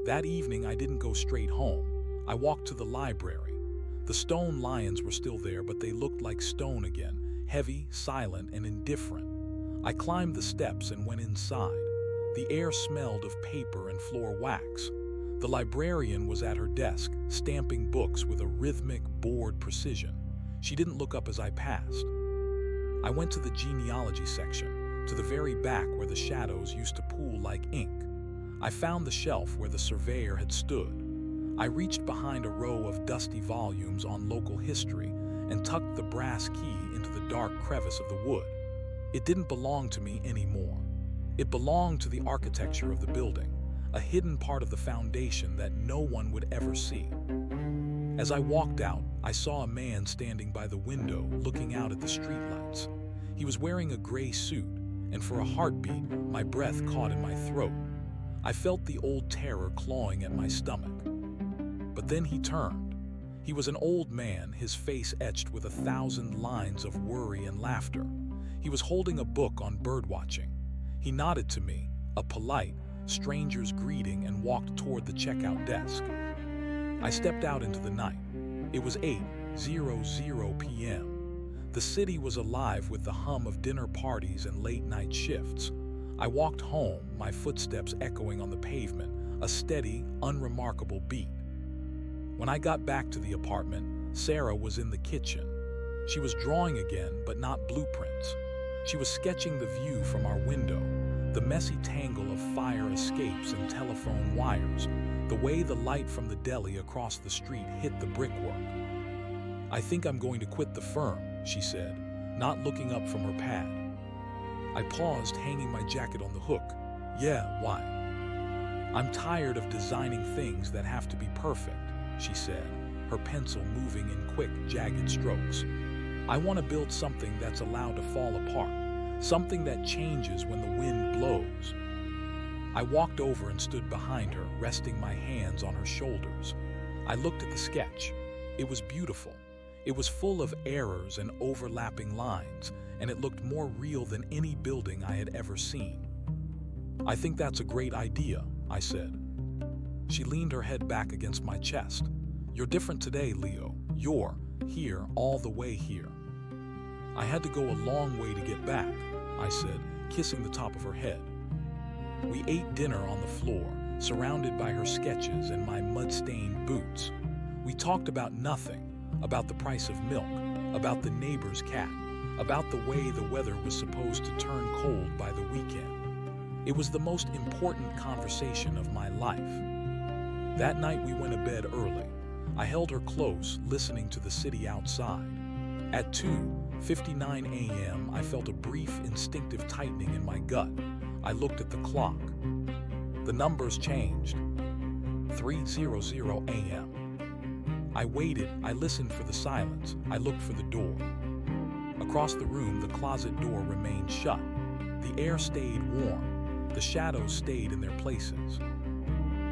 That evening, I didn't go straight home. I walked to the library. The stone lions were still there, but they looked like stone again, heavy, silent, and indifferent. I climbed the steps and went inside. The air smelled of paper and floor wax. The librarian was at her desk, stamping books with a rhythmic, bored precision. She didn't look up as I passed. I went to the genealogy section, to the very back where the shadows used to pool like ink. I found the shelf where the surveyor had stood. I reached behind a row of dusty volumes on local history and tucked the brass key into the dark crevice of the wood. It didn't belong to me anymore. It belonged to the architecture of the building, a hidden part of the foundation that no one would ever see. As I walked out, I saw a man standing by the window looking out at the streetlights. He was wearing a gray suit, and for a heartbeat, my breath caught in my throat. I felt the old terror clawing at my stomach. But then he turned. He was an old man, his face etched with 1,000 lines of worry and laughter. He was holding a book on birdwatching. He nodded to me, a polite, stranger's greeting, and walked toward the checkout desk. I stepped out into the night. It was 8:00 p.m. The city was alive with the hum of dinner parties and late-night shifts. I walked home, my footsteps echoing on the pavement, a steady, unremarkable beat. When I got back to the apartment, Sarah was in the kitchen. She was drawing again, but not blueprints. She was sketching the view from our window, the messy tangle of fire escapes and telephone wires, the way the light from the deli across the street hit the brickwork. "I think I'm going to quit the firm," she said, not looking up from her pad. I paused, hanging my jacket on the hook. "Yeah, why?" "I'm tired of designing things that have to be perfect," she said, her pencil moving in quick, jagged strokes. "I want to build something that's allowed to fall apart, something that changes when the wind blows." I walked over and stood behind her, resting my hands on her shoulders. I looked at the sketch. It was beautiful. It was full of errors and overlapping lines, and it looked more real than any building I had ever seen. "I think that's a great idea," I said. She leaned her head back against my chest. "You're different today, Leo. You're here, all the way here." "I had to go a long way to get back," I said, kissing the top of her head. We ate dinner on the floor, surrounded by her sketches and my mud-stained boots. We talked about nothing, about the price of milk, about the neighbor's cat, about the way the weather was supposed to turn cold by the weekend. It was the most important conversation of my life. That night we went to bed early. I held her close, listening to the city outside. At 2:59 a.m., I felt a brief, instinctive tightening in my gut. I looked at the clock. The numbers changed. 3:00 a.m. I waited. I listened for the silence. I looked for the door. Across the room, the closet door remained shut. The air stayed warm. The shadows stayed in their places.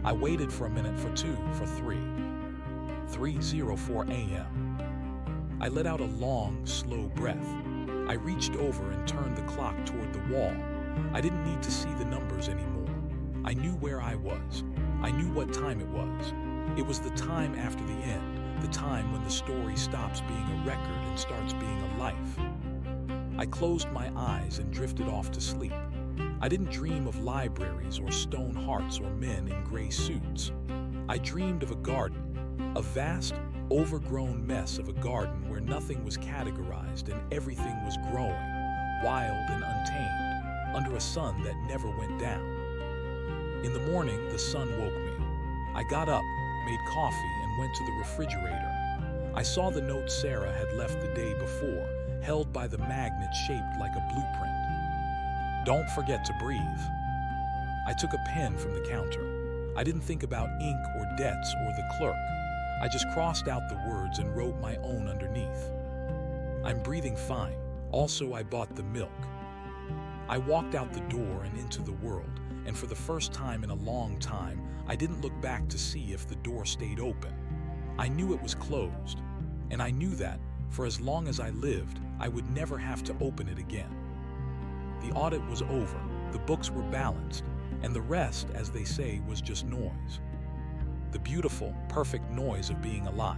I waited for a minute, for 2, for 3. 3:04 a.m. I let out a long, slow breath. I reached over and turned the clock toward the wall. I didn't need to see the numbers anymore. I knew where I was. I knew what time it was. It was the time after the end, the time when the story stops being a record and starts being a life. I closed my eyes and drifted off to sleep. I didn't dream of libraries or stone hearts or men in gray suits. I dreamed of a garden, a vast, overgrown mess of a garden where nothing was categorized and everything was growing, wild and untamed, under a sun that never went down. In the morning, the sun woke me. I got up, made coffee, and went to the refrigerator. I saw the note Sarah had left the day before, held by the magnet shaped like a blueprint. Don't forget to breathe. I took a pen from the counter. I didn't think about ink or debts or the clerk. I just crossed out the words and wrote my own underneath. I'm breathing fine. Also, I bought the milk. I walked out the door and into the world, and for the first time in a long time, I didn't look back to see if the door stayed open. I knew it was closed, and I knew that, for as long as I lived, I would never have to open it again. The audit was over, the books were balanced, and the rest, as they say, was just noise. The beautiful, perfect noise of being alive.